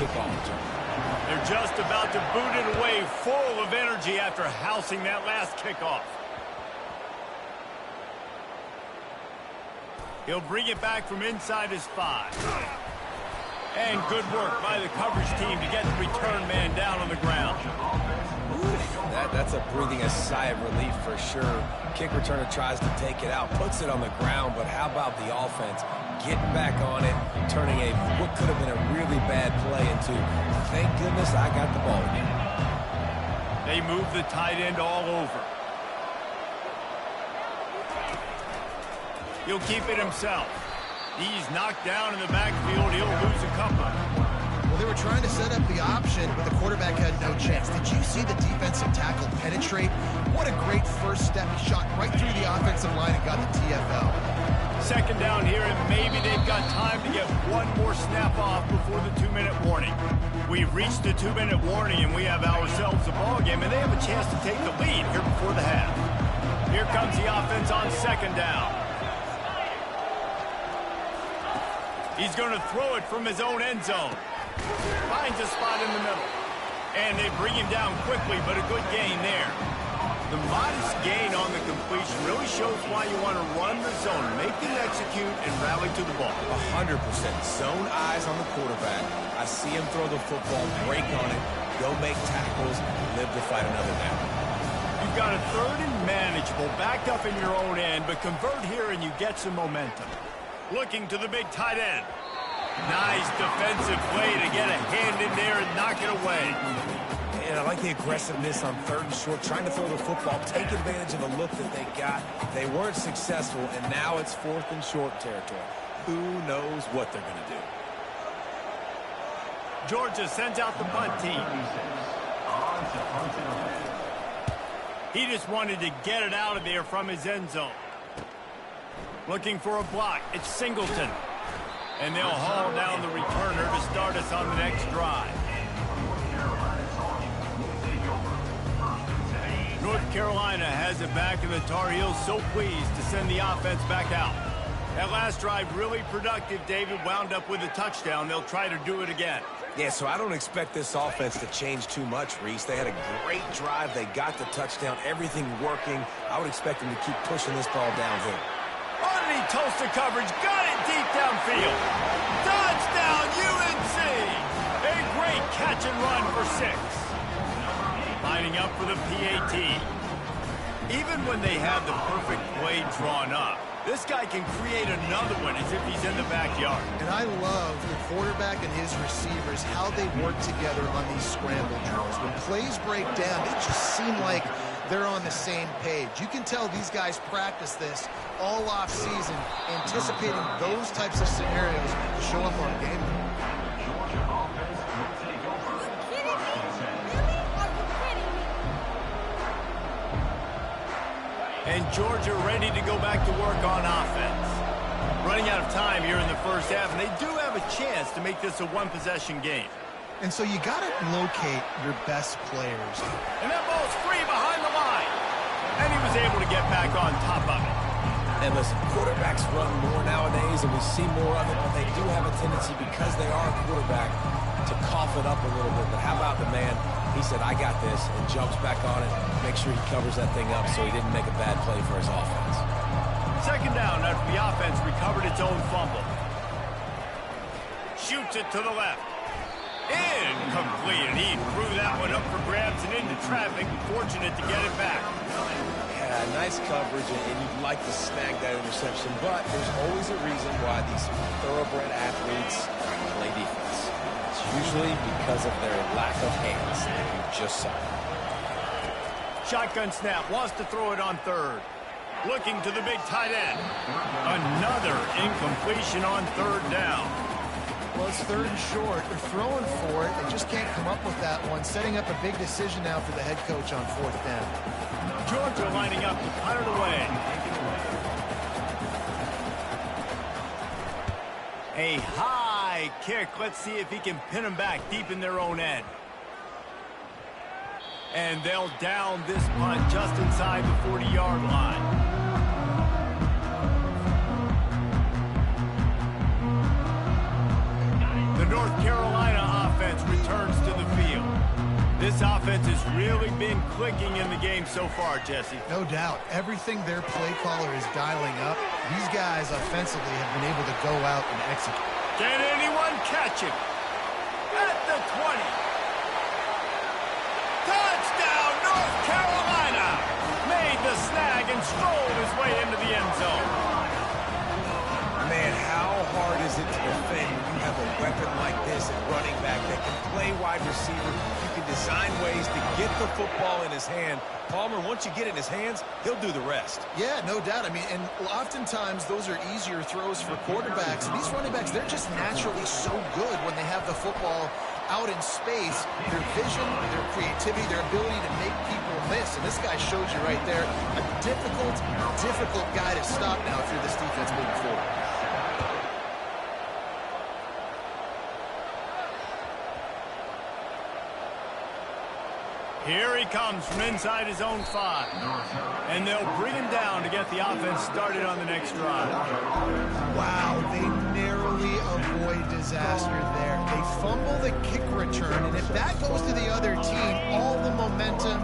kickoff return. They're just about to boot it away, full of energy after housing that last kickoff. He'll bring it back from inside his 5. And good work by the coverage team to get the return man down on the ground. That's a breathing a sigh of relief for sure. Kick returner tries to take it out, puts it on the ground, but how about the offense? Getting back on it, turning what could have been a really bad play into, thank goodness I got the ball again. They move the tight end all over. He'll keep it himself. He's knocked down in the backfield. He'll lose a couple. Well, they were trying to set up the option, but the quarterback had no chance. Did you see the defensive tackle penetrate? What a great first step. He shot right through the offensive line and got the TFL. Second down here, and maybe they've got time to get one more snap off before the 2-minute warning. We've reached the 2-minute warning, and we have ourselves a ball game, and they have a chance to take the lead here before the half. Here comes the offense on second down. He's going to throw it from his own end zone. Finds a spot in the middle. And they bring him down quickly, but a good gain there. The modest gain on the completion really shows why you want to run the zone, make them execute, and rally to the ball. 100%. Zone eyes on the quarterback. I see him throw the football, break on it, go make tackles, live to fight another down. You've got a third and manageable, backed up in your own end, but convert here and you get some momentum. Looking to the big tight end. Nice defensive play to get a hand in there and knock it away. And I like the aggressiveness on third and short, trying to throw the football, take advantage of the look that they got. They weren't successful, and now it's 4th and short territory. Who knows what they're going to do? Georgia sends out the punt team. He just wanted to get it out of there from his end zone. Looking for a block. It's Singleton. And they'll haul down the returner to start us on the next drive. North Carolina has it back, and the Tar Heels so pleased to send the offense back out. That last drive really productive, David, wound up with a touchdown. They'll try to do it again. Yeah, so I don't expect this offense to change too much, Reese. They had a great drive. They got the touchdown, everything working. I would expect them to keep pushing this ball downhill. Underneath Tulsa coverage, got it deep downfield. Touchdown, UNC! A great catch and run for 6. Lining up for the PAT. Even when they have the perfect play drawn up, this guy can create another one as if he's in the backyard. And I love the quarterback and his receivers, how they work together on these scramble drills. When plays break down, they just seem like they're on the same page. You can tell these guys practice this all off season, anticipating those types of scenarios to show up on game day. And Georgia ready to go back to work on offense. Running out of time here in the first half, and they do have a chance to make this a one-possession game. And so you got to locate your best players. And that ball's free behind the line. And he was able to get back on top of it. And listen, quarterbacks run more nowadays, and we see more of it, but they do have a tendency, because they are a quarterback, to cough it up a little bit. But how about the man? He said, I got this, and jumps back on it, make sure he covers that thing up so he didn't make a bad play for his offense. Second down after the offense recovered its own fumble. Shoots it to the left. Incomplete, and he threw that one up for grabs and into traffic. Fortunate to get it back. Yeah, nice coverage, and you'd like to snag that interception, but there's always a reason why these thoroughbred athletes play defense. It's usually because of their lack of hands, and you just saw it. Shotgun snap, wants to throw it on third. Looking to the big tight end. Another incompletion on third down. Well, it's 3rd and short. They're throwing for it. They just can't come up with that one. Setting up a big decision now for the head coach on 4th down. Georgia lining up to punt it away. A high kick. Let's see if he can pin them back deep in their own end. And they'll down this punt just inside the 40-yard line. The North Carolina offense This offense has really been clicking in the game so far, Jesse. No doubt. Everything their play caller is dialing up, these guys offensively have been able to go out and execute. Can anyone catch him? At the 20. Touchdown, North Carolina! Made the snag and strolled his way into the end zone. Man, how hard is it to defend when you have a weapon like this at running back that can play wide receiver? You can design ways to get the football in his hand. Palmer, once you get it in his hands, he'll do the rest. Yeah, no doubt. I mean, and oftentimes those are easier throws for quarterbacks. And these running backs, they're just naturally so good when they have the football out in space. Their vision, their creativity, their ability to make people miss. And this guy showed you right there a difficult guy to stop now if you're this defense moving forward. Here he comes from inside his own 5. And they'll bring him down to get the offense started on the next drive. Wow, they narrowly avoid disaster there. They fumble the kick return, and if that goes to the other team, all the momentum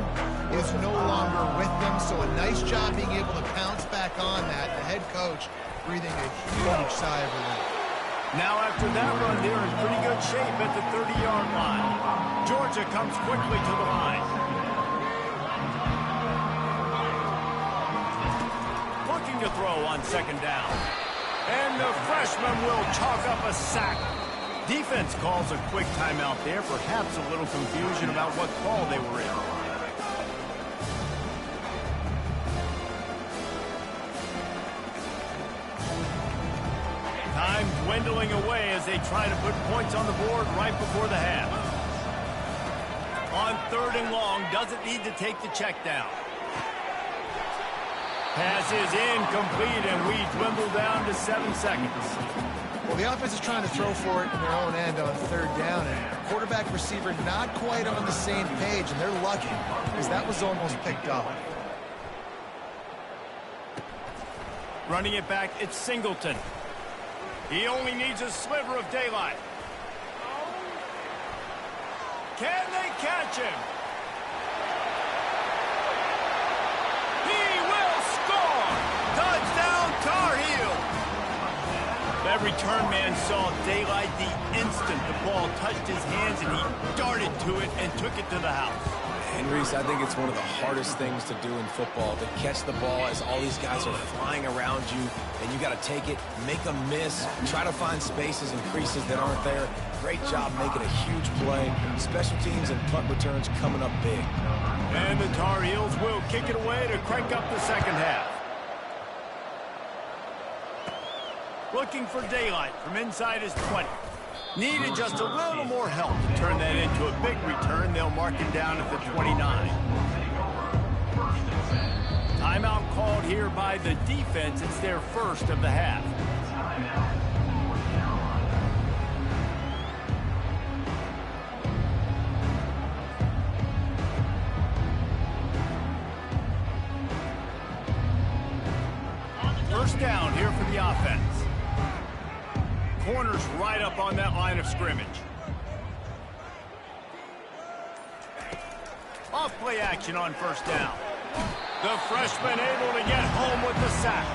is no longer with them. So a nice job being able to pounce back on that. The head coach breathing a huge sigh of relief. Now after that run, they're in pretty good shape at the 30-yard line. Georgia comes quickly to the line. Looking to throw on second down. And the freshman will chalk up a sack. Defense calls a quick timeout there. Perhaps a little confusion about what call they were in. Time dwindling away as they try to put points on the board right before the half. On 3rd and long, doesn't need to take the check down. Pass is incomplete, and we dwindle down to 7 seconds. Well, the offense is trying to throw for it in their own end on 3rd down, and quarterback receiver not quite on the same page, and they're lucky because that was almost picked off. Running it back, it's Singleton. He only needs a sliver of daylight. Can they catch him? He will score! Touchdown, Tar Heels! That return man saw daylight the instant the ball touched his hands, and he darted to it and took it to the house. And Reese, I think it's one of the hardest things to do in football, to catch the ball as all these guys are flying around you, and you got to take it, make them miss, try to find spaces and creases that aren't there. Great job making a huge play. Special teams and punt returns coming up big. And the Tar Heels will kick it away to crank up the second half. Looking for daylight from inside his 20. Needed just a little more help to turn that into a big return. They'll mark him down at the 29. Timeout called here by the defense. It's their first of the half. First down here for the offense. Corners right up on that line of scrimmage. Off play action on first down. The freshman able to get home with the sack.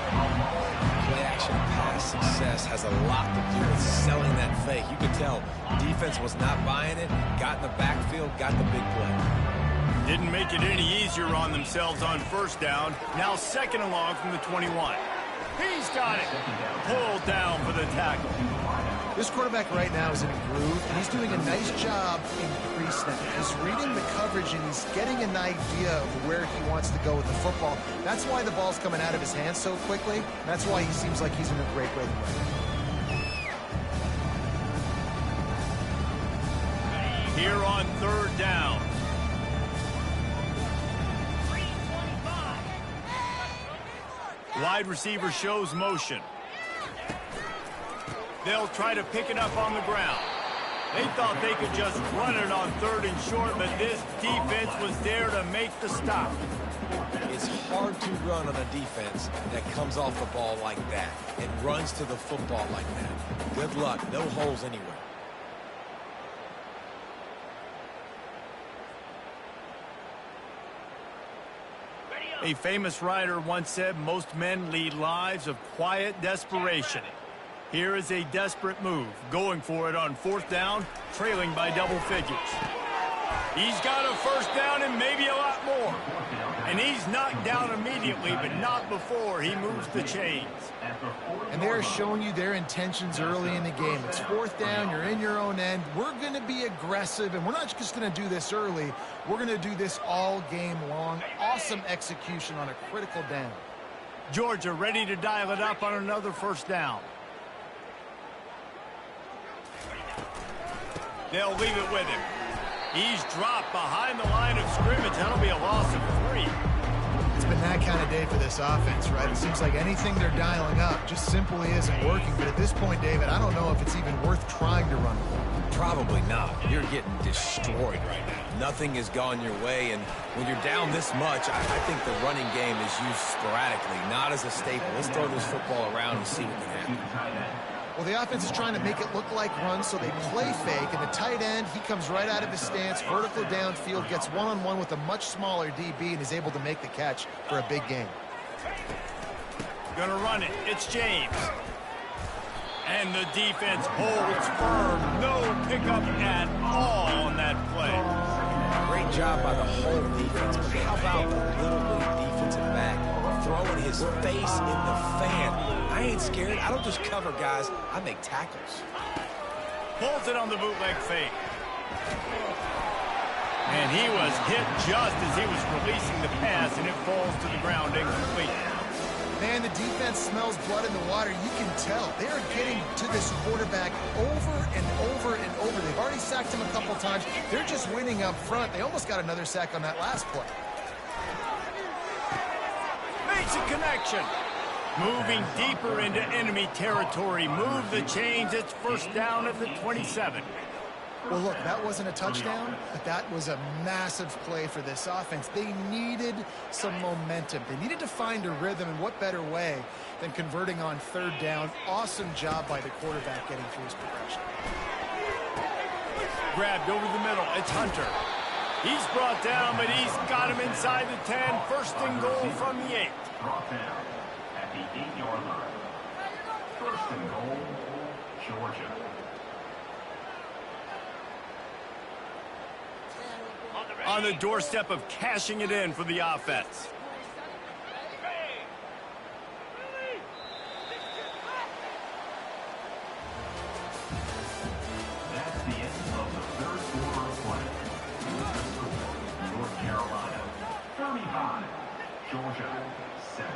Play action pass success has a lot to do with selling that fake. You could tell defense was not buying it, got in the backfield, got the big play. Didn't make it any easier on themselves on first down. Now 2nd and long from the 21. He's got it. Pulled down for the tackle. This quarterback right now is in a groove, and he's doing a nice job increasing it. He's reading the coverage, and he's getting an idea of where he wants to go with the football. That's why the ball's coming out of his hands so quickly. And that's why he seems like he's in a great rhythm right now. Here on 3rd down. Wide receiver shows motion. They'll try to pick it up on the ground. They thought they could just run it on 3rd and short, but this defense was there to make the stop. It's hard to run on a defense that comes off the ball like that and runs to the football like that. Good luck. No holes anywhere. A famous writer once said most men lead lives of quiet desperation. Here is a desperate move, going for it on 4th down, trailing by double figures. He's got a first down and maybe a lot more. And he's knocked down immediately, but not before he moves the chains. And they're showing you their intentions early in the game. It's 4th down, you're in your own end. We're going to be aggressive, and we're not just going to do this early. We're going to do this all game long. Awesome execution on a critical down. Georgia ready to dial it up on another 1st down. They'll leave it with him. He's dropped behind the line of scrimmage. That'll be a loss of 3. It's been that kind of day for this offense, right? It seems like anything they're dialing up just simply isn't working. But at this point, David, I don't know if it's even worth trying to run the ball. Probably not. You're getting destroyed right now. Nothing has gone your way, and when you're down this much, I think the running game is used sporadically, not as a staple. Let's throw this football around and see what can happen. Well, the offense is trying to make it look like runs, so they play fake, and the tight end, he comes right out of his stance, vertical downfield, gets one-on-one with a much smaller DB, and is able to make the catch for a big gain. Gonna run it. It's James. And the defense holds firm. No pickup at all on that play. Great job by the whole defense, but how about the little league defensive back throwing his face in the fan? I ain't scared. I don't just cover guys. I make tackles. Pulls it on the bootleg fake. And he was hit just as he was releasing the pass, and it falls to the ground incomplete. Man, the defense smells blood in the water. You can tell. They are getting to this quarterback over and over and over. They've already sacked him a couple times. They're just winning up front. They almost got another sack on that last play. Makes a connection. Moving deeper into enemy territory. Move the chains. It's 1st down at the 27. Well, look, that wasn't a touchdown, but that was a massive play for this offense. They needed some momentum. They needed to find a rhythm, and what better way than converting on 3rd down. Awesome job by the quarterback getting through his progression. Grabbed over the middle. It's Hunter. He's brought down, but he's got him inside the 10. 1st and goal from the 8. Brought down at the 8-yard line. 1st and goal, Georgia. On the doorstep of cashing it in for the offense. That's the end of the 3rd quarter of play. Score, North Carolina 35, Georgia 7.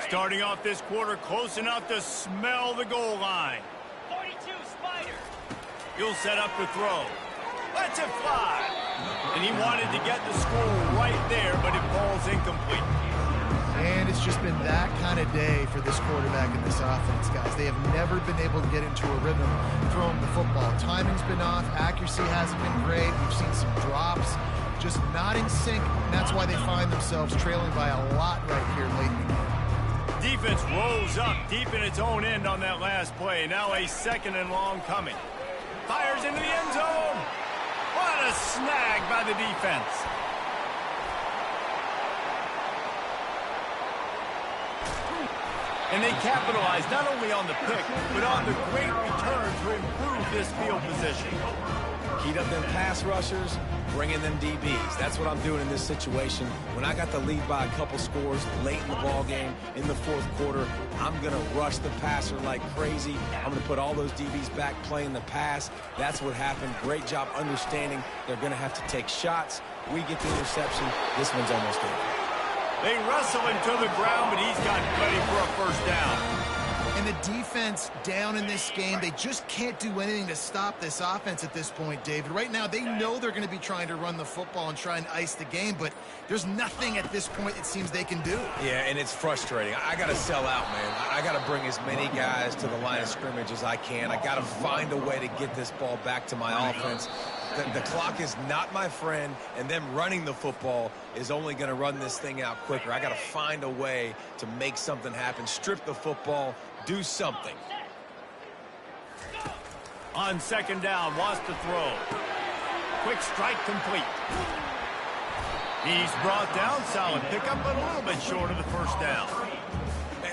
Starting off this quarter close enough to smell the goal line. 42 Spider. He'll set up the throw. Lets it fly. And he wanted to get the score right there, but it falls incomplete. And it's just been that kind of day for this quarterback and this offense, guys. They have never been able to get into a rhythm throwing the football. Timing's been off. Accuracy hasn't been great. We've seen some drops. Just not in sync. And that's why they find themselves trailing by a lot right here late in the game. Defense rolls up deep in its own end on that last play. Now a 2nd and long coming. Fires into the end zone. What a snag by the defense. And they capitalize not only on the pick, but on the great return to improve this field position. Heat up them pass rushers, bring in them DBs. That's what I'm doing in this situation. When I got the lead by a couple scores late in the ball game, in the 4th quarter, I'm going to rush the passer like crazy. I'm going to put all those DBs back playing the pass. That's what happened. Great job understanding they're going to have to take shots. We get the interception. This one's almost over. They wrestle him to the ground, but he's got ready for a 1st down. And the defense down in this game, they just can't do anything to stop this offense at this point, David. Right now, they know they're going to be trying to run the football and try and ice the game, but there's nothing at this point it seems they can do. Yeah, and it's frustrating. I got to sell out, man. I got to bring as many guys to the line of scrimmage as I can. I got to find a way to get this ball back to my offense. The clock is not my friend, and them running the football is only going to run this thing out quicker. I got to find a way to make something happen, strip the football, do something. On second down, wants to throw. Quick strike complete. He's brought down, solid pickup, but a little bit short of the first down.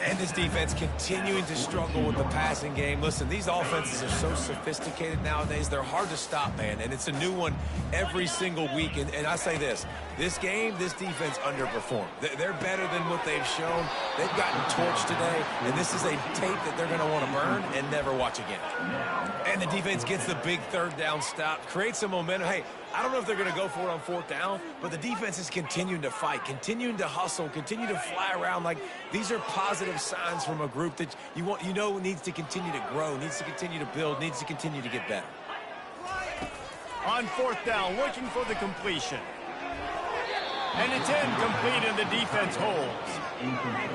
And this defense continuing to struggle with the passing game. Listen, these offenses are so sophisticated nowadays. They're hard to stop, man. And it's a new one every single week. And I say this game, this defense underperformed. They're better than what they've shown. They've gotten torched today. And this is a tape that they're going to want to burn and never watch again. And the defense gets the big third down stop, creates some momentum. Hey, I don't know if they're going to go for it on fourth down, but the defense is continuing to fight, continuing to hustle, continue to fly around. Like, these are positive signs from a group that you know needs to continue to grow, needs to continue to build, needs to continue to get better. On fourth down, looking for the completion. And it's incomplete, and the defense holds.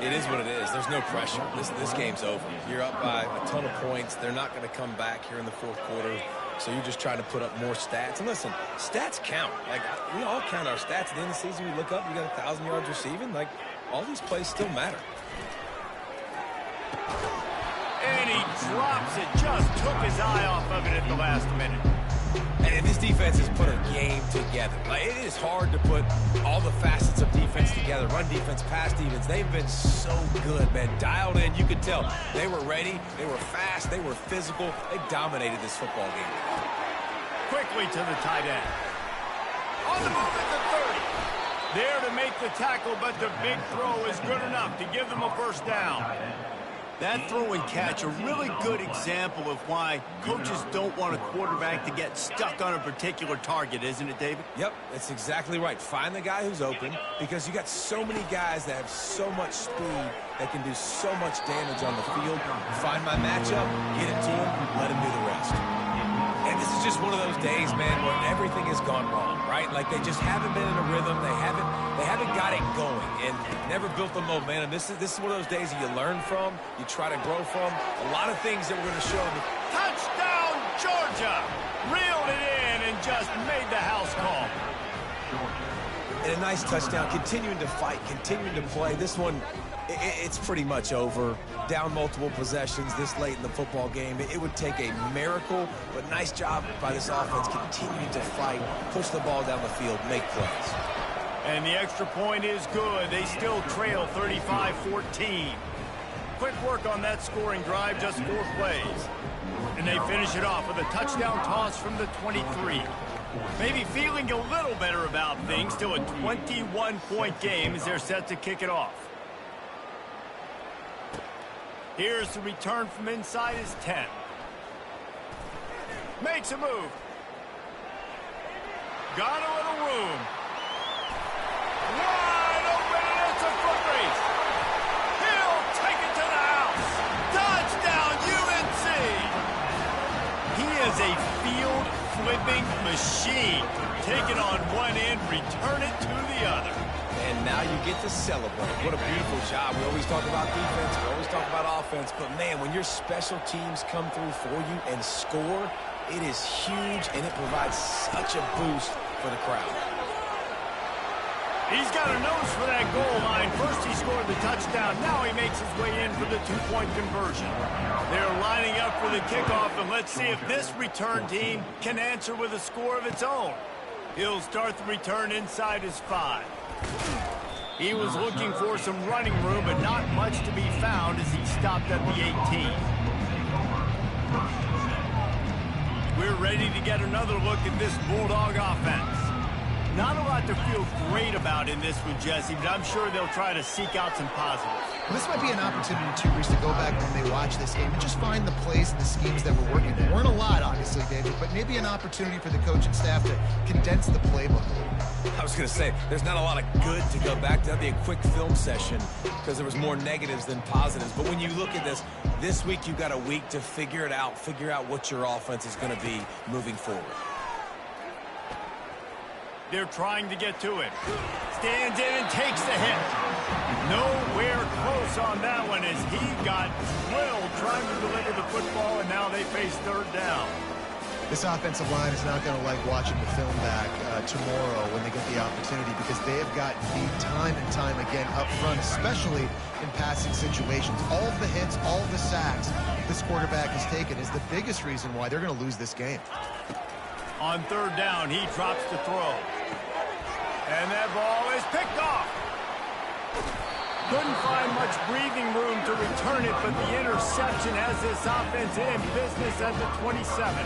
It is what it is. There's no pressure. This game's over. You're up by a ton of points. They're not going to come back here in the fourth quarter. So you're just trying to put up more stats. And listen, stats count. Like, we all count our stats. At the end of the season, we look up, you got 1,000 yards receiving. Like, all these plays still matter. And he drops it. Just took his eye off of it at the last minute. And this defense has put a game together. Like, it is hard to put all the facets of defense together. Run defense, pass defense. They've been so good, man. Dialed in. You could tell. They were ready. They were fast. They were physical. They dominated this football game. Quickly to the tight end. On the move at the 30. There to make the tackle, but the big throw is good enough to give them a first down. That throw and catch, a really good example of why coaches don't want a quarterback to get stuck on a particular target, isn't it, David? Yep, that's exactly right. Find the guy who's open, because you got so many guys that have so much speed that can do so much damage on the field. Find my matchup, get it to him, let him do the rest. And this is just one of those days, man, where everything has gone wrong, right? Like, they just haven't been in a rhythm. They haven't got it going and never built the momentum. This is one of those days that you learn from, you try to grow from. A lot of things that we're going to show them. Touchdown, Georgia! Reeled it in and just made the house call. And a nice touchdown, continuing to fight, continuing to play. This one, it's pretty much over. Down multiple possessions this late in the football game. It would take a miracle, but nice job by this offense continuing to fight, push the ball down the field, make plays. And the extra point is good. They still trail 35-14. Quick work on that scoring drive, just 4 plays. And they finish it off with a touchdown toss from the 23. Maybe feeling a little better about things. Still a 21-point game as they're set to kick it off. Here's the return from inside his 10. Makes a move. Got a little room. Wide open, and it's a foot race. He'll take it to the house. Touchdown, UNC. He is a field-flipping machine. Take it on one end, return it to the other. And now you get to celebrate. What a beautiful job. We always talk about defense. We always talk about offense. But, man, when your special teams come through for you and score, it is huge, and it provides such a boost for the crowd. He's got a nose for that goal line. First he scored the touchdown. Now he makes his way in for the 2-point conversion. They're lining up for the kickoff, and let's see if this return team can answer with a score of its own. He'll start the return inside his 5. He was looking for some running room, but not much to be found as he stopped at the 18. We're ready to get another look at this Bulldog offense. Not a lot to feel great about in this one, Jesse, but I'm sure they'll try to seek out some positives. This might be an opportunity, too, Reese, to go back when they watch this game and just find the plays and the schemes that were working. There weren't a lot, obviously, David, but maybe an opportunity for the coaching staff to condense the playbook a little. I was going to say, there's not a lot of good to go back to. That'd be a quick film session because there was more negatives than positives. But when you look at this week you've got a week to figure it out, figure out what your offense is going to be moving forward. They're trying to get to it. Stands in and takes the hit. Nowhere close on that one as he got drilled trying to deliver the football, and now they face third down. This offensive line is not going to like watching the film back tomorrow when they get the opportunity, because they have gotten beat time and time again up front, especially in passing situations. All of the hits, all of the sacks this quarterback has taken is the biggest reason why they're going to lose this game. On third down, he drops the throw. And that ball is picked off. Couldn't find much breathing room to return it, but the interception has this offense in business at the 27.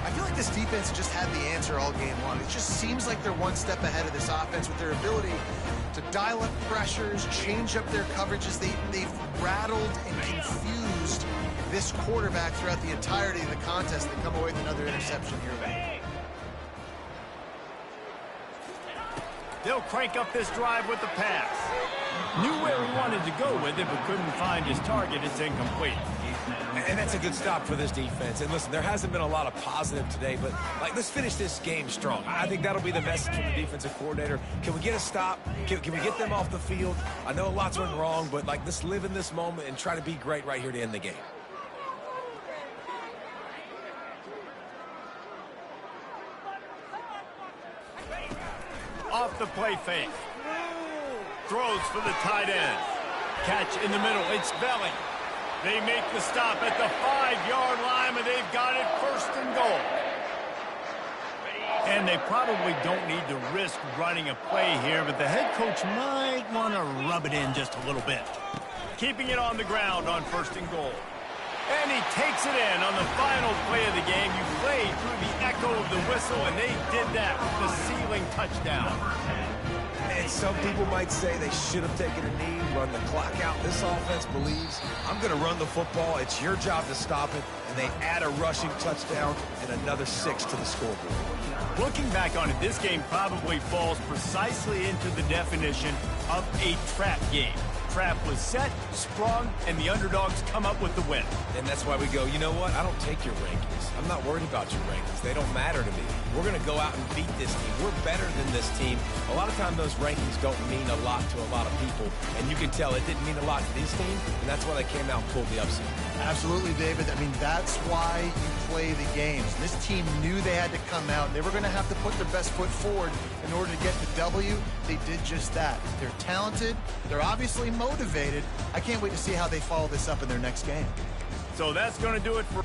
I feel like this defense just had the answer all game long. It just seems like they're one step ahead of this offense with their ability to dial up pressures, change up their coverages. They've rattled and confused this quarterback throughout the entirety of the contest. They come away with another interception here. They'll crank up this drive with the pass. Knew where he wanted to go with it, but couldn't find his target. It's incomplete. And that's a good stop for this defense. And listen, there hasn't been a lot of positive today, but let's finish this game strong. I think that'll be the message from the defensive coordinator. Can we get a stop? Can we get them off the field? I know lots went wrong, but let's live in this moment and try to be great right here to end the game. Off the play fake. Throws for the tight end. Catch in the middle. It's Belly. They make the stop at the 5-yard line, but they've got it first and goal. And they probably don't need to risk running a play here, but the head coach might want to rub it in just a little bit. Keeping it on the ground on first and goal. And he takes it in on the final play of the game. You played through the echo of the whistle, and they did that with the ceiling touchdown. And some people might say they should have taken a knee, run the clock out. This offense believes, I'm going to run the football. It's your job to stop it. And they add a rushing touchdown and another 6 to the scoreboard. Looking back on it, this game probably falls precisely into the definition of a trap game. Trap was set, sprung, and the underdogs come up with the win. And that's why we go, you know what? I don't take your rankings. I'm not worried about your rankings. They don't matter to me. We're going to go out and beat this team. We're better than this team. A lot of times those rankings don't mean a lot to a lot of people. And you can tell it didn't mean a lot to this team, and that's why they came out and pulled the upset. Absolutely, David. I mean, that's why you play the games. This team knew they had to come out. They were going to have to put their best foot forward in order to get the W. They did just that. They're talented. They're obviously motivated. I can't wait to see how they follow this up in their next game. So that's going to do it for...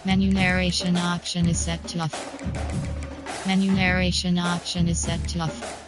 Menu narration option is set to off. Menu narration option is set to off.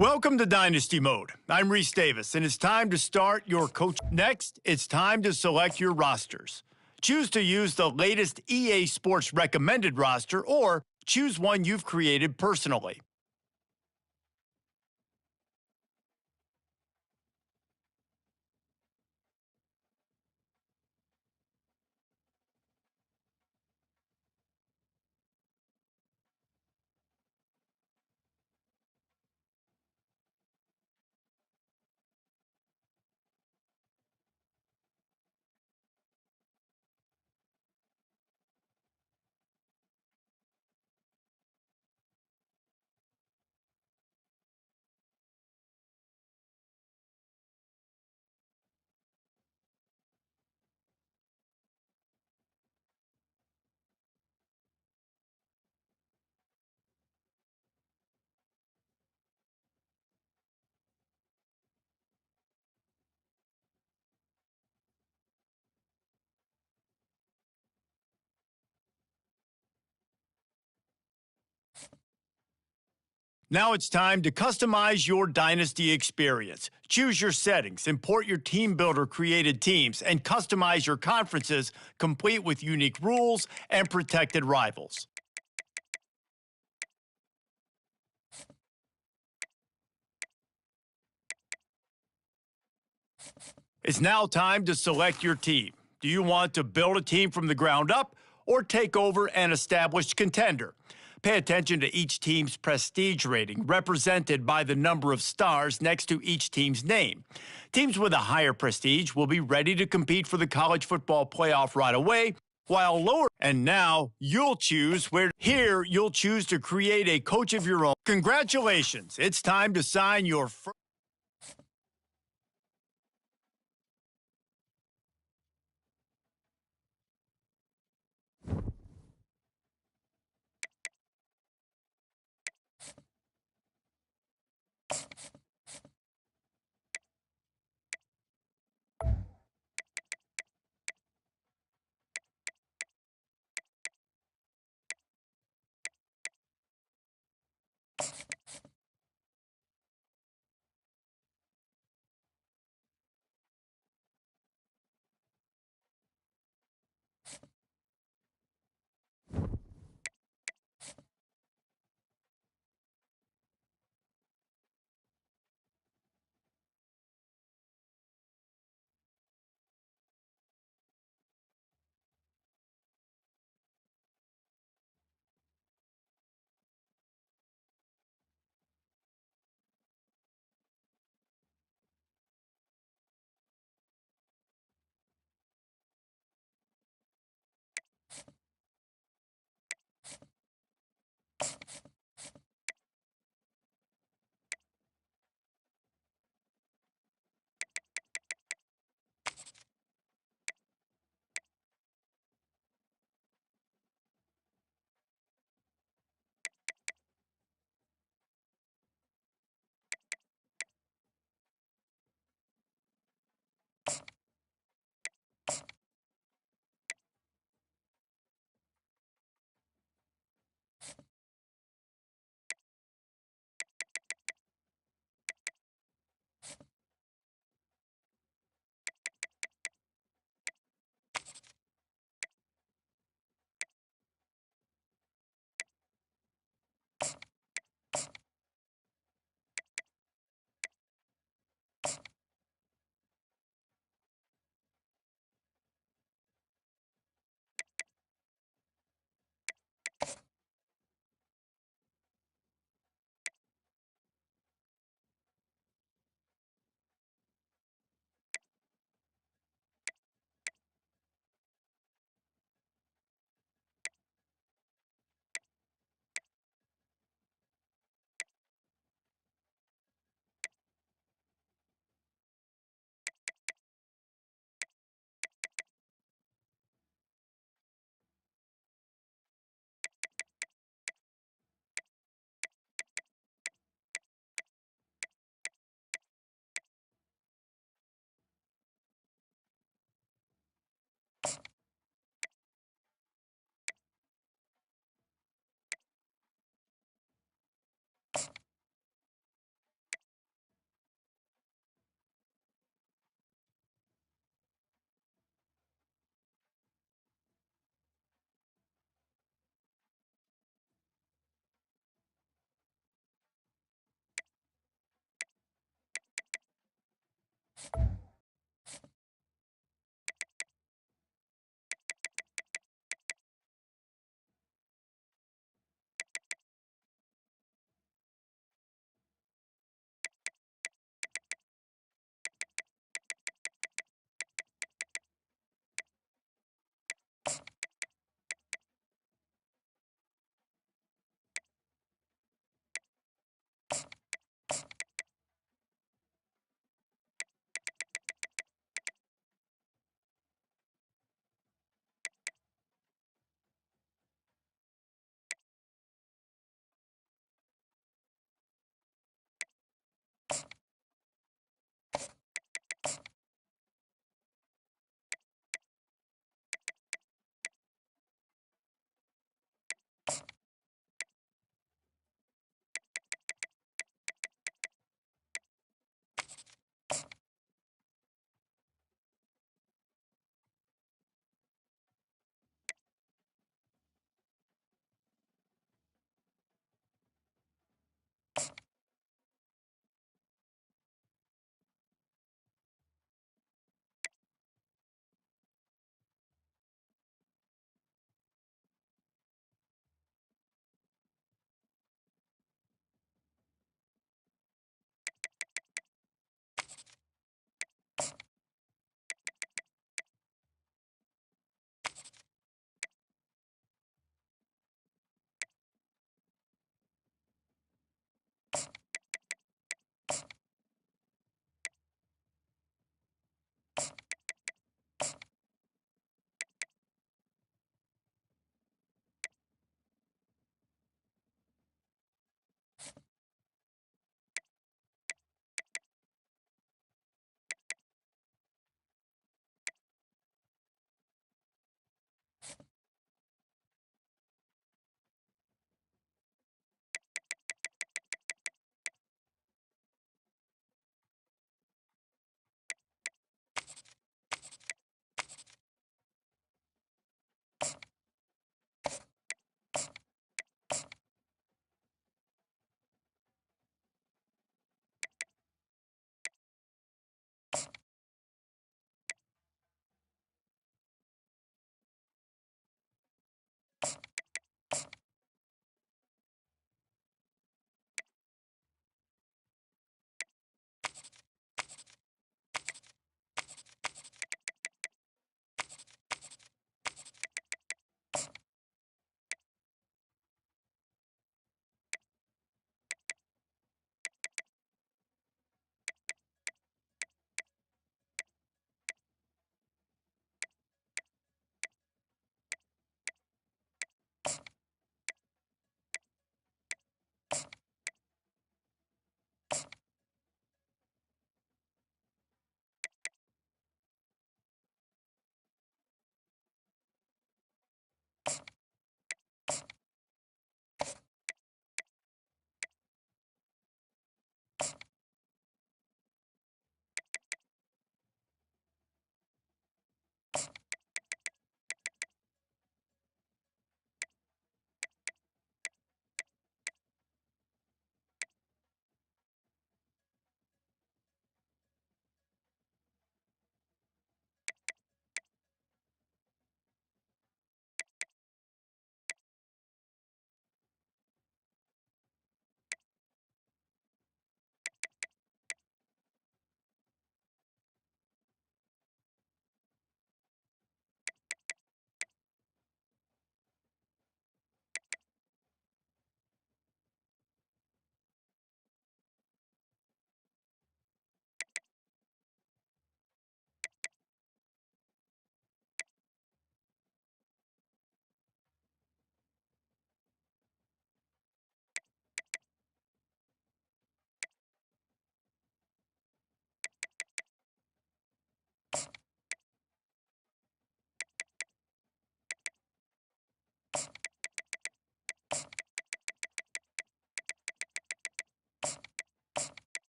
Welcome to Dynasty Mode. I'm Reese Davis, and it's time to start your coach. Next, it's time to select your rosters. Choose to use the latest EA Sports recommended roster or choose one you've created personally. Now it's time to customize your Dynasty experience. Choose your settings, import your team builder created teams, and customize your conferences, complete with unique rules and protected rivals. It's now time to select your team. Do you want to build a team from the ground up or take over an established contender? Pay attention to each team's prestige rating, represented by the number of stars next to each team's name. Teams with a higher prestige will be ready to compete for the college football playoff right away, while lower. And now you'll choose where. Here, you'll choose to create a coach of your own. Congratulations, it's time to sign your first.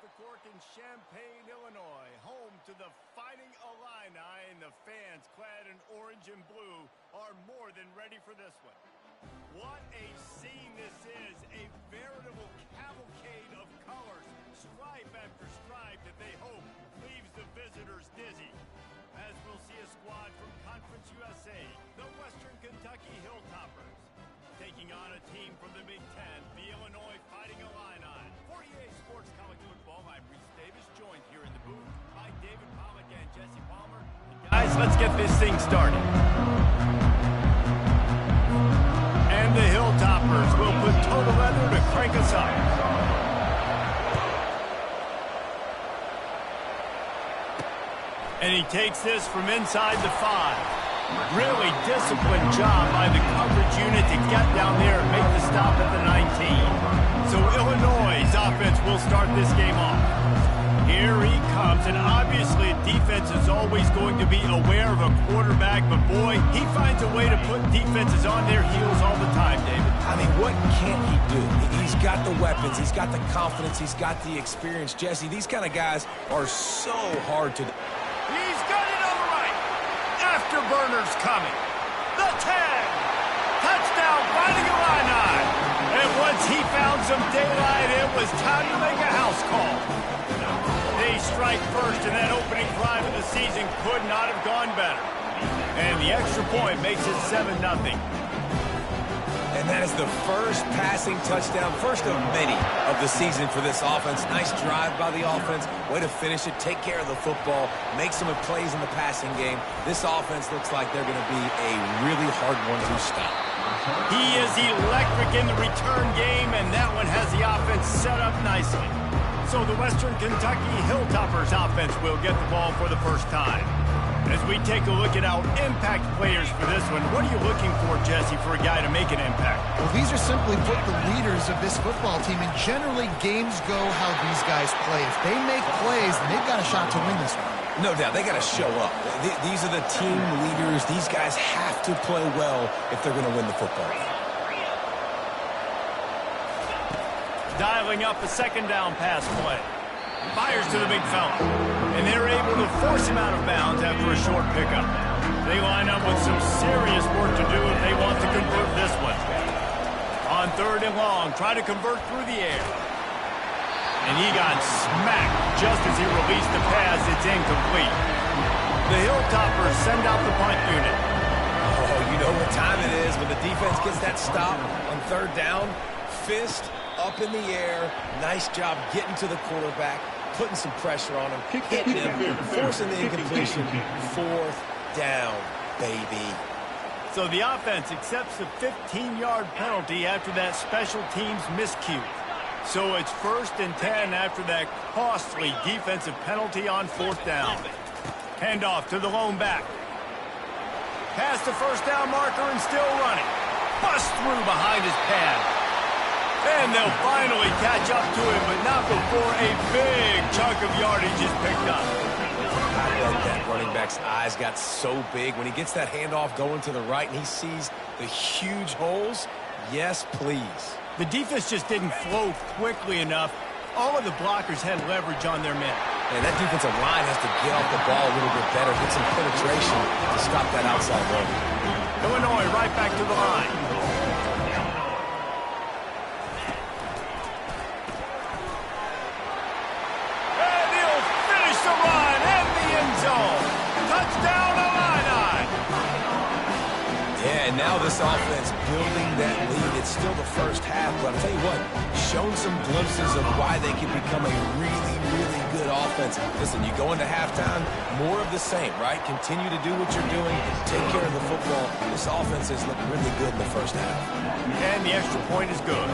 the court in Champaign, Illinois, home to the Fighting Illini, and the fans clad in orange and blue are more than ready for this one. What a scene this is, a veritable cavalcade of colors, stripe after stripe that they hope leaves the visitors dizzy. As we'll see a squad from Conference USA, the Western Kentucky Hilltoppers, taking on a team from the Big Ten, the Illinois Fighting Illini. For EA Sports College Football, I'm Reese Davis, joined here in the booth by David Pollack and Jesse Palmer. Guys, let's get this thing started. And the Hilltoppers will put total leather to crank us up. And he takes this from inside the 5. Really disciplined job by the coverage unit to get down there and make the stop at the 19. So Illinois' offense will start this game off. Here he comes, and obviously defense is always going to be aware of a quarterback, but boy, he finds a way to put defenses on their heels all the time, David. I mean, what can't he do? He's got the weapons, he's got the confidence, he's got the experience. Jesse, these kind of guys are so hard to... He's got it on the right. Afterburner's coming. The 10. Touchdown, Fighting Illini. And once he found some daylight, it was time to make a house call. They strike first, and that opening drive of the season could not have gone better. And the extra point makes it 7-0. And that is the first passing touchdown, first of many of the season for this offense. Nice drive by the offense. Way to finish it, take care of the football, make some plays in the passing game. This offense looks like they're going to be a really hard one to stop. He is electric in the return game, and that one has the offense set up nicely. So the Western Kentucky Hilltoppers offense will get the ball for the first time. As we take a look at our impact players for this one, what are you looking for, Jesse, for a guy to make an impact? Well, these are simply put the leaders of this football team, and generally games go how these guys play. If they make plays, then they've got a shot to win this one. No doubt, they got to show up. These are the team leaders. These guys have to play well if they're going to win the football game. Dialing up a second down pass play. Fires to the big fella. And they're able to force him out of bounds after a short pickup. They line up with some serious work to do if they want to convert this one. On 3rd and long, try to convert through the air. And he got smacked just as he released the pass. It's incomplete. The Hilltoppers send out the punt unit. Oh, you know what time it is when the defense gets that stop on 3rd down. Fist up in the air. Nice job getting to the quarterback, putting some pressure on him, hitting him, forcing the incompletion. 4th down, baby. So the offense accepts the 15-yard penalty after that special teams miscue. So it's 1st and 10 after that costly defensive penalty on 4th down. Handoff to the lone back. Past the 1st down marker and still running. Bust through behind his pad. And they'll finally catch up to him, but not before a big chunk of yardage is picked up. I bet that running back's eyes got so big when he gets that handoff going to the right and he sees the huge holes. Yes, please. The defense just didn't flow quickly enough. All of the blockers had leverage on their men. And that defensive line has to get off the ball a little bit better, get some penetration to stop that outside run. Illinois right back to the line. And now this offense building that lead. It's still the first half, but I'll tell you what, shown some glimpses of why they can become a really, really good offense. Listen, you go into halftime, more of the same, right? Continue to do what you're doing, take care of the football. This offense has looked really good in the first half. And the extra point is good.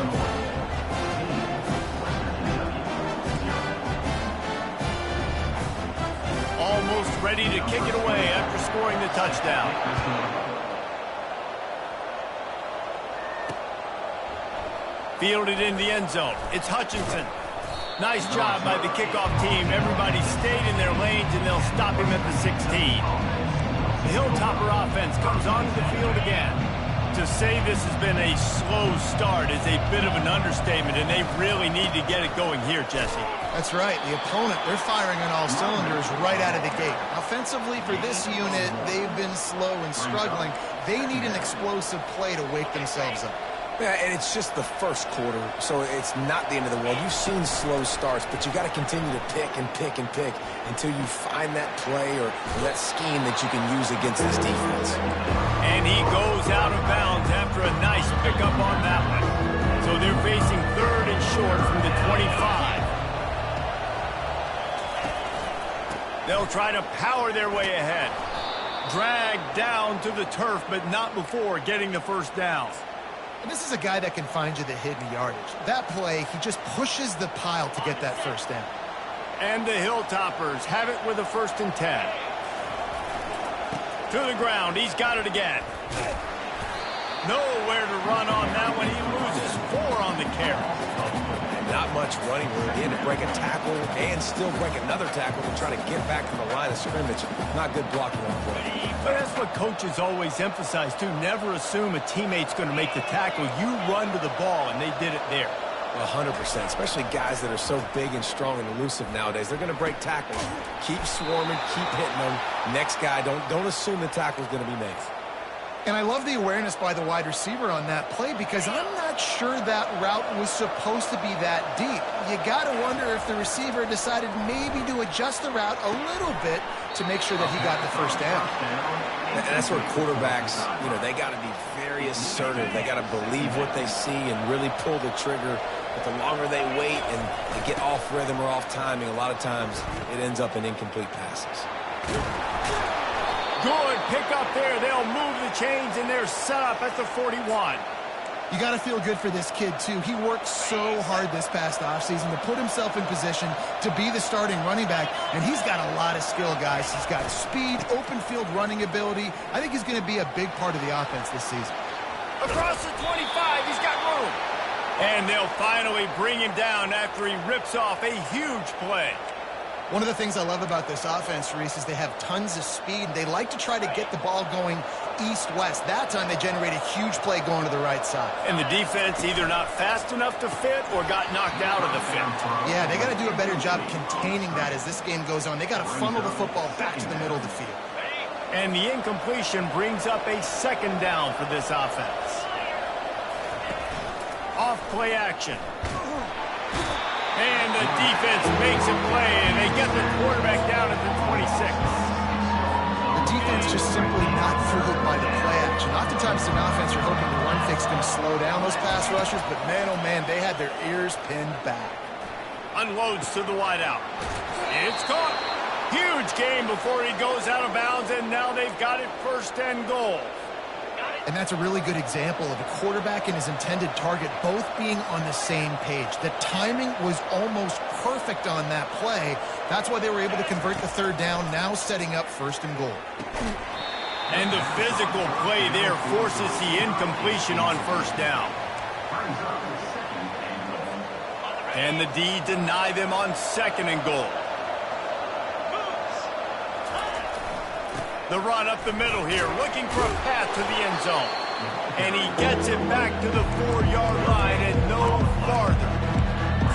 Almost ready to kick it away after scoring the touchdown. Fielded in the end zone. It's Hutchinson. Nice job by the kickoff team. Everybody stayed in their lanes, and they'll stop him at the 16. The Hilltopper offense comes onto the field again. To say this has been a slow start is a bit of an understatement, and they really need to get it going here, Jesse. That's right. The opponent, they're firing on all cylinders right out of the gate. Offensively, for this unit, they've been slow and struggling. They need an explosive play to wake themselves up. Yeah, and it's just the first quarter, so it's not the end of the world. You've seen slow starts, but you got to continue to pick and pick and pick until you find that play or that scheme that you can use against this defense. And he goes out of bounds after a nice pickup on that one. So they're facing 3rd and short from the 25. They'll try to power their way ahead. Dragged down to the turf, but not before getting the first down. And this is a guy that can find you the hidden yardage. That play, he just pushes the pile to get that first down. And the Hilltoppers have it with a 1st and 10. To the ground, he's got it again. Nowhere to run on that one. He loses 4 on the carry. Not much running room. He had to break a tackle and still break another tackle to try to get back to the line of scrimmage. Not good blocking on the play. But that's what coaches always emphasize, too. Never assume a teammate's going to make the tackle. You run to the ball, and they did it there. 100%, especially guys that are so big and strong and elusive nowadays. They're going to break tackles. Keep swarming, keep hitting them. Next guy, don't assume the tackle's going to be made. And I love the awareness by the wide receiver on that play because I'm not sure that route was supposed to be that deep. You got to wonder if the receiver decided maybe to adjust the route a little bit to make sure that he got the first down. And that's where quarterbacks, they got to be very assertive. They got to believe what they see and really pull the trigger. But the longer they wait and they get off rhythm or off timing, a lot of times it ends up in incomplete passes. Good pick up there. They'll move the chains, and they're set up at the 41. You got to feel good for this kid, too. He worked so hard this past offseason to put himself in position to be the starting running back, and he's got a lot of skill, guys. He's got speed, open field running ability. I think he's going to be a big part of the offense this season. Across the 25, he's got room. And they'll finally bring him down after he rips off a huge play. One of the things I love about this offense, Reese, is they have tons of speed. They like to try to get the ball going east-west. That time they generate a huge play going to the right side. And the defense either not fast enough to fit or got knocked out of the fit. Yeah, they got to do a better job containing that as this game goes on. They got to funnel the football back to the middle of the field. And the incompletion brings up a 2nd down for this offense. Off play action. And the defense makes a play, and they get the quarterback down at the 26. The defense just simply not fooled by the play action. Oftentimes in offense, you're hoping the run fix can slow down those pass rushers, but man, oh man, they had their ears pinned back. Unloads to the wideout. It's caught. Huge game before he goes out of bounds, and now they've got it 1st and goal. And that's a really good example of a quarterback and his intended target both being on the same page. The timing was almost perfect on that play. That's why they were able to convert the 3rd down, now setting up 1st and goal. And the physical play there forces the incompletion on 1st down. And the D deny them on 2nd and goal. The run up the middle here, looking for a path to the end zone. And he gets it back to the 4-yard line and no farther.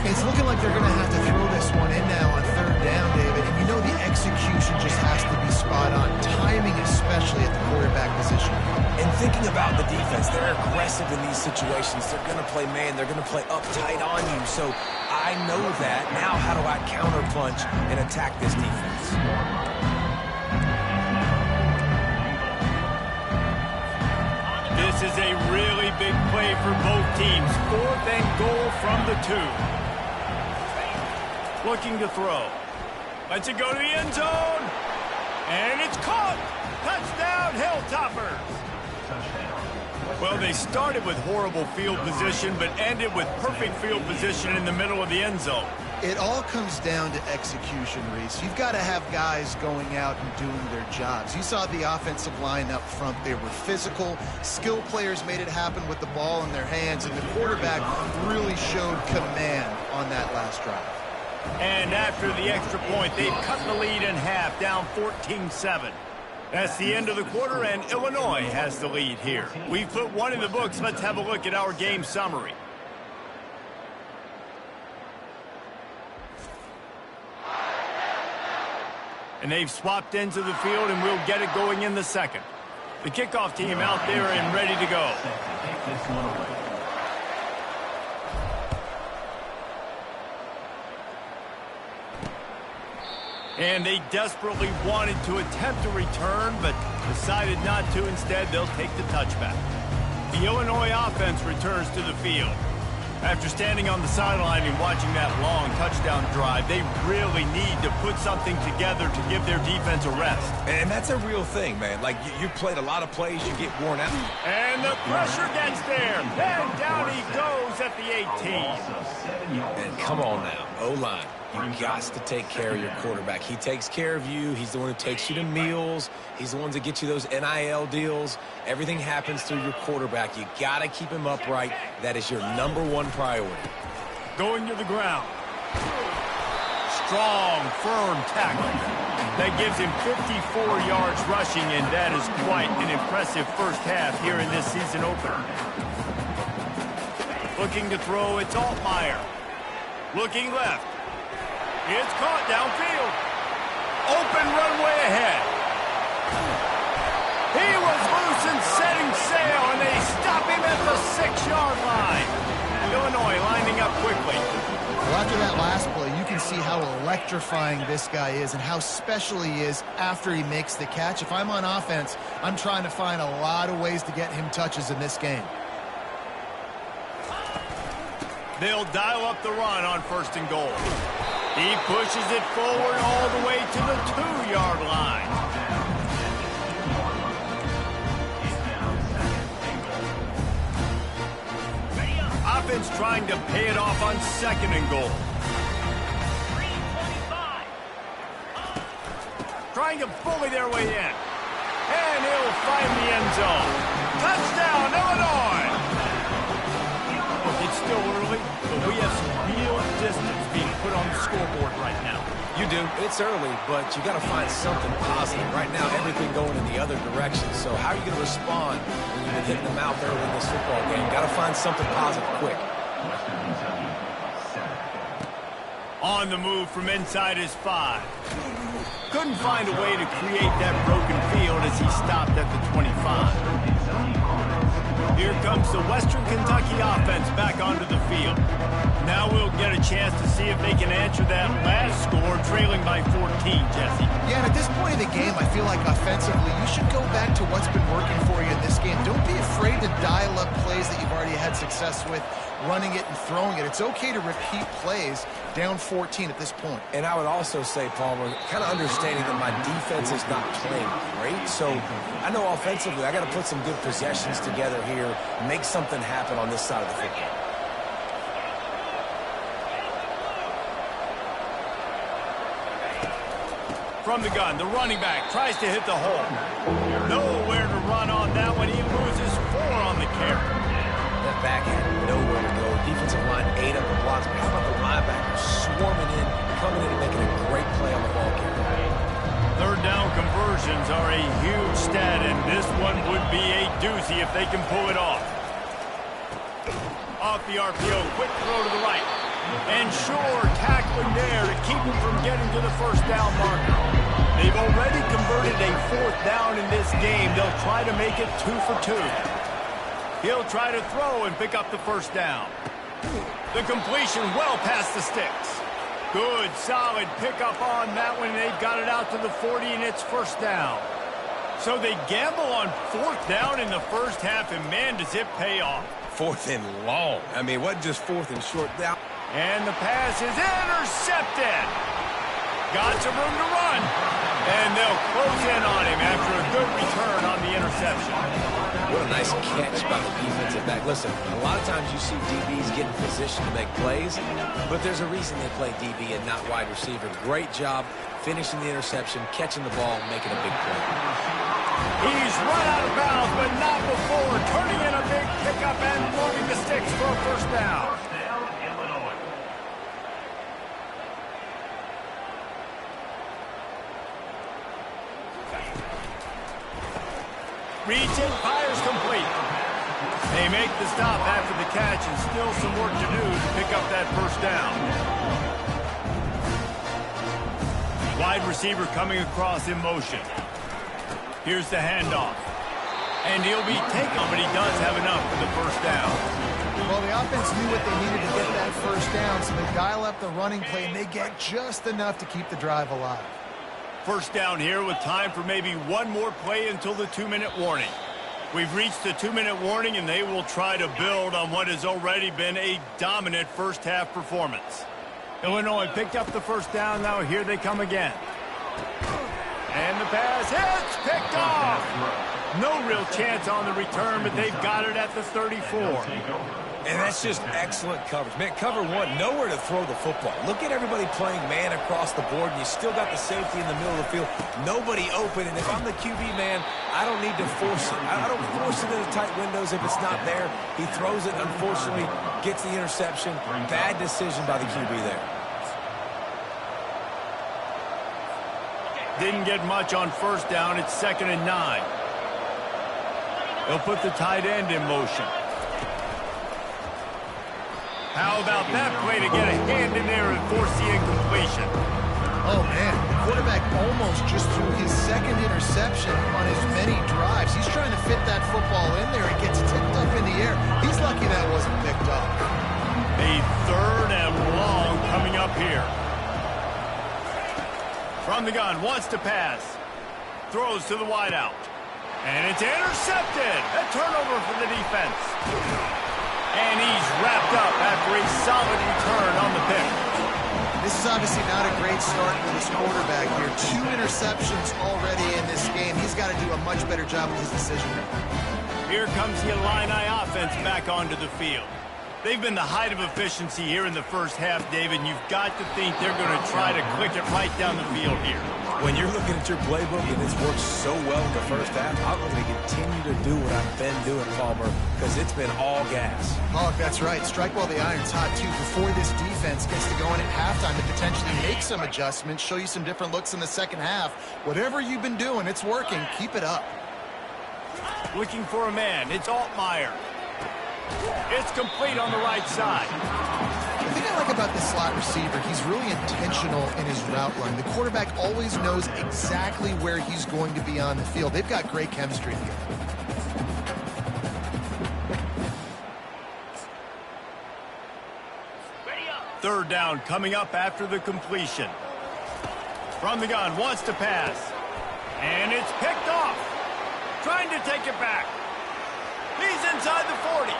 It's looking like they're going to have to throw this one in now on 3rd down, David. And you know the execution just has to be spot on. Timing especially at the quarterback position. And thinking about the defense, they're aggressive in these situations. They're going to play man. They're going to play uptight on you. So I know that. Now how do I counterpunch and attack this defense? This is a really big play for both teams. 4th and goal from the 2. Looking to throw. Lets it go to the end zone. And it's caught. Touchdown, Hilltoppers. Well, they started with horrible field position, but ended with perfect field position in the middle of the end zone. It all comes down to execution, Reese. You've got to have guys going out and doing their jobs. You saw the offensive line up front. They were physical. Skill players made it happen with the ball in their hands, and the quarterback really showed command on that last drive. And after the extra point, they've cut the lead in half, down 14-7. That's the end of the quarter, and Illinois has the lead here. We've put one in the books. Let's have a look at our game summary. And they've swapped ends of the field, and we'll get it going in the second. The kickoff team out there and ready to go. Take this one away. And they desperately wanted to attempt a return, but decided not to. Instead, they'll take the touchback. The Illinois offense returns to the field. After standing on the sideline and watching that long touchdown drive, they really need to put something together to give their defense a rest. And that's a real thing, man. Like, you've played a lot of plays, you get worn out. And the pressure gets there. And down he goes at the 18. And come on now, O-line. You got to take care of your quarterback. He takes care of you. He's the one who takes you to meals. He's the one that gets you those NIL deals. Everything happens through your quarterback. You got to keep him upright. That is your #1 priority. Going to the ground. Strong, firm tackle. That gives him 54 yards rushing, and that is quite an impressive first half here in this season opener. Looking to throw, it's Altmaier. Looking left. It's caught downfield. Open runway ahead. He was loose and setting sail, and they stop him at the 6-yard line. Illinois lining up quickly. Well, after that last play, you can see how electrifying this guy is and how special he is after he makes the catch. If I'm on offense, I'm trying to find a lot of ways to get him touches in this game. They'll dial up the run on 1st and goal. He pushes it forward all the way to the 2-yard line. Offense trying to pay it off on 2nd and goal. Trying to bully their way in. And he'll find the end zone. Touchdown, Illinois! It's still early, but we have some real distance being put on the scoreboard right now. You do. It's early, but you got to find something positive. Right now, everything going in the other direction. So how are you going to respond when you've been hitting them out there in this football game? Got to find something positive quick. On the move from inside his 5. Couldn't find a way to create that broken field as he stopped at the 25. Here comes the Western Kentucky offense back onto the field. Now we'll get a chance to see if they can answer that last score, trailing by 14, Jesse. Yeah, and at this point in the game, I feel like offensively, you should go back to what's been working for you in this game. Don't be afraid to dial up plays that you've already had success with, running it and throwing it. It's okay to repeat plays down 14 at this point. And I would also say, Palmer, kind of understanding that my defense is not playing great. So I know offensively I got to put some good possessions together here, make something happen on this side of the football. From the gun, the running back tries to hit the hole. Nowhere to run on that one. He loses 4 on the carry. That back had nowhere to go. Defensive line ate up the blocks. But how about the linebackers swarming in, coming in and making a great play on the ball carrier? 3rd down conversions are a huge stat, and this one would be a doozy if they can pull it off. Off the RPO, quick throw to the right. And sure, tackling there to keep him from getting to the 1st down marker. They've already converted a 4th down in this game. They'll try to make it 2 for 2. He'll try to throw and pick up the 1st down. The completion well past the sticks. Good, solid pickup on that one. They've got it out to the 40, and it's 1st down. So they gamble on 4th down in the first half, and man, does it pay off. 4th and long. I mean, it wasn't just 4th and short down. And the pass is intercepted. Got some room to run. And they'll close in on him after a good return on the interception. What a nice catch by the defensive back. Listen, a lot of times you see DBs get in position to make plays, but there's a reason they play DB and not wide receiver. Great job finishing the interception, catching the ball, and making a big play. He's run out of bounds, but not before. Turning in a big pickup and moving the sticks for a 1st down. Reads it, fires complete. They make the stop after the catch and still some work to do to pick up that first down. Wide receiver coming across in motion. Here's the handoff. And he'll be taken, but he does have enough for the first down. Well, the offense knew what they needed to get that first down, so they dial up the running play, and they get just enough to keep the drive alive. First down here with time for maybe one more play until the 2-minute warning. We've reached the 2-minute warning, and they will try to build on what has already been a dominant first-half performance. Illinois picked up the first down. Now here they come again. And the pass hits, picked off. No real chance on the return, but they've got it at the 34. And that's just excellent coverage. Man, cover one, nowhere to throw the football. Look at everybody playing man across the board, and you still got the safety in the middle of the field. Nobody open, and if I'm the QB, man, I don't need to force it. I don't force it into tight windows if it's not there. He throws it, unfortunately, gets the interception. Bad decision by the QB there. Didn't get much on first down. It's 2nd and 9. They'll put the tight end in motion. How about that play to get a hand in there and force the incompletion? Oh, man, the quarterback almost just threw his second interception on as many drives. He's trying to fit that football in there. It gets tipped up in the air. He's lucky that wasn't picked up. A 3rd and long coming up here. From the gun, wants to pass. Throws to the wideout. And it's intercepted. A turnover for the defense. And he's wrapped up after a solid return on the pick. This is obviously not a great start for this quarterback here. 2 interceptions already in this game. He's got to do a much better job with his decision-making. Here comes the Illini offense back onto the field. They've been the height of efficiency here in the first half, David, and you've got to think they're going to try to click it right down the field here. When you're looking at your playbook and it's worked so well in the first half, I'm going to continue to do what I've been doing, Palmer, because it's been all gas. Oh, that's right. Strike while the iron's hot, too, before this defense gets to going at halftime to potentially make some adjustments, show you some different looks in the second half. Whatever you've been doing, it's working. Keep it up. Looking for a man. It's Altmaier. It's complete on the right side. The thing I like about this slot receiver, he's really intentional in his route run. The quarterback always knows exactly where he's going to be on the field. They've got great chemistry here. Third down coming up after the completion. From the gun, wants to pass. And it's picked off. Trying to take it back. He's inside the 40.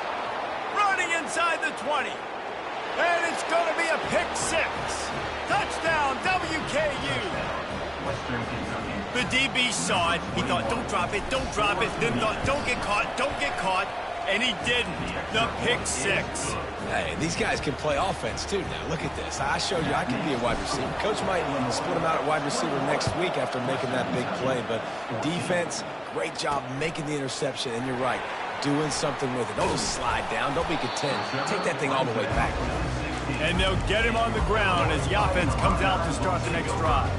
Running inside the 20. And it's going to be a pick 6. Touchdown, WKU. The DB saw it. He thought, don't drop it, don't drop it. Then thought, don't get caught, don't get caught. And he didn't. The pick 6. Hey, these guys can play offense, too, now. Look at this. I showed you I can be a wide receiver. Coach might split him out at wide receiver next week after making that big play. But defense, great job making the interception. And you're right, doing something with it. Don't just slide down. Don't be content. Take that thing all the way back. And they'll get him on the ground as the offense comes out to start the next drive.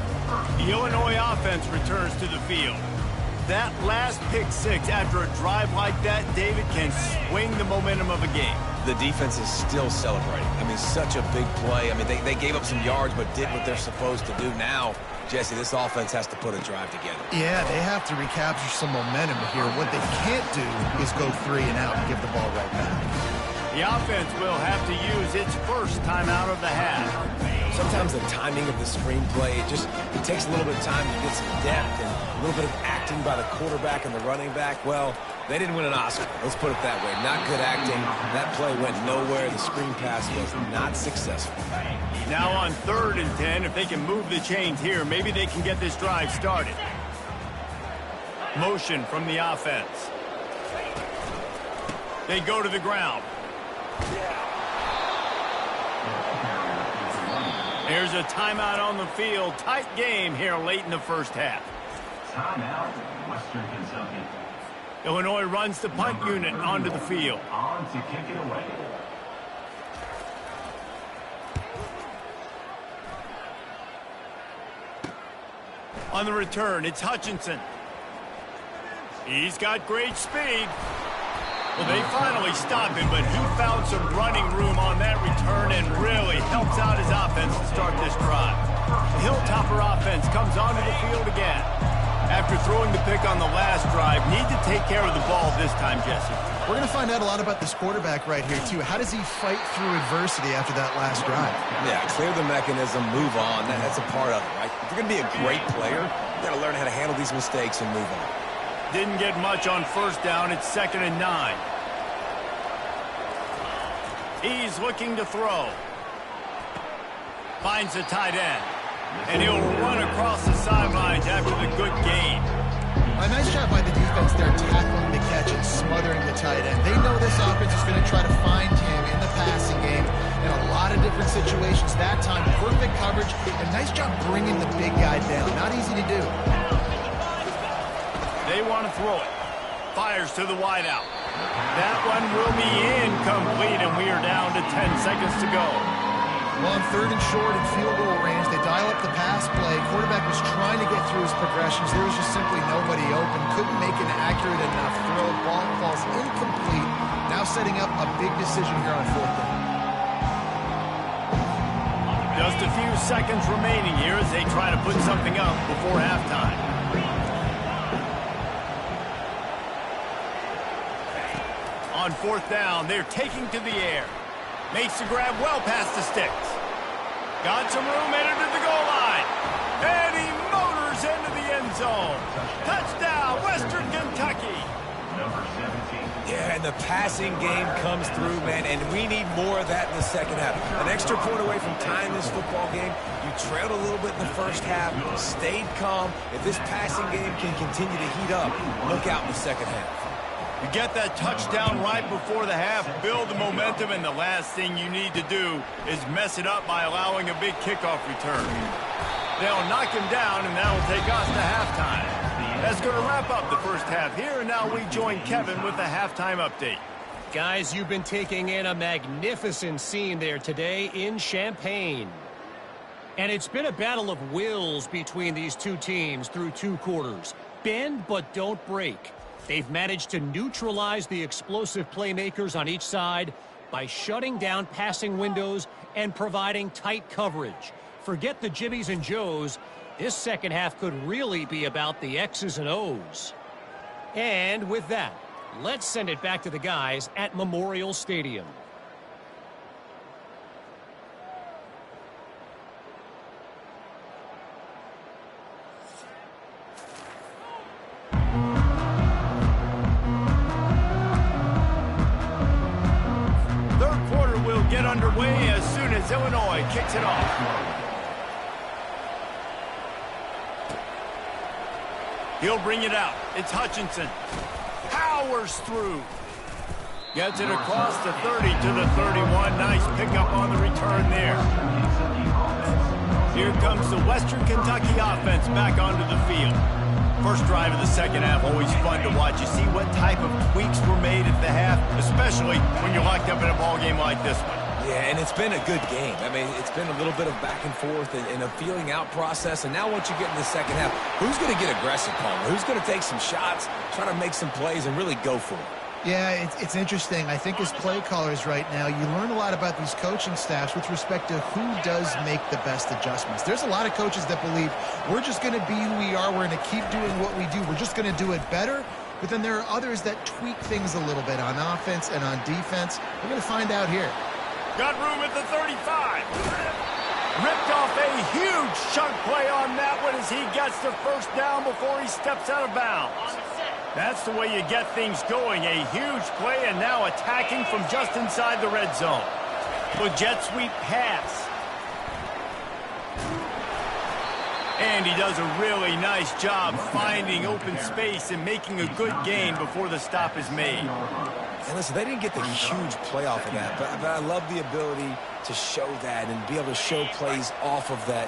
The Illinois offense returns to the field. That last pick 6 after a drive like that, David, can swing the momentum of a game. The defense is still celebrating. I mean, such a big play. I mean, they gave up some yards but did what they're supposed to do. Now, Jesse, this offense has to put a drive together. Yeah, they have to recapture some momentum here. What they can't do is go 3 and out and give the ball right back. The offense will have to use its first timeout of the half. Sometimes the timing of the screenplay, it takes a little bit of time to get some depth and a little bit of acting by the quarterback and the running back. Well, they didn't win an Oscar. Let's put it that way. Not good acting. That play went nowhere. The screen pass was not successful. Now on 3rd and 10, if they can move the chains here, maybe they can get this drive started. Motion from the offense. They go to the ground. There's a timeout on the field. Tight game here late in the first half. Timeout, Western Kentucky. Illinois runs the punt unit onto the field. On to kick it away. On the return, it's Hutchinson. He's got great speed. Well, they finally stopped him, but he found some running room on that return and really helps out his offense to start this drive. The Hilltopper offense comes onto the field again. After throwing the pick on the last drive, need to take care of the ball this time, Jesse. We're going to find out a lot about this quarterback right here, too. How does he fight through adversity after that last drive? Yeah, clear the mechanism, move on. That's a part of it, right? If you're going to be a great player, you got to learn how to handle these mistakes and move on. Didn't get much on first down. It's 2nd and 9. He's looking to throw. Finds the tight end. And he'll run across the sidelines after the good gain. A nice job by the defense there, tackling the catch and smothering the tight end. They know this offense is going to try to find him in the passing game in a lot of different situations. That time, perfect coverage, and nice job bringing the big guy down. Not easy to do. They want to throw it. Fires to the wideout. That one will be incomplete, and we are down to 10 seconds to go. Well, on 3rd and short and field goal range, they dial up the pass play. Quarterback was trying to get through his progressions. There was just simply nobody open. Couldn't make an accurate enough throw. Ball falls incomplete. Now setting up a big decision here on 4th down. Just a few seconds remaining here as they try to put something up before halftime. On 4th down, they're taking to the air. Makes the grab well past the sticks. Got some room, headed to the goal line. And he motors into the end zone. Touchdown, Western Kentucky. Number 17. Yeah, and the passing game comes through, man, and we need more of that in the second half. An extra point away from tying this football game. You trailed a little bit in the first half, stayed calm. If this passing game can continue to heat up, look out in the second half. You get that touchdown right before the half, build the momentum, and the last thing you need to do is mess it up by allowing a big kickoff return. They'll knock him down, and that'll take us to halftime. That's going to wrap up the first half here, and now we join Kevin with the halftime update. Guys, you've been taking in a magnificent scene there today in Champaign. And it's been a battle of wills between these two teams through 2 quarters. Bend but don't break. They've managed to neutralize the explosive playmakers on each side by shutting down passing windows and providing tight coverage. Forget the Jimmies and Joes. This second half could really be about the X's and O's. And with that, let's send it back to the guys at Memorial Stadium. Get underway as soon as Illinois kicks it off. He'll bring it out. It's Hutchinson. Powers through. Gets it across the 30 to the 31. Nice pickup on the return there. Here comes the Western Kentucky offense back onto the field. First drive of the second half, always fun to watch. You see what type of tweaks were made at the half, especially when you're locked up in a ball game like this one. Yeah, and it's been a good game. I mean, it's been a little bit of back and forth and a feeling out process. And now once you get in the second half, who's going to get aggressive, Palmer? Who's going to take some shots, try to make some plays, and really go for it? Yeah, it's interesting. I think as play callers right now, you learn a lot about these coaching staffs with respect to who does make the best adjustments. There's a lot of coaches that believe we're just going to be who we are. We're going to keep doing what we do. We're just going to do it better. But then there are others that tweak things a little bit on offense and on defense. We're going to find out here. Got room at the 35. Ripped off a huge chunk play on that one as he gets the first down before he steps out of bounds. That's the way you get things going. A huge play and now attacking from just inside the red zone. With jet sweep pass. And he does a really nice job finding open space and making a good gain before the stop is made. And listen, they didn't get the huge play off of that, but I love the ability to show that and be able to show plays off of that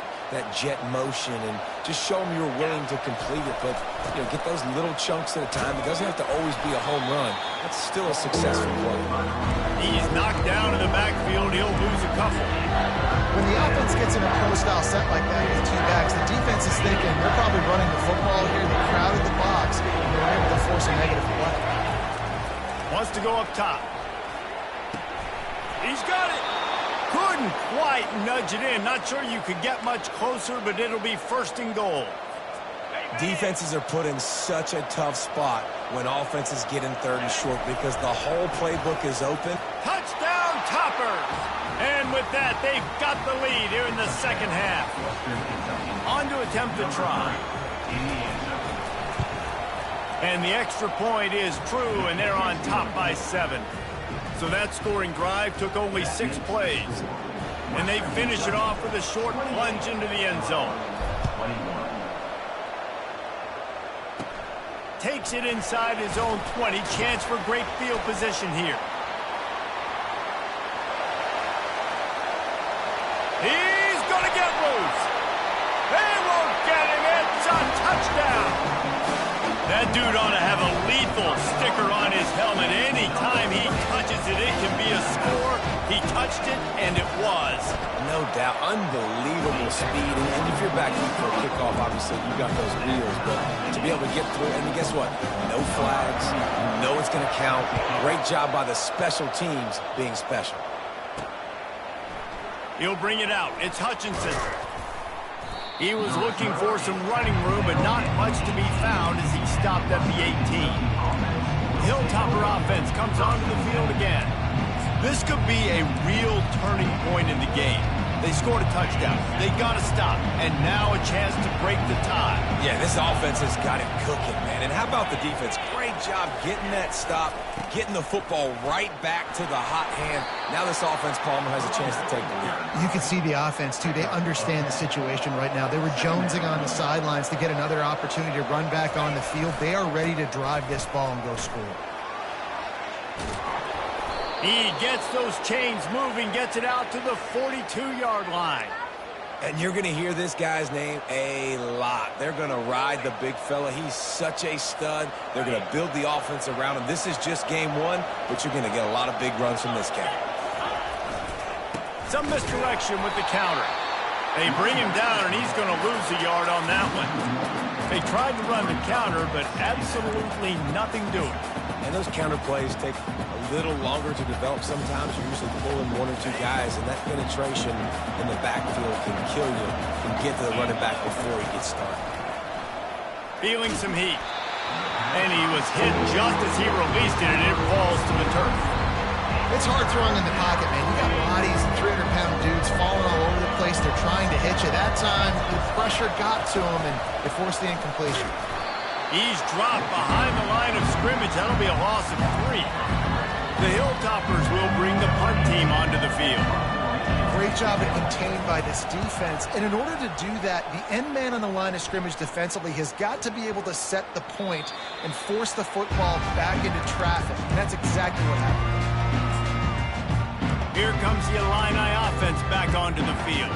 jet motion and just show them you're willing to complete it. But, you know, get those little chunks at a time. It doesn't have to always be a home run. That's still a successful play. He's knocked down in the backfield. He'll lose a couple. When the offense gets in a pro-style set like that with 2 backs, the defense is thinking they're probably running the football here. They crowded the box, and they're able to force a negative play. Wants to go up top. He's got it. Couldn't quite nudge it in. Not sure you could get much closer, but it'll be first and goal. Defenses are put in such a tough spot when offenses get in third and short because the whole playbook is open. Touchdown, Toppers! And with that, they've got the lead here in the second half. On to attempt the try. And the extra point is true, and they're on top by 7. So that scoring drive took only 6 plays. And they finish it off with a short plunge into the end zone. Takes it inside his own 20. Chance for great field position here. He's going to get loose. They won't get him. It's a touchdown. That dude ought to have a lethal sticker on his helmet. Anytime he touches it, it can be a score. He touched it, and it was. No doubt. Unbelievable speed. And if you're back deep for a kickoff, obviously you got those wheels. But to be able to get through, and guess what? No flags. You know it's going to count. Great job by the special teams being special. He'll bring it out. It's Hutchinson. He was looking for some running room, but not much to be found as he stopped at the 18. Hilltopper offense comes onto the field again. This could be a real turning point in the game. They scored a touchdown. They got to stop, and now a chance to break the tie. Yeah, this offense has got it cooking, man. And how about the defense? Great job getting that stop, getting the football right back to the hot hand. Now this offense, Palmer, has a chance to take the lead. You can see the offense, too. They understand the situation right now. They were jonesing on the sidelines to get another opportunity to run back on the field. They are ready to drive this ball and go score. He gets those chains moving, gets it out to the 42-yard line. And you're going to hear this guy's name a lot. They're going to ride the big fella. He's such a stud. They're going to build the offense around him. This is just game 1, but you're going to get a lot of big runs from this guy. Some misdirection with the counter. They bring him down, and he's going to lose a yard on that one. They tried to run the counter, but absolutely nothing doing. And those counter plays take a little longer to develop sometimes. You're usually pulling 1 or 2 guys, and that penetration in the backfield can kill you and get to the running back before he gets started. Feeling some heat. And he was hit just as he released it, and it falls to the turf. It's hard throwing in the pocket, man. You got bodies and 300-pound dudes falling all over the place. They're trying to hit you. That time, the pressure got to him, and it forced the incompletion. He's dropped behind the line of scrimmage. That'll be a loss of 3. The Hilltoppers will bring the punt team onto the field. Great job and contained by this defense. And in order to do that, the end man on the line of scrimmage defensively has got to be able to set the point and force the football back into traffic. And that's exactly what happened. Here comes the Illini offense back onto the field.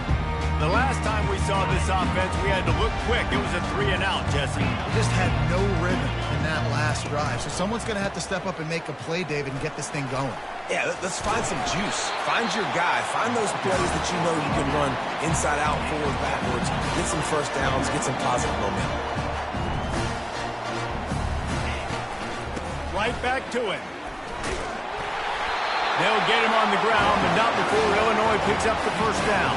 The last time we saw this offense, we had to look quick. It was a 3-and-out, Jesse. We just had no rhythm in that last drive. So someone's going to have to step up and make a play, David, and get this thing going. Yeah, let's find some juice. Find your guy. Find those plays that you know you can run inside out, forward, backwards. Get some first downs. Get some positive momentum. Right back to him. They'll get him on the ground, but not before Illinois picks up the first down.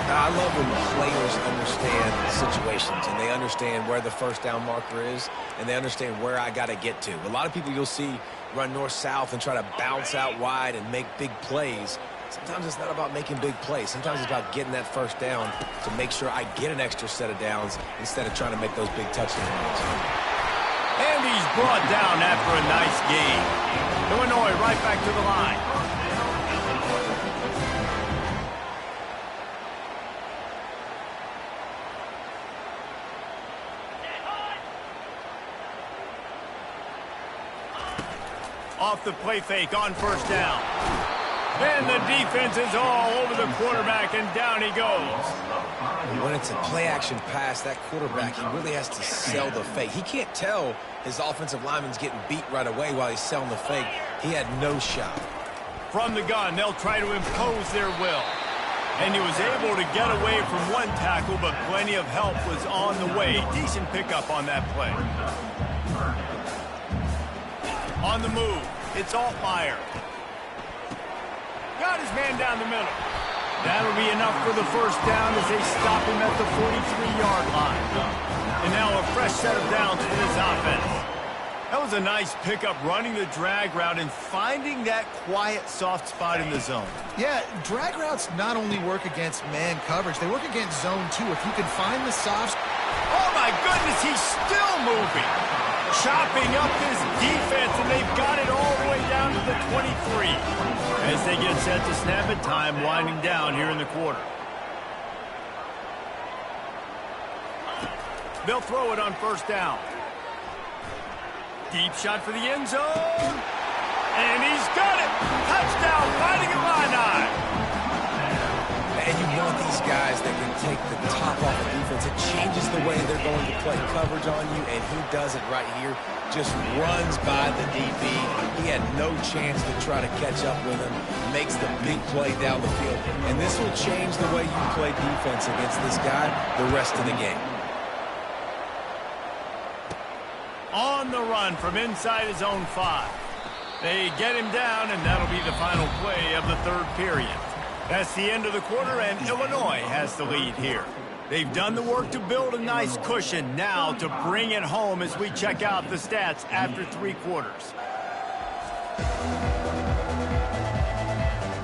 I love when players understand situations and they understand where the first down marker is and they understand where I got to get to. A lot of people you'll see run north-south and try to bounce out wide and make big plays. Sometimes it's not about making big plays. Sometimes it's about getting that first down to make sure I get an extra set of downs instead of trying to make those big touchdown runs. And he's brought down after a nice gain. Illinois right back to the line. Off the play fake on first down. And the defense is all over the quarterback, and down he goes. When it's a play-action pass, that quarterback, he really has to sell the fake. He can't tell his offensive lineman's getting beat right away while he's selling the fake. He had no shot. From the gun, they'll try to impose their will. And he was able to get away from one tackle, but plenty of help was on the way. Decent pickup on that play. On the move, it's Altmaier. Got his man down the middle. That'll be enough for the first down as they stop him at the 43-yard line. And now a fresh set of downs for this offense. That was a nice pickup running the drag route and finding that quiet, soft spot in the zone. Yeah, drag routes not only work against man coverage, they work against zone too. If you can find the soft... Oh, my goodness, he's still moving. Chopping up this defense, and they've got it all the way down to the 23. As they get set to snap it, time winding down here in the quarter. They'll throw it on first down. Deep shot for the end zone. And he's got it. Touchdown, Fighting Illini. And you want these guys that can take the top off the defense. It changes the way they're going to play coverage on you, and he does it right here. Just runs by the DB. He had no chance to try to catch up with him. Makes the big play down the field. And this will change the way you play defense against this guy the rest of the game. On the run from inside his own 5. They get him down, and that'll be the final play of the third period. That's the end of the quarter, and Illinois has the lead here. They've done the work to build a nice cushion. Now to bring it home as we check out the stats after 3 quarters.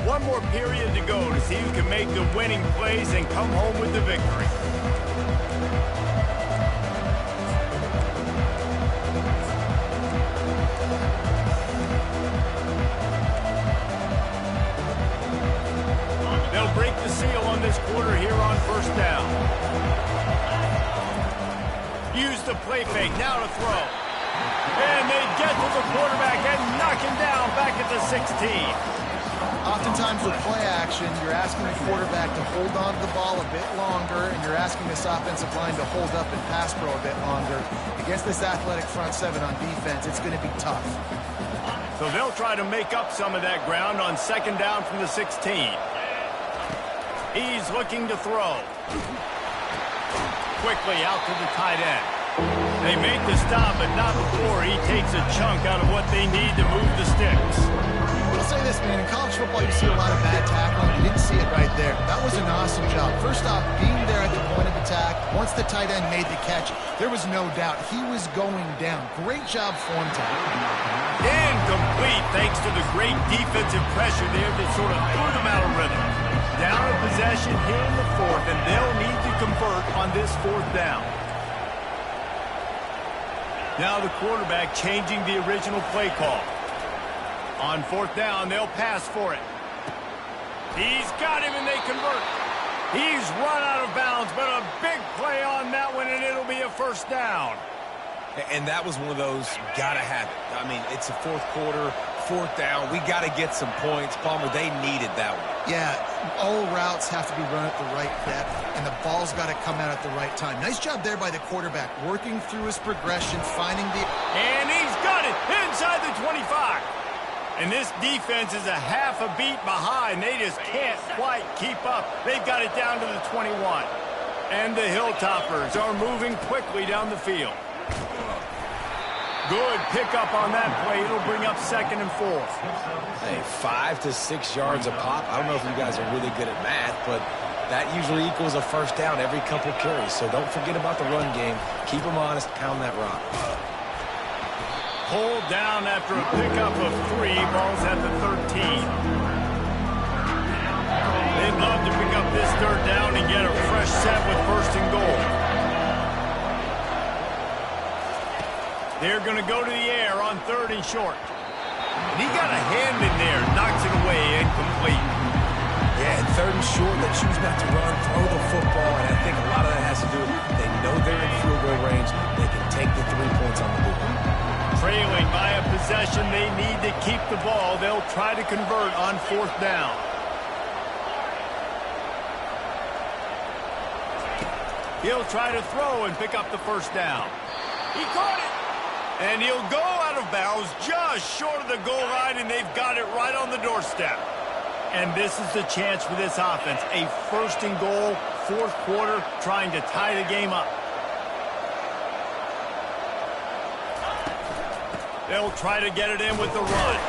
One more period to go to see who can make the winning plays and come home with the victory. They'll break the seal on this quarter here on first down. Use the play fake, now to throw. And they get to the quarterback and knock him down back at the 16. Oftentimes with play action, you're asking the quarterback to hold on to the ball a bit longer, and you're asking this offensive line to hold up and pass pro a bit longer. Against this athletic front 7 on defense, it's going to be tough. So they'll try to make up some of that ground on second down from the 16. He's looking to throw. Quickly out to the tight end. They make the stop, but not before he takes a chunk out of what they need to move the sticks. I'll say this, man. In college football, you see a lot of bad tackling. You didn't see it right there. That was an awesome job. First off, being there at the point of attack. Once the tight end made the catch, there was no doubt he was going down. Great job form time. Incomplete thanks to the great defensive pressure there that sort of threw them out of rhythm. Down a possession here in the 4th, and they'll need to convert on this 4th down. Now the quarterback changing the original play call. On 4th down, they'll pass for it. He's got him, and they convert. He's run out of bounds, but a big play on that one, and it'll be a first down. And that was one of those, gotta have it. I mean, it's a 4th quarter, 4th down. We got to get some points. Palmer, they needed that one. Yeah, all routes have to be run at the right depth, and the ball's got to come out at the right time. Nice job there by the quarterback, working through his progression, finding the... And he's got it inside the 25. And this defense is a half a beat behind. They just can't quite keep up. They've got it down to the 21. And the Hilltoppers are moving quickly down the field. Good pickup on that play. It'll bring up 2nd and 4th. Hey, 5 to 6 yards a pop. I don't know if you guys are really good at math, but that usually equals a first down every couple carries. So don't forget about the run game. Keep them honest. Pound that rock. Pulled down after a pickup of 3. Ball's at the 13. They'd love to pick up this 3rd down and get a fresh set with 1st and goal. They're going to go to the air on 3rd and short. And he got a hand in there, knocks it away, incomplete. Yeah, and 3rd and short, they choose not to run, throw the football, and I think a lot of that has to do with they know they're in field goal range. They can take the 3 points on the board. Trailing by a possession, they need to keep the ball. They'll try to convert on 4th down. He'll try to throw and pick up the first down. He caught it. And he'll go out of bounds just short of the goal line, and they've got it right on the doorstep. And this is the chance for this offense. A 1st and goal, 4th quarter, trying to tie the game up. They'll try to get it in with the run.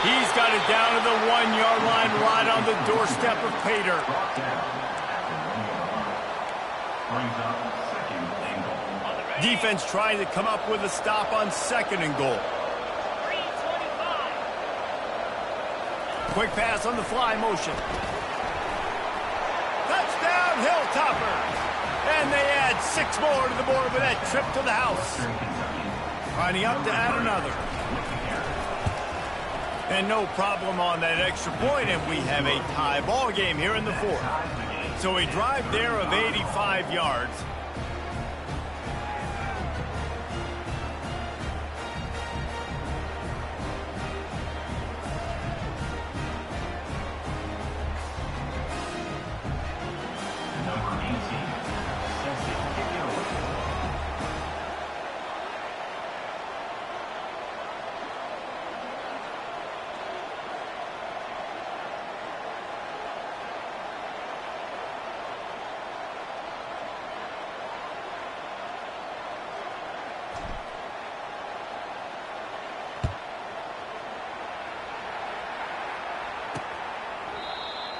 He's got it down to the 1-yard line right on the doorstep of Pater. Brings up second and goal. Defense trying to come up with a stop on 2nd and goal. 3:25. Quick pass on the fly motion. Touchdown, Hilltoppers! And they add 6 more to the board with that trip to the house. Lining up to add another. And no problem on that extra point, and we have a tie ball game here in the 4th. So a drive there of 85 yards. Number 18, Cecil Kikyo.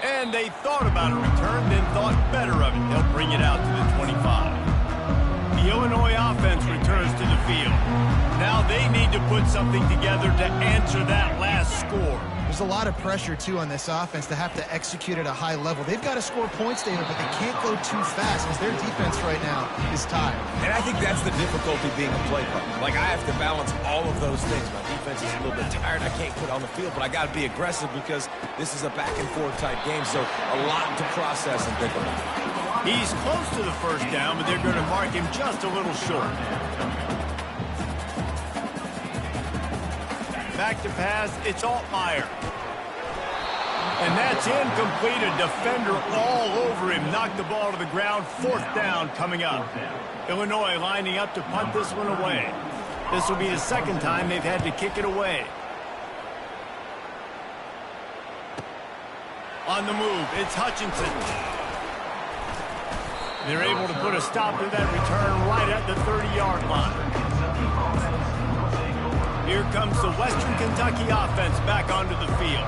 And they thought about a return, then thought better of it. They'll bring it out to the 25. The Illinois offense returns to the field. Now they need to put something together to answer that last score. There's a lot of pressure, too, on this offense to have to execute at a high level. They've got to score points, David, but they can't go too fast because their defense right now is tired. And I think that's the difficulty being a play partner. Like, I have to balance all of those things. My defense is a little bit tired. I can't put on the field, but I got to be aggressive because this is a back-and-forth type game, so a lot to process and think about. He's close to the first down, but they're going to mark him just a little short. Back to pass, it's Altmaier. And that's incomplete. A defender all over him. Knocked the ball to the ground. 4th down coming up. Illinois lining up to punt this one away. This will be the 2nd time they've had to kick it away. On the move, it's Hutchinson. They're able to put a stop to that return right at the 30-yard line. Here comes the Western Kentucky offense back onto the field.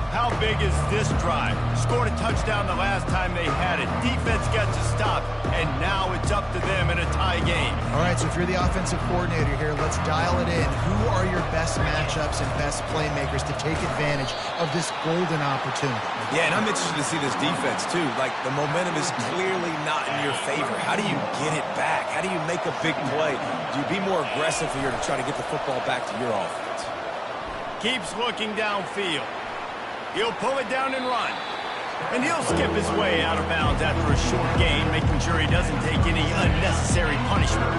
How big is this drive? Scored a touchdown the last time they had it. Defense gets a stop, and now it's up to them in a tie game. All right, so if you're the offensive coordinator here, let's dial it in. Who are your best matchups and best playmakers to take advantage of this golden opportunity? Yeah, and I'm interested to see this defense, too. Like, the momentum is clearly not in your favor. How do you get it back? How do you make a big play? Do you be more aggressive here to try to get the football back to your offense? Keeps looking downfield. He'll pull it down and run. And he'll skip his way out of bounds after a short gain, making sure he doesn't take any unnecessary punishment.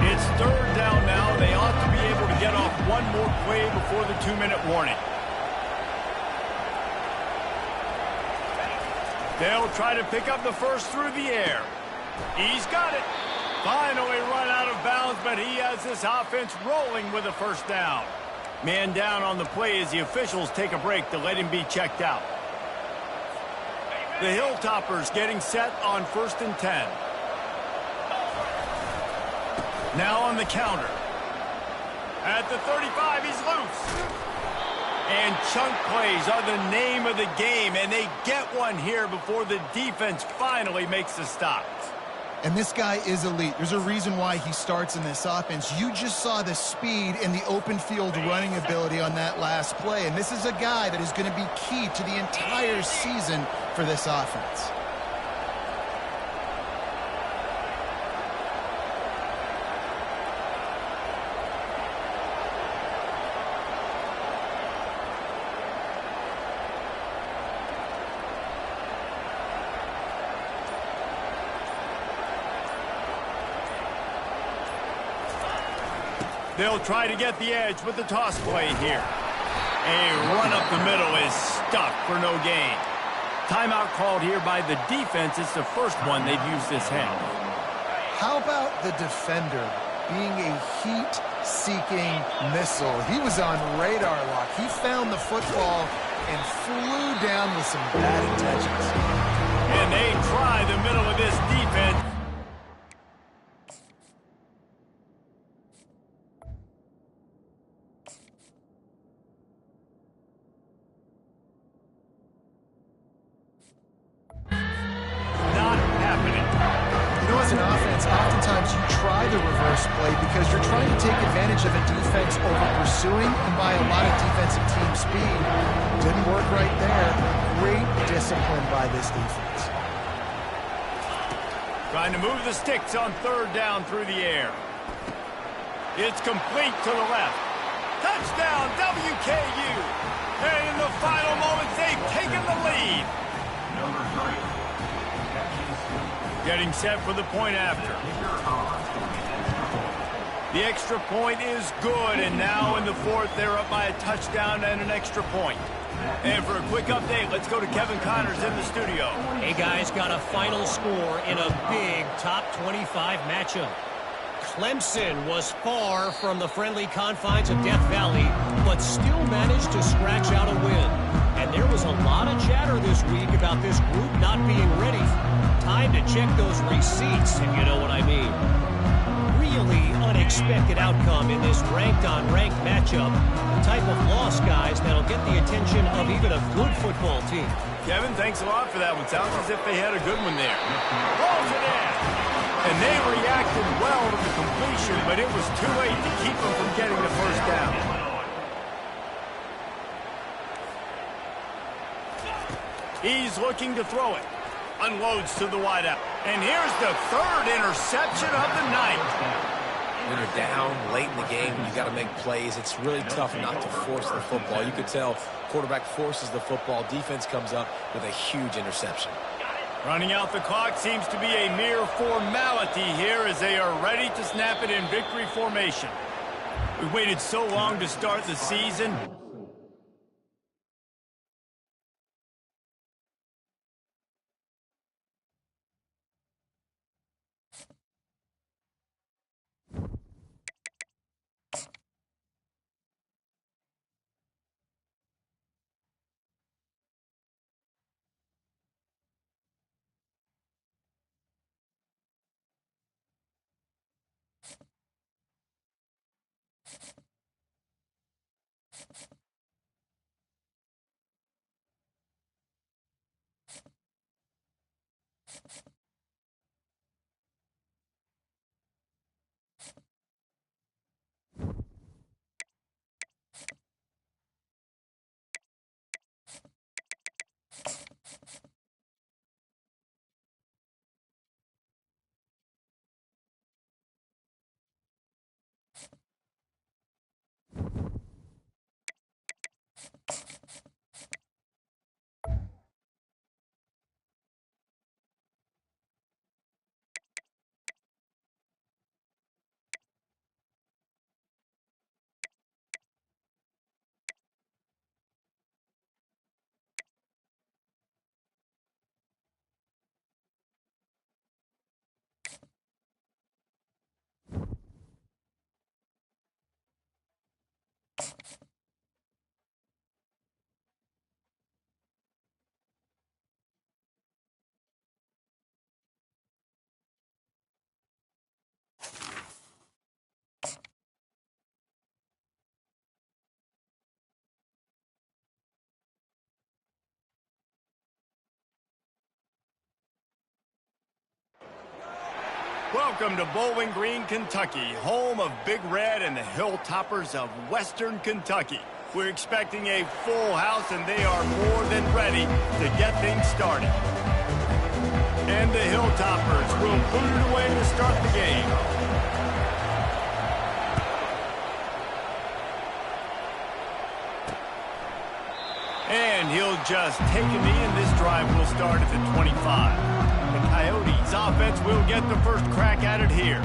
It's 3rd down now. They ought to be able to get off one more play before the 2-minute warning. They'll try to pick up the first through the air. He's got it. Finally run out of bounds, but he has this offense rolling with a 1st down. Man down on the play as the officials take a break to let him be checked out. The Hilltoppers getting set on 1st and 10. Now on the counter. At the 35, he's loose. And chunk plays are the name of the game, and they get one here before the defense finally makes the stop. And this guy is elite. There's a reason why he starts in this offense. You just saw the speed and the open field running ability on that last play. And this is a guy that is going to be key to the entire season for this offense. They'll try to get the edge with the toss play here. A run up the middle is stuck for no gain. Timeout called here by the defense. It's the first one they've used this half. How about the defender being a heat-seeking missile? He was on radar lock. He found the football and flew down with some bad intentions. And they try the middle of this defense. oftentimes you try the reverse play because you're trying to take advantage of a defense over pursuing and by a lot of defensive team speed. Didn't work right there. Great discipline by this defense. Trying to move the sticks on third down through the air. It's complete to the left. Touchdown, WKU. And in the final moments, they've taken the lead. Number 3. Getting set for the point after. The extra point is good, and now in the fourth, they're up by a touchdown and an extra point. And for a quick update, let's go to Kevin Connors in the studio. Hey, guys, got a final score in a big top 25 matchup. Clemson was far from the friendly confines of Death Valley, but still managed to scratch out a win. And there was a lot of chatter this week about this group not being ready. Time to check those receipts, if you know what I mean. Really unexpected outcome in this ranked-on-ranked matchup. The type of loss, guys, that'll get the attention of even a good football team. Kevin, thanks a lot for that one. Sounds as if they had a good one there. Rolls it in. And they reacted well to the completion, but it was too late to keep them from getting the first down. He's looking to throw it. Unloads to the wideout. And here's the third interception of the night. When you're down late in the game, you got to make plays. It's really tough not to force the football. You could tell quarterback forces the football. Defense comes up with a huge interception. Running out the clock seems to be a mere formality here as they are ready to snap it in victory formation. We waited so long to start the season. Welcome to Bowling Green, Kentucky, home of Big Red and the Hilltoppers of Western Kentucky. We're expecting a full house, and they are more than ready to get things started. And the Hilltoppers will boot it away to start the game. And he'll just take a knee, and this drive will start at the 25. The Coyotes offense will get the first crack at it here.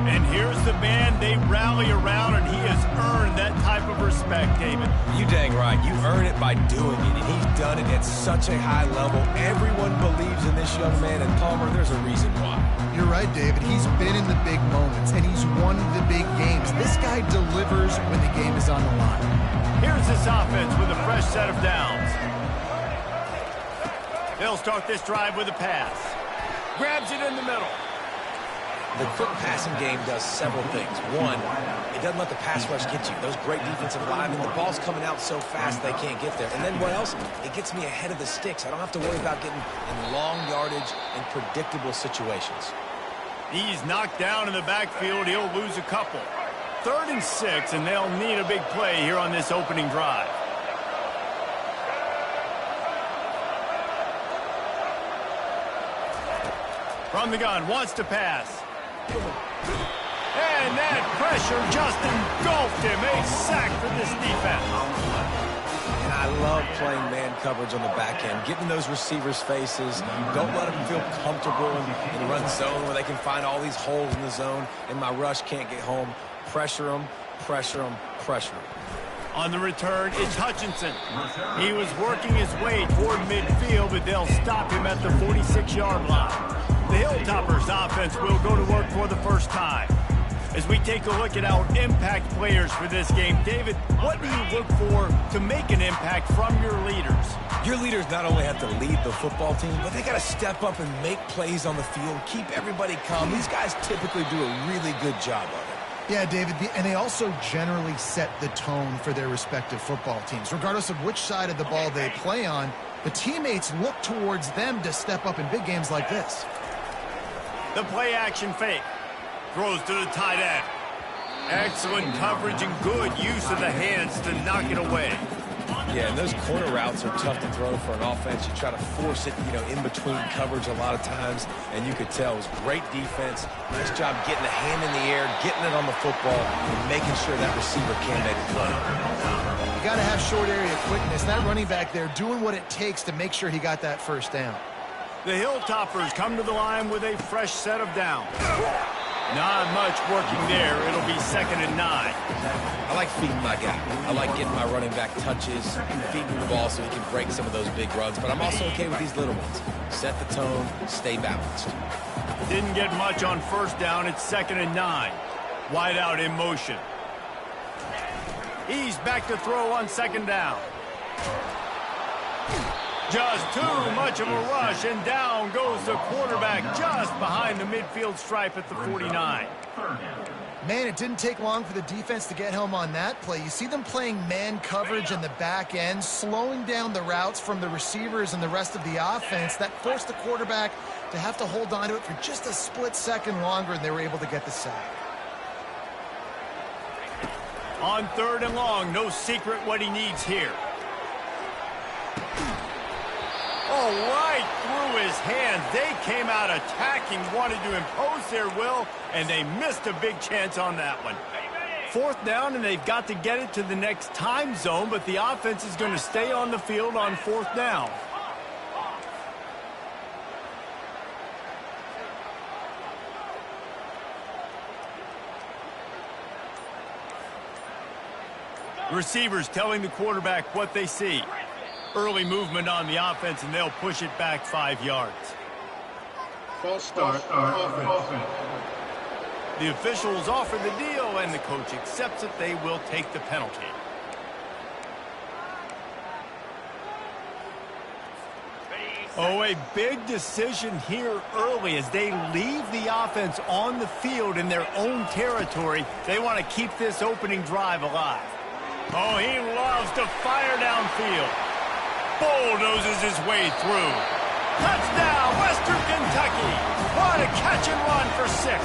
And here's the man they rally around, and he has earned that type of respect, David. You dang right. You earn it by doing it, and he's done it at such a high level. Everyone believes in this young man, and Palmer, there's a reason why. You're right, David. He's been in the big moments, and he's won the big games. This guy delivers when the game is on the line. Here's this offense with a fresh set of downs. They'll start this drive with a pass. Grabs it in the middle. The quick passing game does several things. One, it doesn't let the pass rush get you. Those great defensive linemen, the ball's coming out so fast they can't get there. And then what else? It gets me ahead of the sticks. I don't have to worry about getting in long yardage and predictable situations. He's knocked down in the backfield. He'll lose a couple. 3rd and 6, and they'll need a big play here on this opening drive. From the gun, wants to pass. And that pressure just engulfed him. A sack for this defense. And I love playing man coverage on the back end, getting those receivers' faces. Don't let them feel comfortable in run zone where they can find all these holes in the zone, and my rush can't get home. Pressure them, pressure them, pressure them. On the return, it's Hutchinson. He was working his way toward midfield, but they'll stop him at the 46-yard line. The Hilltoppers offense will go to work for the first time. As we take a look at our impact players for this game, David, what do you look for to make an impact from your leaders? Your leaders not only have to lead the football team, but they got to step up and make plays on the field, keep everybody calm. These guys typically do a really good job of it. Yeah, David, and they also generally set the tone for their respective football teams. Regardless of which side of the ball they play on, the teammates look towards them to step up in big games like this. The play-action fake. Throws to the tight end. Excellent coverage and good use of the hands to knock it away. Yeah, and those corner routes are tough to throw for an offense. You try to force it, in between coverage a lot of times, and you could tell it was great defense. Nice job getting a hand in the air, getting it on the football, and making sure that receiver can't make a play. You got to have short area quickness. That running back there doing what it takes to make sure he got that first down. The Hilltoppers come to the line with a fresh set of downs. Not much working there. It'll be 2nd and 9. I like feeding my guy. I like getting my running back touches, feeding the ball so he can break some of those big runs. But I'm also okay with these little ones. Set the tone, stay balanced. Didn't get much on first down. It's 2nd and 9. Wide out in motion. He's back to throw on 2nd down. Just too much of a rush, and down goes the quarterback just behind the midfield stripe at the 49. Man, it didn't take long for the defense to get home on that play. You see them playing man coverage in the back end, slowing down the routes from the receivers and the rest of the offense. That forced the quarterback to have to hold on to it for just a split second longer, and they were able to get the sack. On 3rd and long, no secret what he needs here. Oh, right through his hands. They came out attacking, wanted to impose their will, and they missed a big chance on that one. 4th down, and they've got to get it to the next time zone, but the offense is going to stay on the field on 4th down. Receivers telling the quarterback what they see. Early movement on the offense, and they'll push it back 5 yards. False start, offense. The officials offer the deal, and the coach accepts it. They will take the penalty. Oh, a big decision here early as they leave the offense on the field in their own territory. They want to keep this opening drive alive. Oh, he loves to fire downfield. Bulldozes his way through. Touchdown, Western Kentucky. What a catch and run for 6.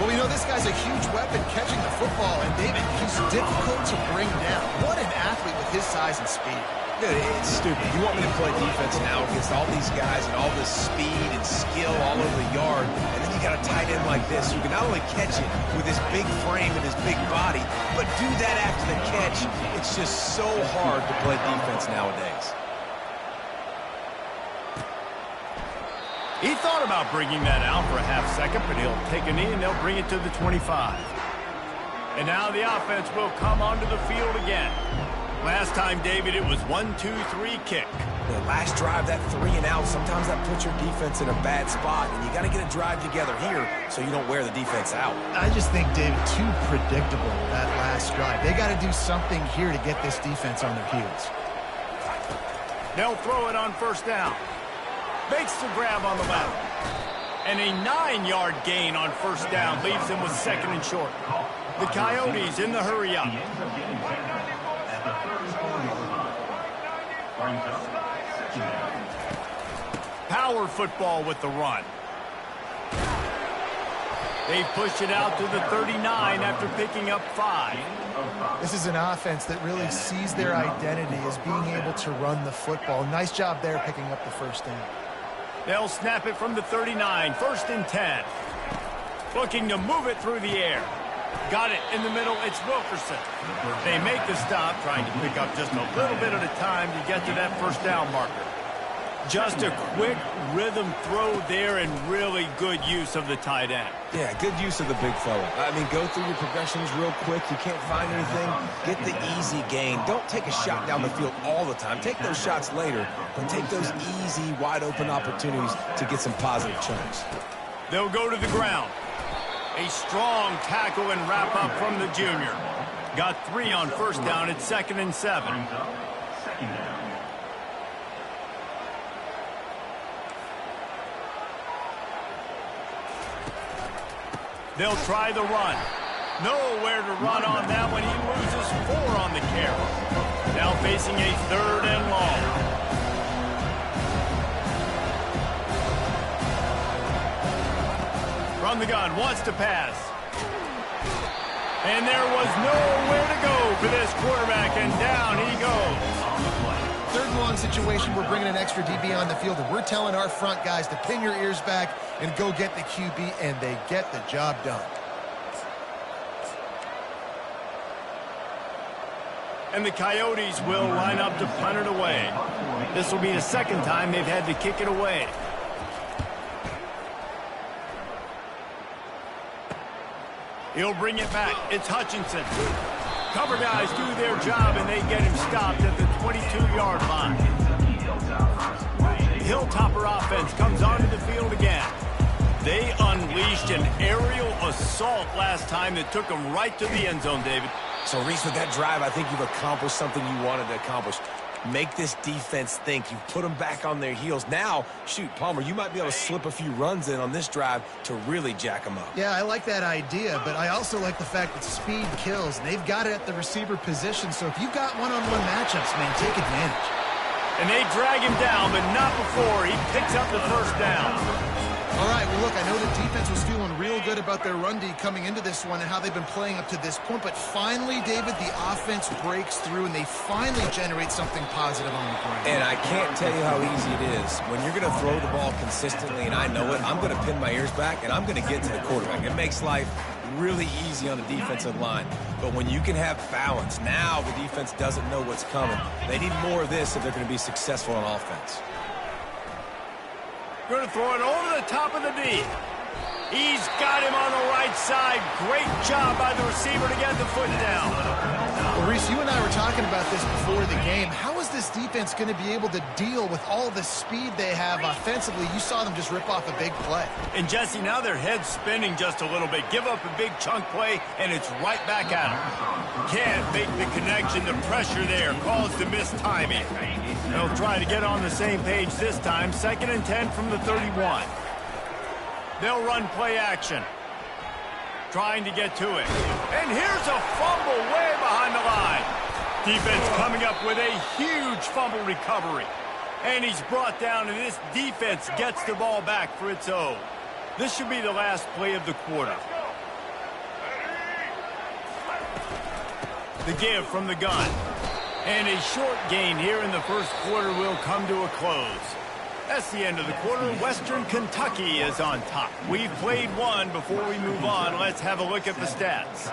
Well, this guy's a huge weapon catching the football, and David, he's difficult to bring down. What an athlete with his size and speed. Dude, it's stupid. You want me to play defense now against all these guys and all this speed and skill all over the yard, and then you got a tight end like this who can not only catch it with his big frame and his big body, but do that after the catch. It's just so hard to play defense nowadays. He thought about bringing that out for a half second, but he'll take a knee and they'll bring it to the 25. And now the offense will come onto the field again. Last time, David, it was 1-2-3 kick. The last drive, that 3 and out, sometimes that puts your defense in a bad spot, and you got to get a drive together here so you don't wear the defense out. I just think, David, too predictable, that last drive. They got to do something here to get this defense on their heels. They'll throw it on 1st down. Makes the grab on the left. And a 9-yard gain on 1st down leaves them with 2nd and short. The Coyotes in the hurry up. Power football with the run. They push it out to the 39 after picking up 5. This is an offense that really sees their identity as being able to run the football. Nice job there picking up the first down. They'll snap it from the 39, 1st and 10. Looking to move it through the air. Got it in the middle, it's Wilkerson. They make the stop, trying to pick up just a little bit at a time to get to that first down marker. Just a quick rhythm throw there and really good use of the tight end. Yeah, good use of the big fella. I mean, go through your progressions real quick. You can't find anything. Get the easy gain. Don't take a shot down the field all the time. Take those shots later, but take those easy, wide-open opportunities to get some positive chunks. They'll go to the ground. A strong tackle and wrap up from the junior. Got 3 on 1st down. It's 2nd and 7. Second down. They'll try the run. Nowhere to run on that one. He loses 4 on the carry. Now facing a 3rd and long. From the gun, wants to pass. And there was nowhere to go for this quarterback, and down he goes. 3rd and long situation, we're bringing an extra DB on the field, and we're telling our front guys to pin your ears back and go get the QB, and they get the job done. And the Coyotes will line up to punt it away. This will be the 2nd time they've had to kick it away. He'll bring it back. It's Hutchinson. Cover guys do their job, and they get him stopped at the 22-yard line. Hilltopper offense comes onto the field again. They unleashed an aerial assault last time that took them right to the end zone, David. So, Reese, with that drive, I think you've accomplished something you wanted to accomplish. Make this defense think. You've put them back on their heels. Now, shoot, Palmer, you might be able to slip a few runs in on this drive to really jack them up. Yeah, I like that idea, but I also like the fact that speed kills, and they've got it at the receiver position. So if you've got one-on-one matchups, man, take advantage. And they drag him down, but not before he picks up the 1st down. All right, well, look, I know the defense was feeling real good about their run D coming into this one and how they've been playing up to this point, but finally, David, the offense breaks through and they finally generate something positive on the ground. And I can't tell you how easy it is. When you're going to throw the ball consistently, and I know it, I'm going to pin my ears back, and I'm going to get to the quarterback. It makes life really easy on the defensive line. But when you can have balance, now the defense doesn't know what's coming. They need more of this if they're going to be successful on offense. Going to throw it over the top of the D. He's got him on the right side. Great job by the receiver to get the foot down. Well, Reese, you and I were talking about this before the game. How is this defense going to be able to deal with all the speed they have offensively? You saw them just rip off a big play. And, Jesse, now their head's spinning just a little bit. Give up a big chunk play, and it's right back at them. Can't make the connection. The pressure there caused the missed timing. They'll try to get on the same page this time. 2nd and 10 from the 31. They'll run play action. Trying to get to it. And here's a fumble way behind the line. Defense coming up with a huge fumble recovery. And he's brought down, and this defense gets the ball back for its own. This should be the last play of the quarter. The give from the gun. And a short gain here in the 1st quarter will come to a close. That's the end of the quarter. Western Kentucky is on top. We've played one. Before we move on, let's have a look at the stats.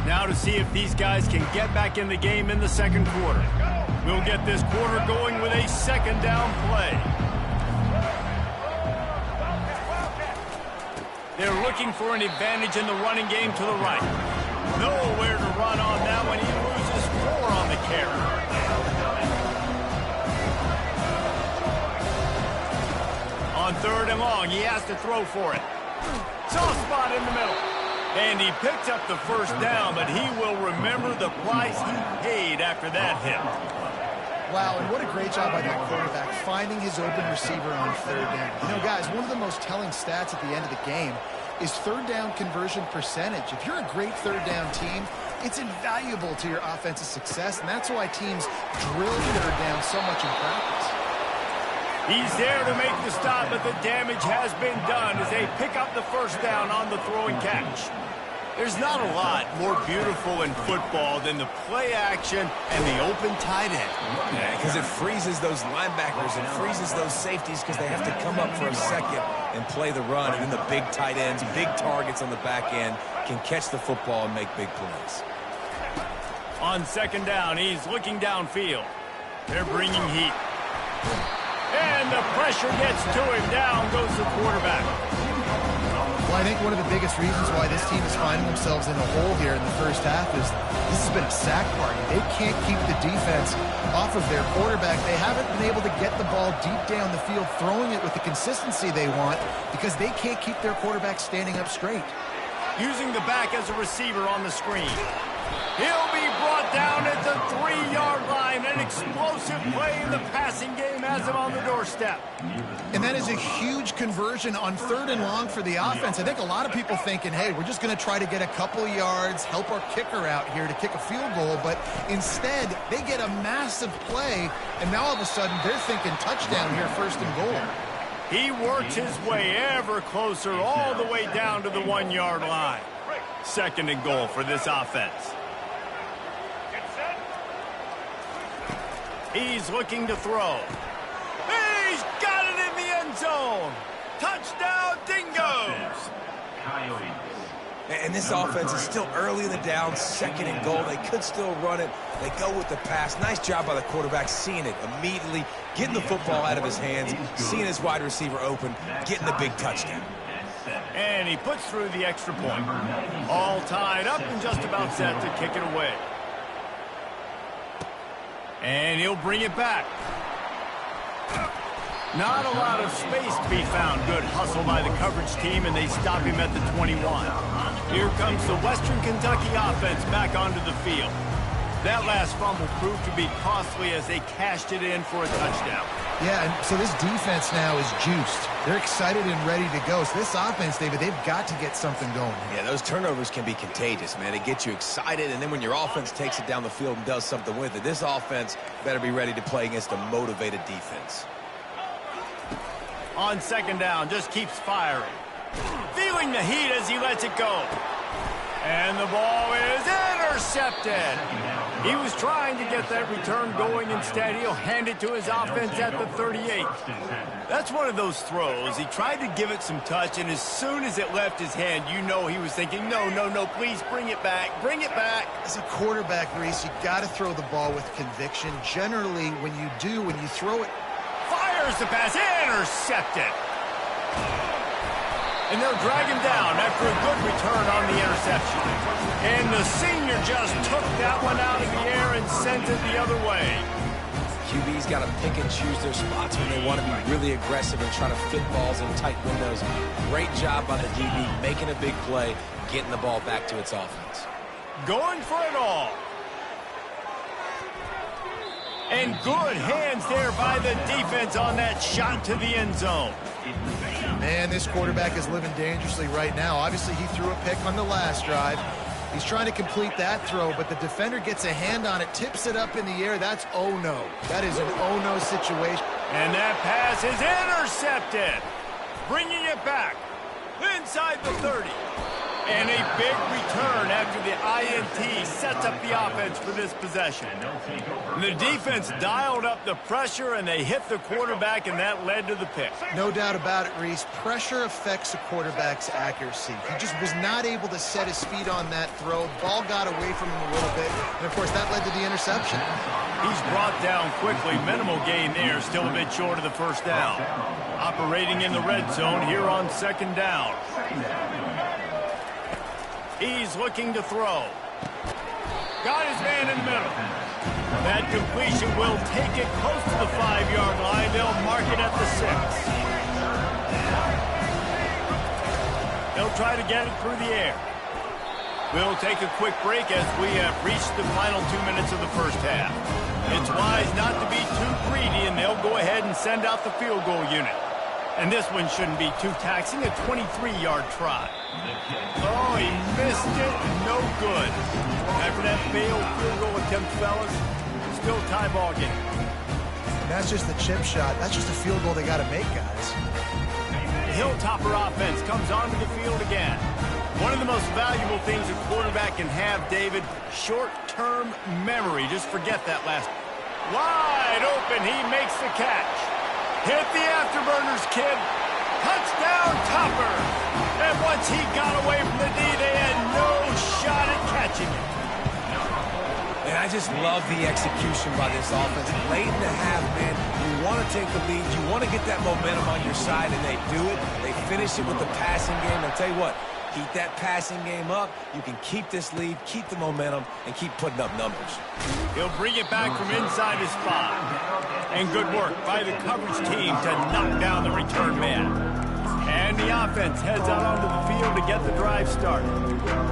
Now to see if these guys can get back in the game in the 2nd quarter. We'll get this quarter going with a 2nd down play. They're looking for an advantage in the running game to the right. Nowhere to run on that one. He loses 4 on the carry. On 3rd and long, he has to throw for it. Soft spot in the middle. And he picked up the 1st down, but he will remember the price he paid after that hit. Wow, and what a great job by that quarterback, finding his open receiver on 3rd down. You know, guys, one of the most telling stats at the end of the game is 3rd down conversion percentage. If you're a great 3rd down team, it's invaluable to your offensive success, and that's why teams drill 3rd down so much in practice. He's there to make the stop, but the damage has been done as they pick up the first down on the throw and catch. There's not a lot more beautiful in football than the play action and the open tight end. Yeah, because it freezes those linebackers. It freezes those safeties because they have to come up for a second and play the run. And then the big tight ends, big targets on the back end can catch the football and make big plays. On second down, he's looking downfield. They're bringing heat. And the pressure gets to him. Down goes the quarterback. Well, I think one of the biggest reasons why this team is finding themselves in a hole here in the first half is this has been a sack party. They can't keep the defense off of their quarterback. They haven't been able to get the ball deep down the field, throwing it with the consistency they want because they can't keep their quarterback standing up straight. Using the back as a receiver on the screen. He'll be brought down at the 3-yard line. An explosive play in the passing game has him on the doorstep. And that is a huge conversion on 3rd and long for the offense. I think a lot of people thinking, hey, we're just going to try to get a couple yards, help our kicker out here to kick a field goal. But instead, they get a massive play, and now all of a sudden they're thinking touchdown here, 1st and goal. He works his way ever closer all the way down to the 1-yard line. 2nd and goal for this offense. He's looking to throw. He's got it in the end zone. Touchdown, Dingoes. And this offense is still early in the down, 2nd and goal. They could still run it. They go with the pass. Nice job by the quarterback, seeing it immediately, getting the football out of his hands, seeing his wide receiver open, getting the big touchdown. And he puts through the extra point. All tied up and just about set to kick it away. And he'll bring it back. Not a lot of space to be found. Good hustle by the coverage team, and they stop him at the 21. Here comes the Western Kentucky offense back onto the field. That last fumble proved to be costly as they cashed it in for a touchdown. Yeah, and so this defense now is juiced. They're excited and ready to go. So this offense, David, they've got to get something going. Yeah, those turnovers can be contagious, man. It gets you excited, and then when your offense takes it down the field and does something with it, this offense better be ready to play against a motivated defense. On 2nd down, just keeps firing. Feeling the heat as he lets it go. And the ball is intercepted. He was trying to get that return going. Instead, he'll hand it to his offense at the 38. That's one of those throws. He tried to give it some touch, and as soon as it left his hand, you know he was thinking, no, no, no, please bring it back. Bring it back. As a quarterback, Reese, you got to throw the ball with conviction. Generally, when you do, when you throw it, fires the pass, intercepted. And they'll drag him down after a good return on the interception. And the senior just took that one out of the air and sent it the other way. QB's got to pick and choose their spots when they want to be really aggressive and try to fit balls in tight windows. Great job by the DB, making a big play, getting the ball back to its offense. Going for it all. And good hands there by the defense on that shot to the end zone. Man, this quarterback is living dangerously right now. Obviously, he threw a pick on the last drive. He's trying to complete that throw, but the defender gets a hand on it, tips it up in the air. That's oh-no. That is an oh-no situation. And that pass is intercepted. Bringing it back inside the 30. And a big return after the INT sets up the offense for this possession. The defense dialed up the pressure, and they hit the quarterback, and that led to the pick. No doubt about it, Reese. Pressure affects a quarterback's accuracy. He just was not able to set his feet on that throw. Ball got away from him a little bit, and, of course, that led to the interception. He's brought down quickly. Minimal gain there, still a bit short of the first down. Operating in the red zone here on 2nd down. He's looking to throw. Got his man in the middle. That completion will take it close to the 5-yard line. They'll mark it at the 6. They'll try to get it through the air. We'll take a quick break as we have reached the final 2 minutes of the first half. It's wise not to be too greedy, and they'll go ahead and send out the field goal unit. And this one shouldn't be too taxing, a 23-yard try. Oh, he missed it. No good. After that failed field goal attempt, fellas, still tie ball game. That's just the chip shot. That's just a field goal they got to make, guys. The Hilltopper offense comes onto the field again. One of the most valuable things a quarterback can have, David, short-term memory. Just forget that last. Wide open, he makes the catch. Hit the afterburners, kid. Touchdown, Topper. And once he got away from the D, they had no shot at catching it. And I just love the execution by this offense. Late in the half, man, you want to take the lead. You want to get that momentum on your side, and they do it. They finish it with the passing game. I'll tell you what, keep that passing game up. You can keep this lead, keep the momentum, and keep putting up numbers. He'll bring it back from inside his spot. And good work by the coverage team to knock down the return man. And the offense heads out onto the field to get the drive started.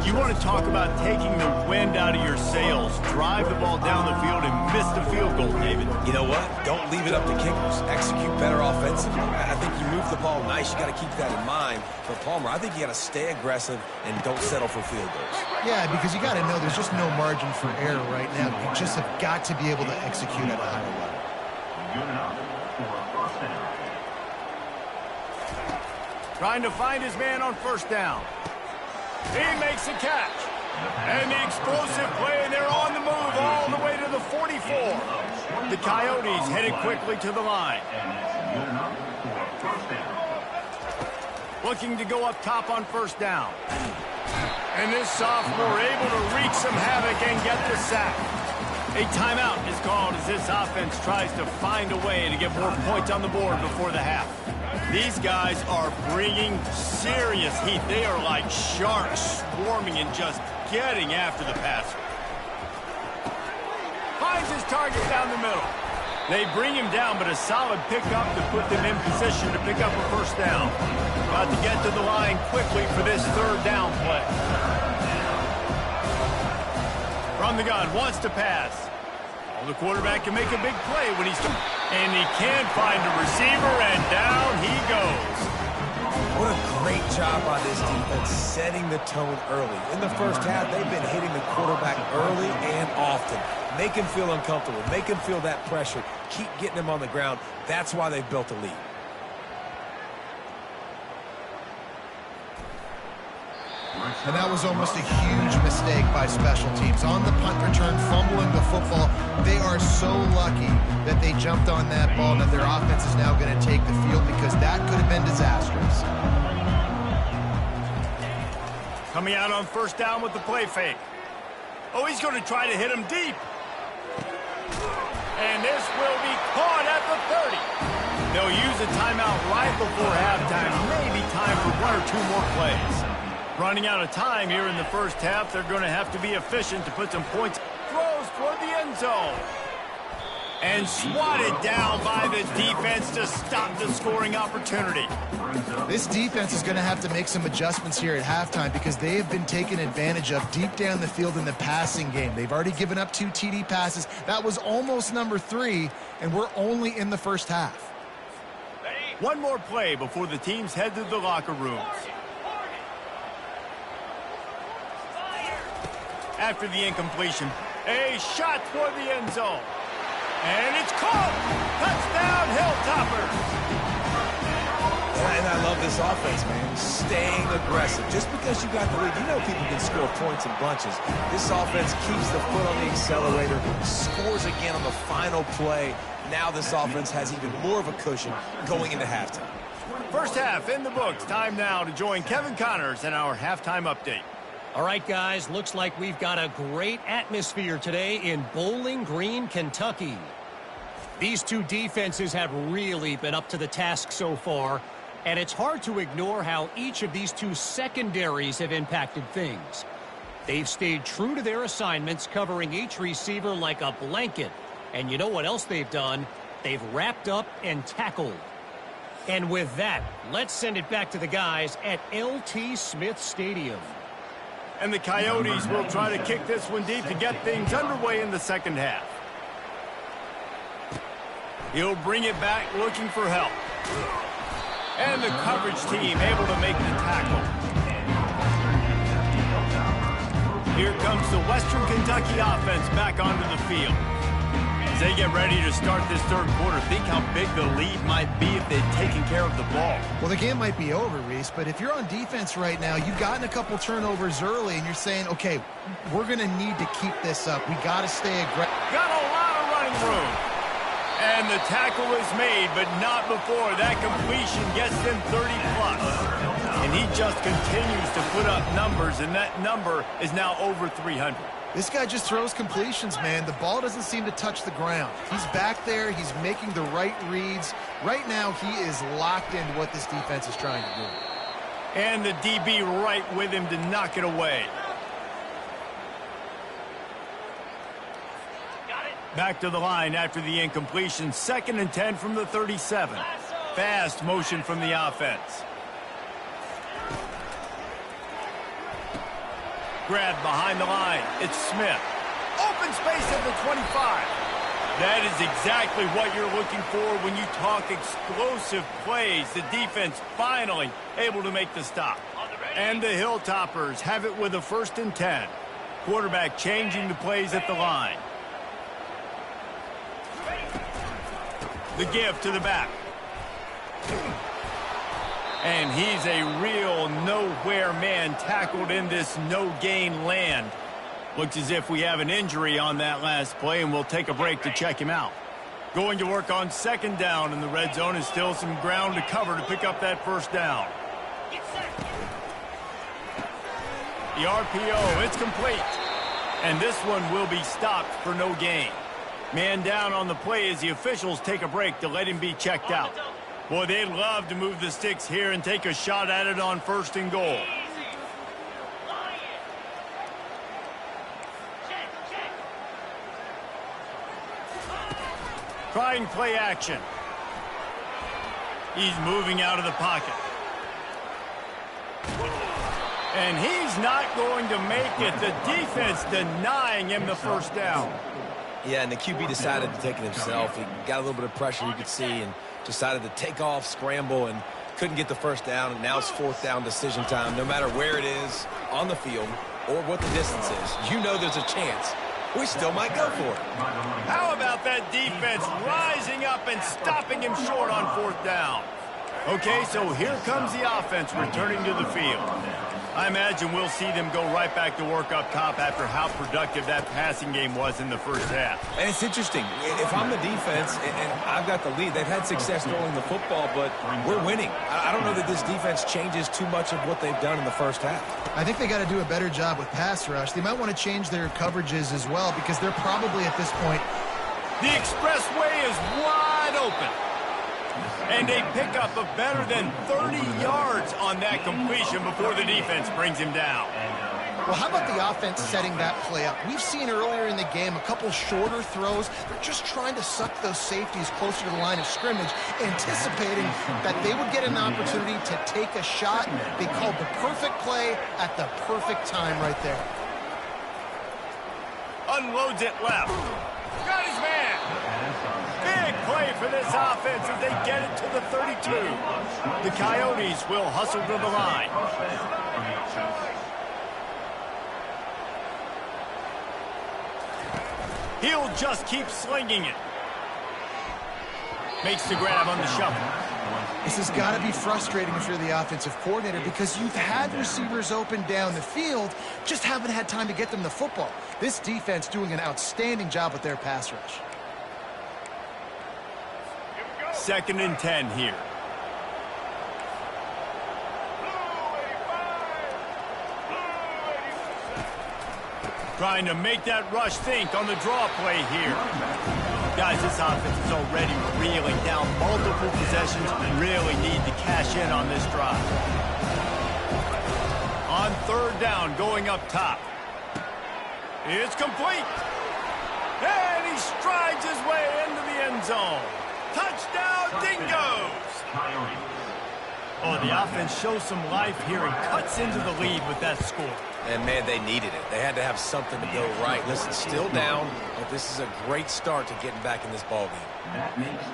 You want to talk about taking the wind out of your sails. Drive the ball down the field and miss the field goal, David. You know what? Don't leave it up to kickers. Execute better offensively. I think you move the ball nice. You got to keep that in mind. But Palmer, I think you got to stay aggressive and don't settle for field goals. Yeah, because you got to know there's just no margin for error right now. You just have got to be able to execute at a higher level. Trying to find his man on first down. He makes the catch. And the explosive play, and they're on the move all the way to the 44. The Coyotes headed quickly to the line. Looking to go up top on first down. And this sophomore able to wreak some havoc and get the sack. A timeout is called as this offense tries to find a way to get more points on the board before the half. These guys are bringing serious heat. They are like sharks swarming and just getting after the passer. Finds his target down the middle. They bring him down, but a solid pickup to put them in position to pick up a first down. About to get to the line quickly for this third down play. From the gun, wants to pass. The quarterback can make a big play when he's... And he can find a receiver, and down he goes. What a great job by this defense setting the tone early. In the first half, they've been hitting the quarterback early and often. Make him feel uncomfortable. Make him feel that pressure. Keep getting him on the ground. That's why they've built a lead. And that was almost a huge mistake by special teams. On the punt return, fumbling the football, they are so lucky that they jumped on that ball and that their offense is now going to take the field because that could have been disastrous. Coming out on first down with the play fake. Oh, he's going to try to hit him deep. And this will be caught at the 30. They'll use a timeout right before halftime. Maybe time for one or two more plays. Running out of time here in the first half. They're going to have to be efficient to put some points. Throws toward the end zone. And swatted down by the defense to stop the scoring opportunity. This defense is going to have to make some adjustments here at halftime because they have been taken advantage of deep down the field in the passing game. They've already given up 2 TD passes. That was almost number 3, and we're only in the first half. One more play before the teams head to the locker rooms. After the incompletion, a shot toward the end zone. And it's caught! Touchdown, Hilltoppers! And I love this offense, man. Staying aggressive. Just because you got the lead, you know people can score points in bunches. This offense keeps the foot on the accelerator, scores again on the final play. Now this offense has even more of a cushion going into halftime. First half in the books. Time now to join Kevin Connors in our halftime update. All right, guys, looks like we've got a great atmosphere today in Bowling Green, Kentucky. These two defenses have really been up to the task so far, and it's hard to ignore how each of these two secondaries have impacted things. They've stayed true to their assignments, covering each receiver like a blanket. And you know what else they've done? They've wrapped up and tackled. And with that, let's send it back to the guys at LT Smith Stadium. And the Coyotes will try to kick this one deep to get things underway in the second half. He'll bring it back looking for help. And the coverage team able to make the tackle. Here comes the Western Kentucky offense back onto the field. As they get ready to start this third quarter, think how big the lead might be if they'd taken care of the ball. Well, the game might be over, Reese, but if you're on defense right now, you've gotten a couple turnovers early, and you're saying, okay, we're going to need to keep this up. We got to stay aggressive. Got a lot of running room. And the tackle is made, but not before that completion gets them 30-plus. And he just continues to put up numbers, and that number is now over 300. This guy just throws completions, man. The ball doesn't seem to touch the ground. He's back there. He's making the right reads. Right now, he is locked into what this defense is trying to do. And the DB right with him to knock it away. Back to the line after the incompletion. 2nd and 10 from the 37. Fast motion from the offense. Grab behind the line. It's Smith. Open space at the 25. That is exactly what you're looking for when you talk explosive plays. The defense finally able to make the stop. And the Hilltoppers have it with a 1st and 10. Quarterback changing the plays at the line. The give to the back. And he's a real nowhere man tackled in this no-gain land. Looks as if we have an injury on that last play, and we'll take a break to check him out. Going to work on 2nd down, and the red zone is still some ground to cover to pick up that 1st down. The RPO, it's complete. And this one will be stopped for no gain. Man down on the play as the officials take a break to let him be checked out. Boy, they'd love to move the sticks here and take a shot at it on 1st and goal. Trying play action. He's moving out of the pocket. And he's not going to make it. The defense denying him the 1st down. Yeah, and the QB decided to take it himself. He got a little bit of pressure, you could see, and decided to take off, scramble, and couldn't get the 1st down. And now it's 4th down decision time. No matter where it is on the field or what the distance is, you know there's a chance we still might go for it. How about that defense rising up and stopping him short on 4th down? Okay, so here comes the offense returning to the field. I imagine we'll see them go right back to work up top after how productive that passing game was in the 1st half. And it's interesting. If I'm the defense and I've got the lead, they've had success throwing the football, but we're winning. I don't know that this defense changes too much of what they've done in the 1st half. I think they got to do a better job with pass rush. They might want to change their coverages as well because they're probably at this point. The expressway is wide open. And a pickup of better than 30 yards on that completion before the defense brings him down. Well, how about the offense setting that play up? We've seen earlier in the game a couple shorter throws. They're just trying to suck those safeties closer to the line of scrimmage, anticipating that they would get an opportunity to take a shot. They called the perfect play at the perfect time right there. Unloads it left. Got his man. Big play for this offense as they get it to the 32. The Coyotes will hustle to the line. He'll just keep slinging it. Makes the grab on the shuffle. This has got to be frustrating if you're the offensive coordinator because you've had receivers open down the field, just haven't had time to get them the football. This defense doing an outstanding job with their pass rush. 2nd and 10 here. Trying to make that rush think on the draw play here. Guys, this offense is already reeling down multiple possessions. Really need to cash in on this drive. On 3rd down, going up top. It's complete. And he strides his way into the end zone. Touchdown, Dingoes! Oh, the offense shows some life here and cuts into the lead with that score. And, man, they needed it. They had to have something to go right. Listen, still down, but this is a great start to getting back in this ballgame.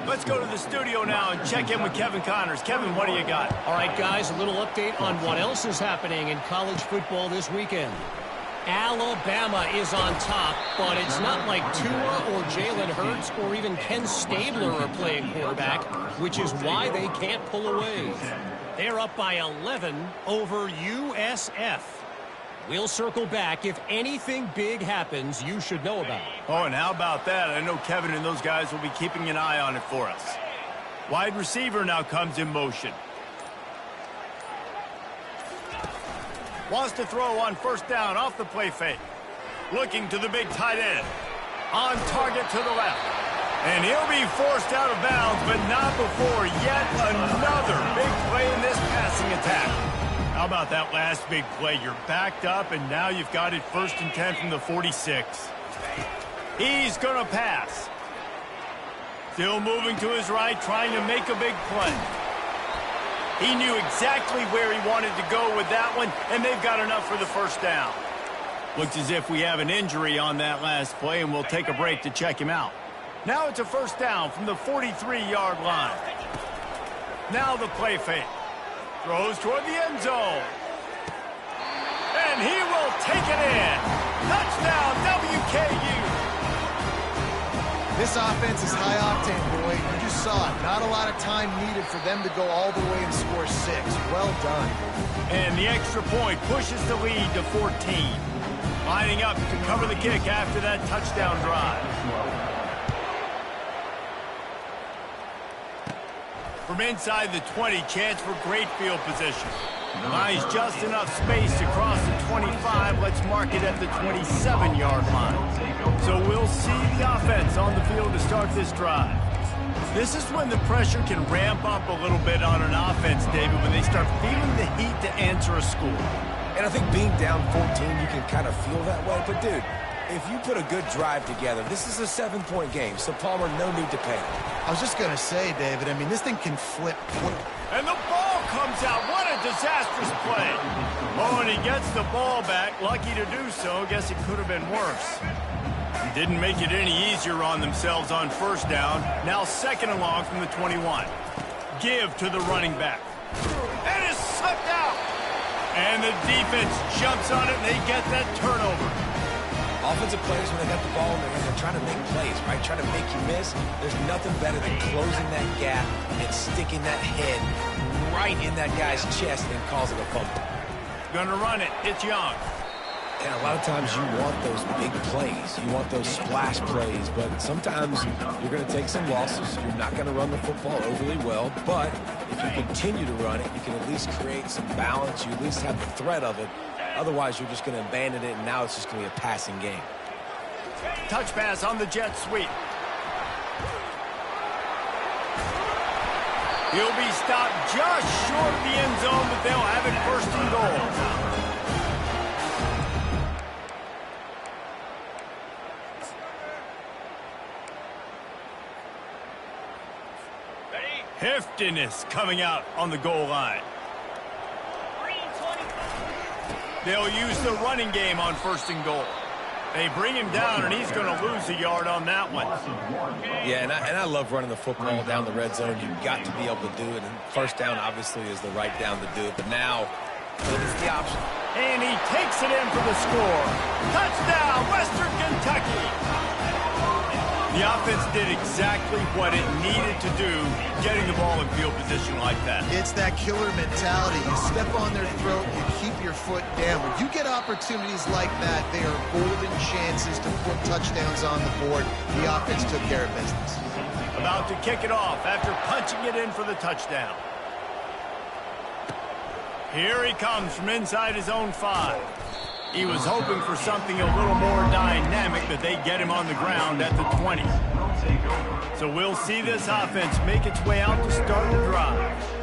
Let's go to the studio now and check in with Kevin Connors. Kevin, what do you got? All right, guys, a little update on what else is happening in college football this weekend. Alabama is on top, but it's not like Tua or Jalen Hurts or even Ken Stabler are playing quarterback, which is why they can't pull away. They're up by 11 over USF. We'll circle back if anything big happens you should know about. Oh, and how about that? I know Kevin and those guys will be keeping an eye on it for us. Wide receiver now comes in motion. Wants to throw on first down off the play fake. Looking to the big tight end. On target to the left. And he'll be forced out of bounds, but not before yet another big play in this passing attack. How about that last big play? You're backed up, and now you've got it 1st and 10 from the 46. He's going to pass. Still moving to his right, trying to make a big play. He knew exactly where he wanted to go with that one, and they've got enough for the first down. Looks as if we have an injury on that last play, and we'll take a break to check him out. Now it's a first down from the 43-yard line. Now the play fake. Throws toward the end zone. And he will take it in. Touchdown, WKU. This offense is high octane, boy. You just saw it. Not a lot of time needed for them to go all the way and score 6. Well done. And the extra point pushes the lead to 14. Lining up to cover the kick after that touchdown drive. From inside the 20, chance for great field position. Nice, just enough space to cross the 25. Let's mark it at the 27-yard line. So we'll see the offense on the field to start this drive. This is when the pressure can ramp up a little bit on an offense, David, when they start feeling the heat to answer a score. And I think being down 14, you can kind of feel that way. But, dude, if you put a good drive together, this is a 7-point game. So, Palmer, no need to panic. I was just going to say, David, I mean, this thing can flip. And the ball comes out. What a disastrous play. Oh, and he gets the ball back. Lucky to do so. Guess it could have been worse. Didn't make it any easier on themselves on first down. Now 2nd and long from the 21. Give to the running back. And it's slipped out. And the defense jumps on it, and they get that turnover. Offensive players, when they got the ball in their hand, they're trying to make plays, right? Trying to make you miss. There's nothing better than closing that gap and sticking that head right in that guy's chest and causing a fumble. Gonna run it. It's Young. And a lot of times you want those big plays. You want those splash plays, but sometimes you're going to take some losses. You're not going to run the football overly well, but if you continue to run it, you can at least create some balance. You at least have the threat of it. Otherwise, you're just going to abandon it, and now it's just going to be a passing game. Touch pass on the jet sweep. He'll be stopped just short of the end zone, but they'll have it 1st and goal. Heftiness coming out on the goal line. They'll use the running game on 1st and goal. They bring him down, and he's going to lose a yard on that one. Yeah, and I love running the football down the red zone. You've got to be able to do it, and first down obviously is the right down to do it, but now it's the option. And he takes it in for the score. Touchdown, Western Kentucky. The offense did exactly what it needed to do, getting the ball in field position like that. It's that killer mentality. You step on their throat, you keep your foot down. When you get opportunities like that, they are golden chances to put touchdowns on the board. The offense took care of business. About to kick it off after punching it in for the touchdown. Here he comes from inside his own 5. He was hoping for something a little more dynamic, but they get him on the ground at the 20. So we'll see this offense make its way out to start the drive.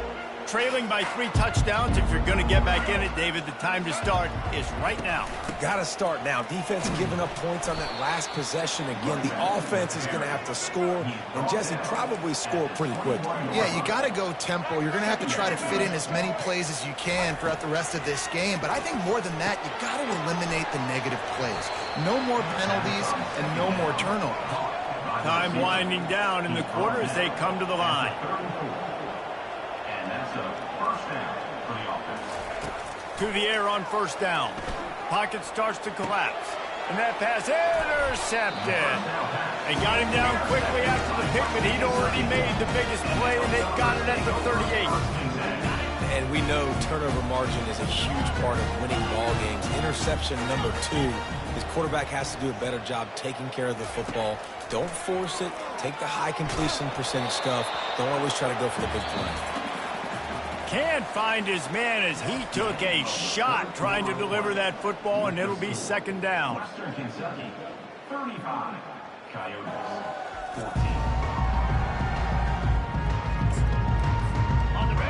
Trailing by 3 touchdowns. If you're going to get back in it, David, the time to start is right now. Got to start now. Defense giving up points on that last possession. Again, the offense is going to have to score, and Jesse probably score pretty quickly. Yeah, you got to go tempo. You're going to have to try to fit in as many plays as you can throughout the rest of this game. But I think more than that, you got to eliminate the negative plays. No more penalties and no more turnovers. Time winding down in the quarter as they come to the line. To the air on first down. pocket starts to collapse. And that pass intercepted. They got him down quickly after the pick, but he'd already made the biggest play, and they got it at the 38. And we know turnover margin is a huge part of winning ball games. Interception number 2. His quarterback has to do a better job taking care of the football. Don't force it. Take the high completion percentage stuff. Don't always try to go for the big play. Can't find his man as he took a shot trying to deliver that football, and it'll be second down. Western Kentucky, 35. Coyotes, 14.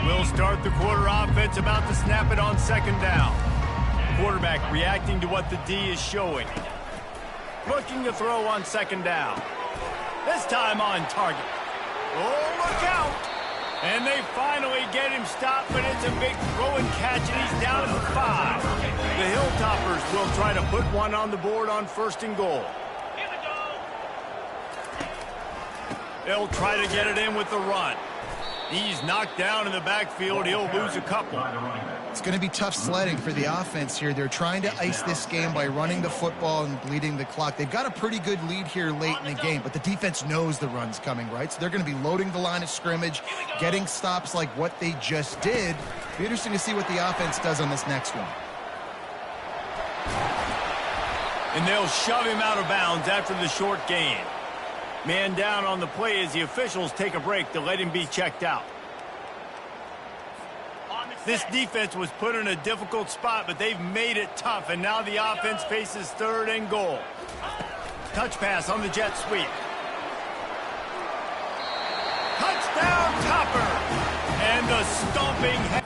We'll start the quarter offense, about to snap it on second down. Quarterback reacting to what the D is showing. Looking to throw on second down. This time on target. Oh, look out! And they finally get him stopped, but it's a big throw and catch, and he's down at the 5. The Hilltoppers will try to put one on the board on first and goal. They'll try to get it in with the run. He's knocked down in the backfield. He'll lose a couple. It's going to be tough sledding for the offense here. They're trying to ice this game by running the football and bleeding the clock. They've got a pretty good lead here late in the game, but the defense knows the run's coming, right? So they're going to be loading the line of scrimmage, getting stops like what they just did. Be interesting to see what the offense does on this next one. And they'll shove him out of bounds after the short gain. Man down on the play as the officials take a break to let him be checked out. This defense was put in a difficult spot, but they've made it tough, and now the offense faces third and goal. Touch pass on the jet sweep. Touchdown, Topper! And the stomping...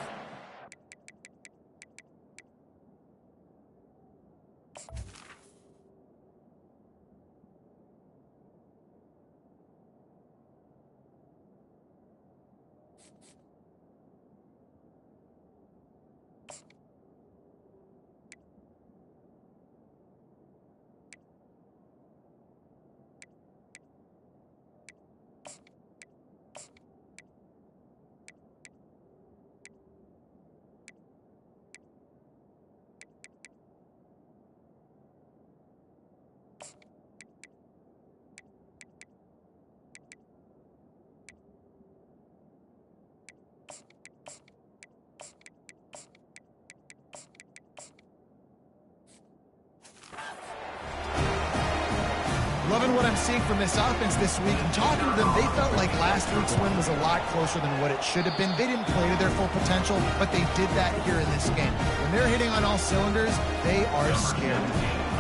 Loving what I'm seeing from this offense this week. And talking to them, they felt like last week's win was a lot closer than what it should have been. They didn't play to their full potential, but they did that here in this game. When they're hitting on all cylinders, they are scary.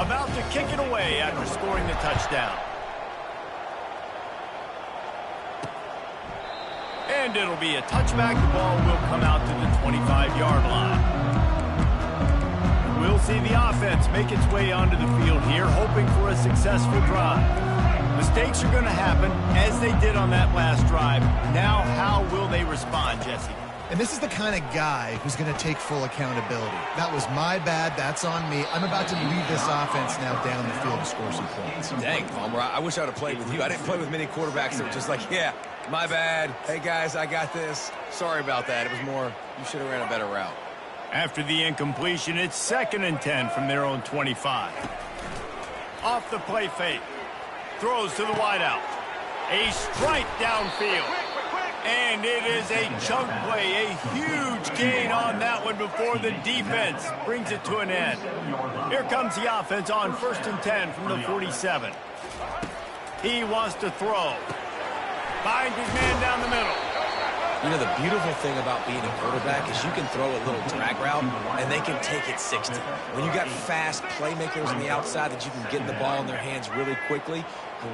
About to kick it away after scoring the touchdown. And it'll be a touchback. The ball will come out to the 25-yard line. We'll see the offense make its way onto the field here, hoping for a successful drive. Mistakes are going to happen, as they did on that last drive. Now, how will they respond, Jesse? And this is the kind of guy who's going to take full accountability. That was my bad. That's on me. I'm about to lead this offense now down the field to score some points. Dang, Palmer, I wish I would have played with you. I didn't play with many quarterbacks that were just like, yeah, my bad. Hey, guys, I got this. Sorry about that. It was more, you should have ran a better route. After the incompletion, it's 2nd and 10 from their own 25. Off the play fake. Throws to the wideout. A strike downfield. And it is a chunk play. A huge gain on that one before the defense brings it to an end. Here comes the offense on 1st and 10 from the 47. He wants to throw. Finds his man down the middle. You know, the beautiful thing about being a quarterback is you can throw a little drag route, and they can take it 60. When you got fast playmakers on the outside that you can get the ball in their hands really quickly,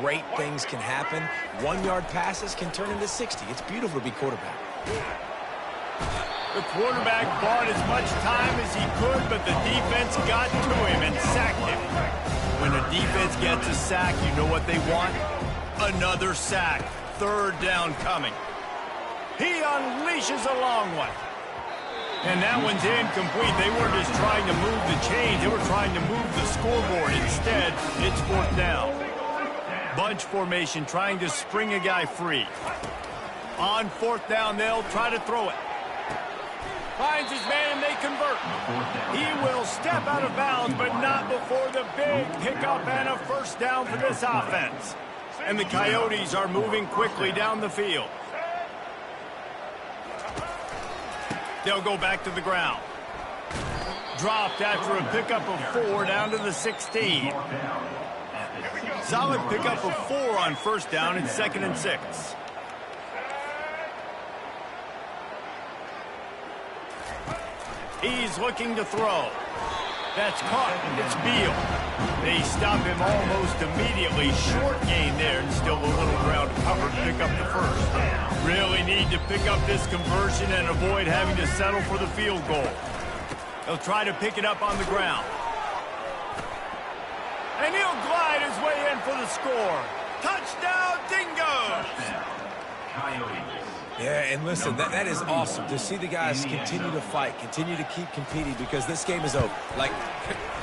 great things can happen. 1-yard passes can turn into 60. It's beautiful to be quarterback. The quarterback bought as much time as he could, but the defense got to him and sacked him. When a defense gets a sack, you know what they want? Another sack. 3rd down coming. He unleashes a long one. And that one's incomplete. They weren't just trying to move the chains. They were trying to move the scoreboard. Instead, it's 4th down. Bunch formation trying to spring a guy free. On 4th down, they'll try to throw it. Finds his man and they convert. He will step out of bounds, but not before the big pickup and a first down for this offense. And the Coyotes are moving quickly down the field. They'll go back to the ground. Dropped after a pickup of 4 down to the 16. Solid pickup of 4 on first down and 2nd and 6. He's looking to throw. That's caught. It's Beal. They stop him almost immediately. Short gain there and still a little ground cover to pick up the first. Really need to pick up this conversion and avoid having to settle for the field goal. He'll try to pick it up on the ground. And he'll glide his way in for the score. Touchdown, Dingoes! Yeah, and listen, that is awesome to see the guys continue to fight, continue to keep competing, because this game is over. Like,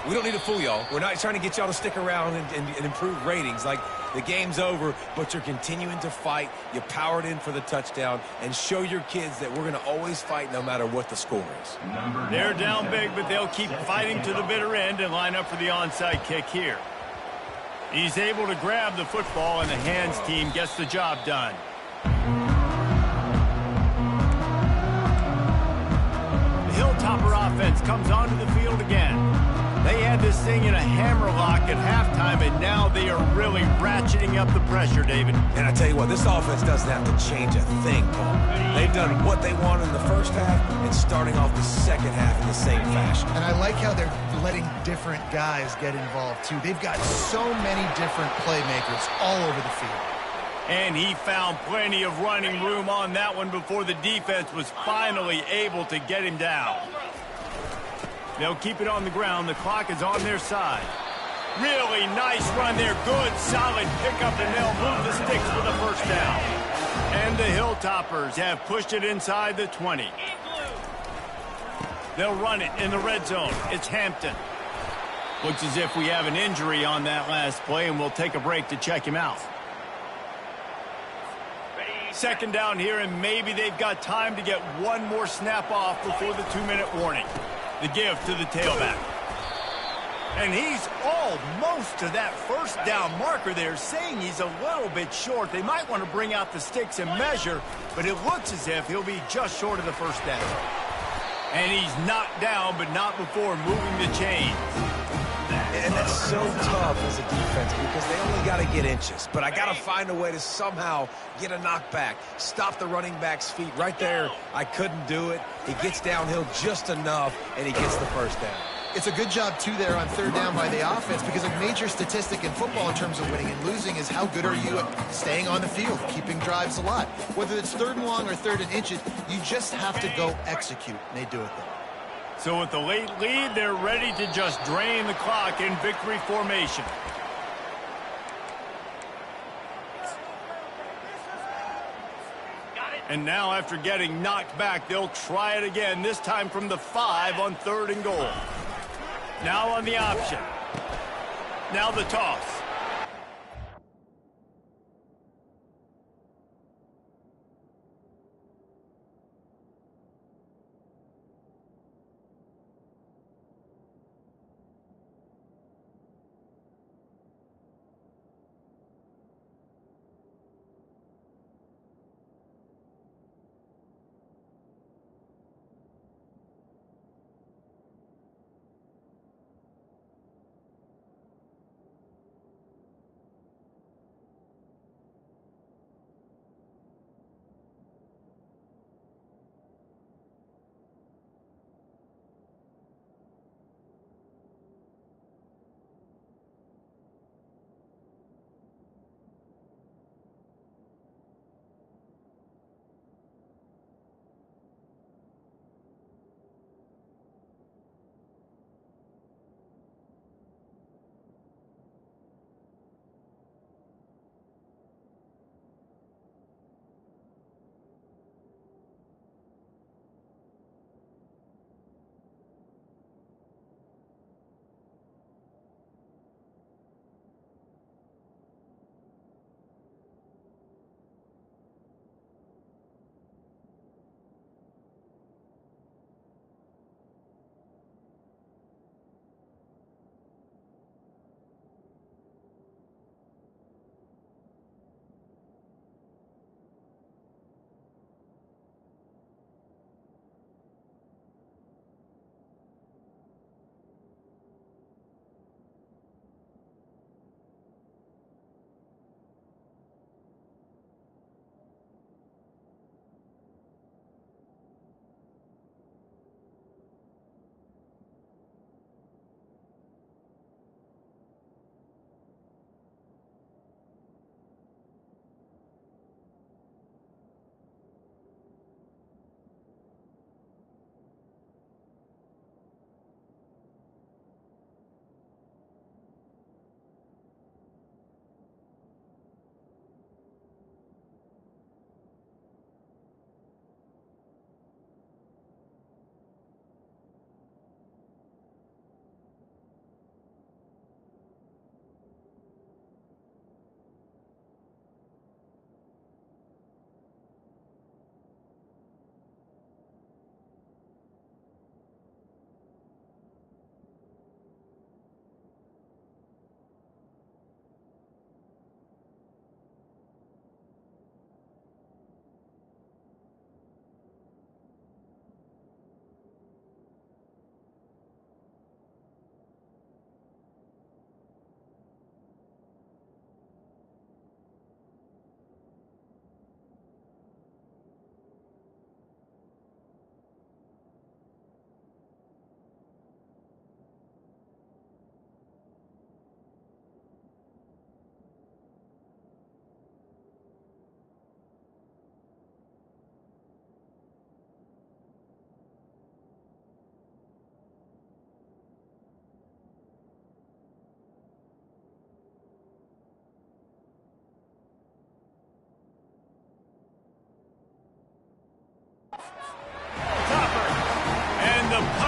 we don't need to fool y'all. We're not trying to get y'all to stick around and improve ratings. Like, the game's over, but you're continuing to fight. You powered in for the touchdown, and show your kids that we're going to always fight no matter what the score is. They're down big, but they'll keep fighting to the bitter end and line up for the onside kick here. He's able to grab the football, and the hands team gets the job done. Hilltopper offense comes onto the field again. They had this thing in a hammerlock at halftime, and now they are really ratcheting up the pressure, David. And I tell you what, this offense doesn't have to change a thing, Paul. They've done what they want in the first half and starting off the second half in the same fashion. And I like how they're letting different guys get involved, too. They've got so many different playmakers all over the field. And he found plenty of running room on that one before the defense was finally able to get him down. They'll keep it on the ground. The clock is on their side. Really nice run there. Good, solid pickup, and they'll move the sticks for the first down. And the Hilltoppers have pushed it inside the 20. They'll run it in the red zone. It's Hampton. Looks as if we have an injury on that last play, and we'll take a break to check him out. Second down here, and maybe they've got time to get one more snap off before the 2-minute warning. The give to the tailback. And he's almost to that first down marker there, saying he's a little bit short. They might want to bring out the sticks and measure, but it looks as if he'll be just short of the first down. And he's knocked down, but not before moving the chains. And that's so tough as a defense because they only got to get inches. But I got to find a way to somehow get a knockback, stop the running back's feet. Right there, I couldn't do it. He gets downhill just enough, and he gets the first down. It's a good job, too, there on third down by the offense, because a major statistic in football in terms of winning and losing is how good are you at staying on the field, keeping drives alive. Whether it's third and long or third and inches, you just have to go execute, and they do it there. So with the late lead, they're ready to just drain the clock in victory formation. And now after getting knocked back, they'll try it again, this time from the 5 on 3rd and goal. Now on the option. Now the toss.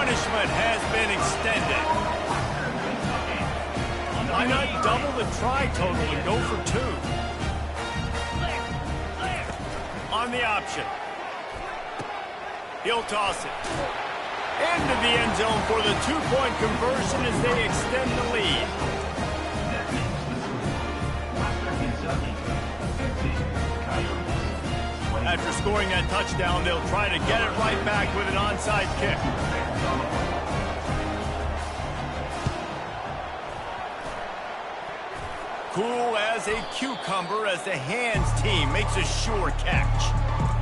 punishment has been extended. Why not double the try total and go for 2? On the option. He'll toss it. Into the end zone for the 2-point conversion as they extend the lead. After scoring that touchdown, they'll try to get it right back with an onside kick. Cool as a cucumber as the hands team makes a sure catch.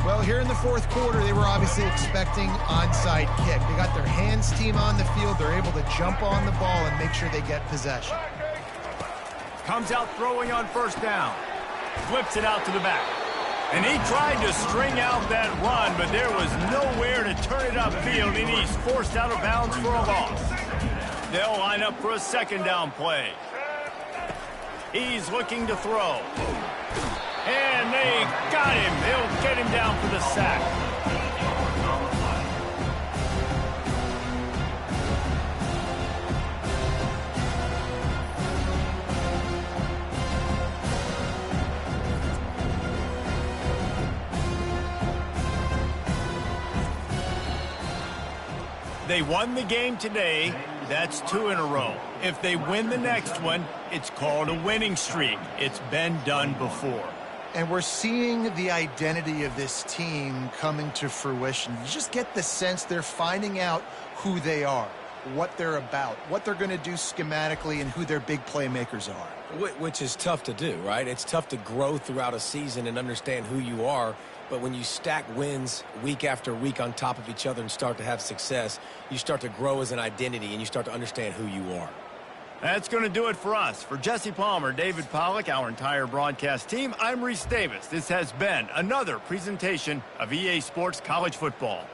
Well, here in the fourth quarter, they were obviously expecting onside kick. They got their hands team on the field. They're able to jump on the ball and make sure they get possession. Comes out throwing on first down. Flips it out to the back. And he tried to string out that run, but there was nowhere to turn it upfield, and he's forced out of bounds for a loss. They'll line up for a second down play. He's looking to throw. And they got him. They'll get him down for the sack. They won the game today. That's 2 in a row. If they win the next one, it's called a winning streak. It's been done before. And we're seeing the identity of this team coming to fruition. You just get the sense they're finding out who they are, what they're about, what they're going to do schematically, and who their big playmakers are. Which is tough to do, right? It's tough to grow throughout a season and understand who you are. But when you stack wins week after week on top of each other and start to have success, you start to grow as an identity and you start to understand who you are. That's going to do it for us. For Jesse Palmer, David Pollack, our entire broadcast team, I'm Reese Davis. This has been another presentation of EA Sports College Football.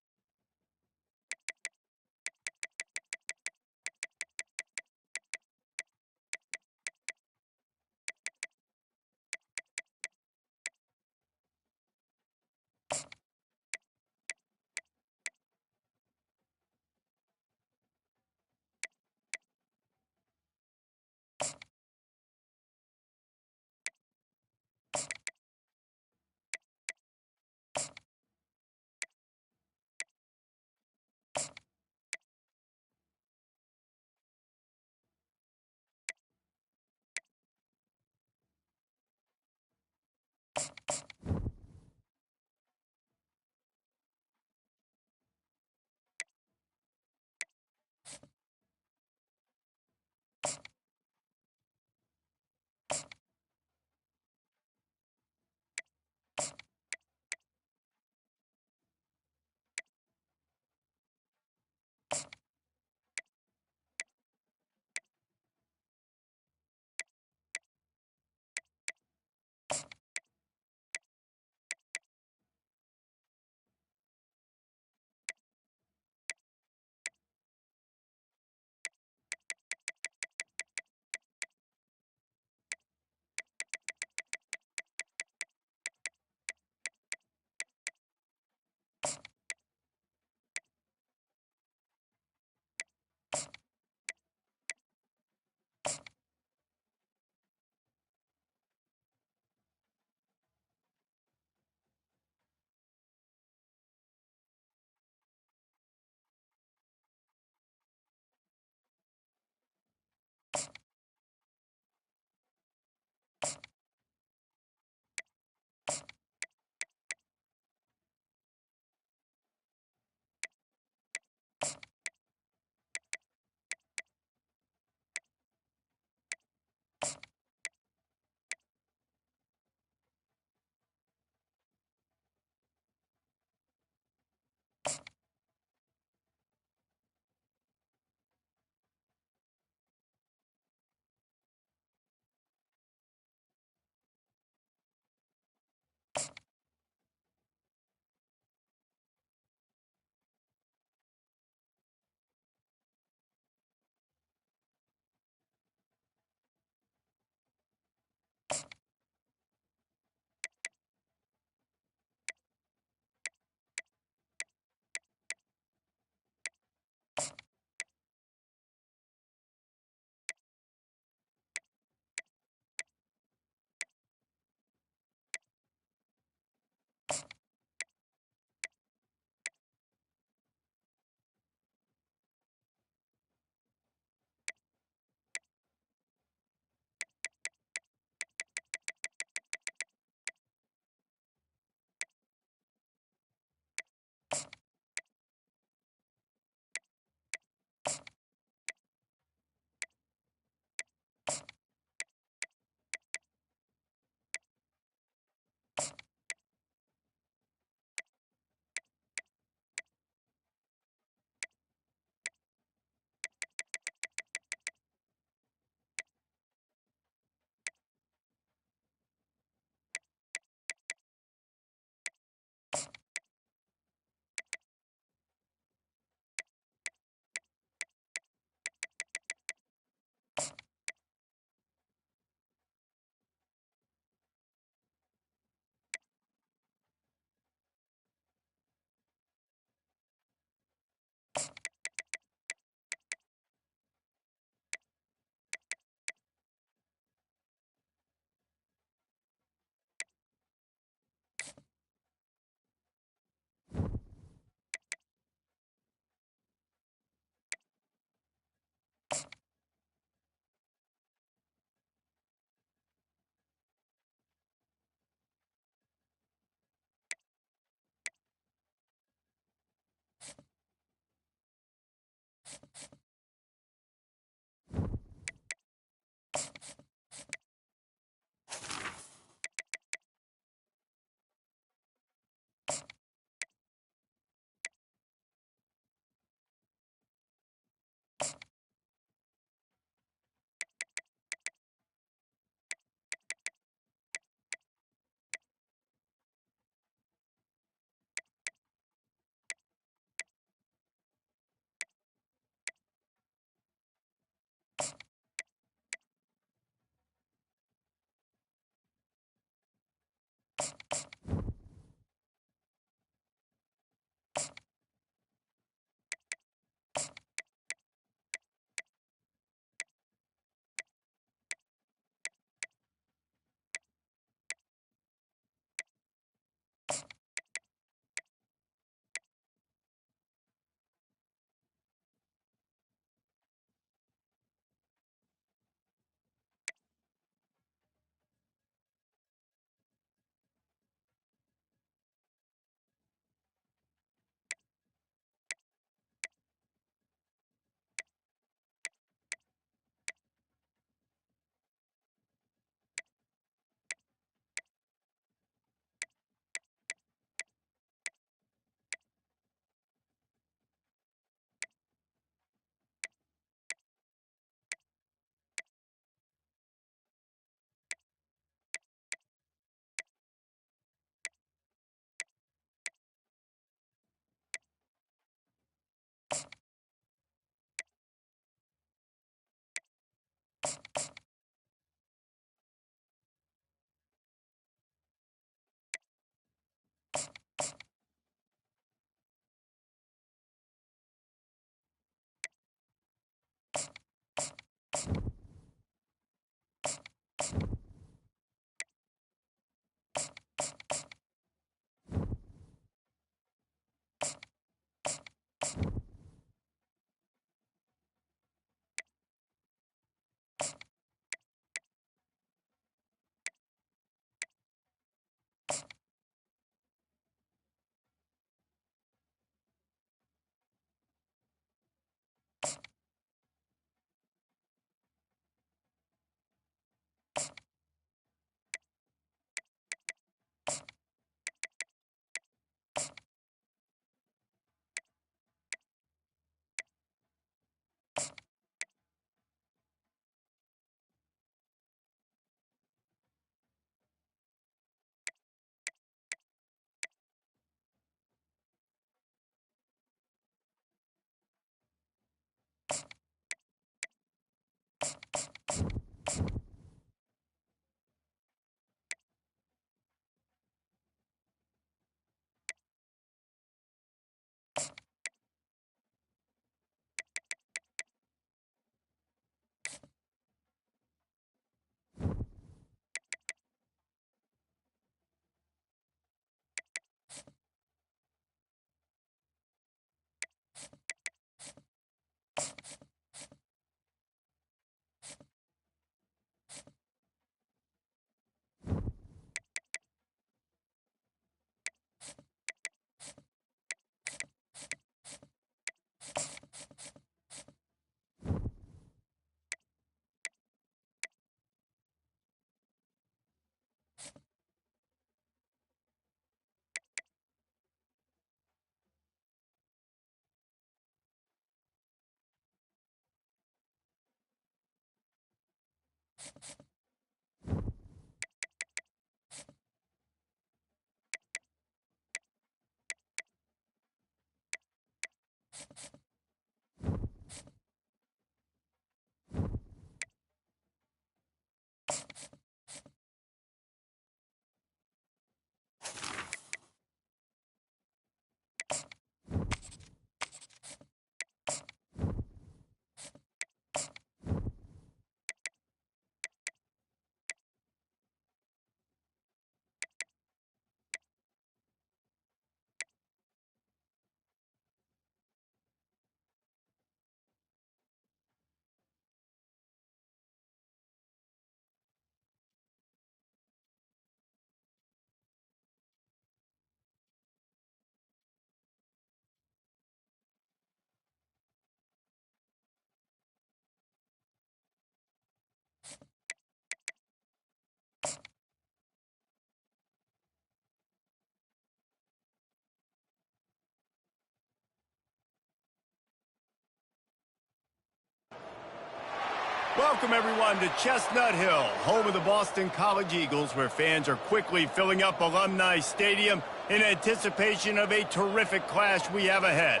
Welcome, everyone, to Chestnut Hill, home of the Boston College Eagles, where fans are quickly filling up Alumni Stadium in anticipation of a terrific clash we have ahead.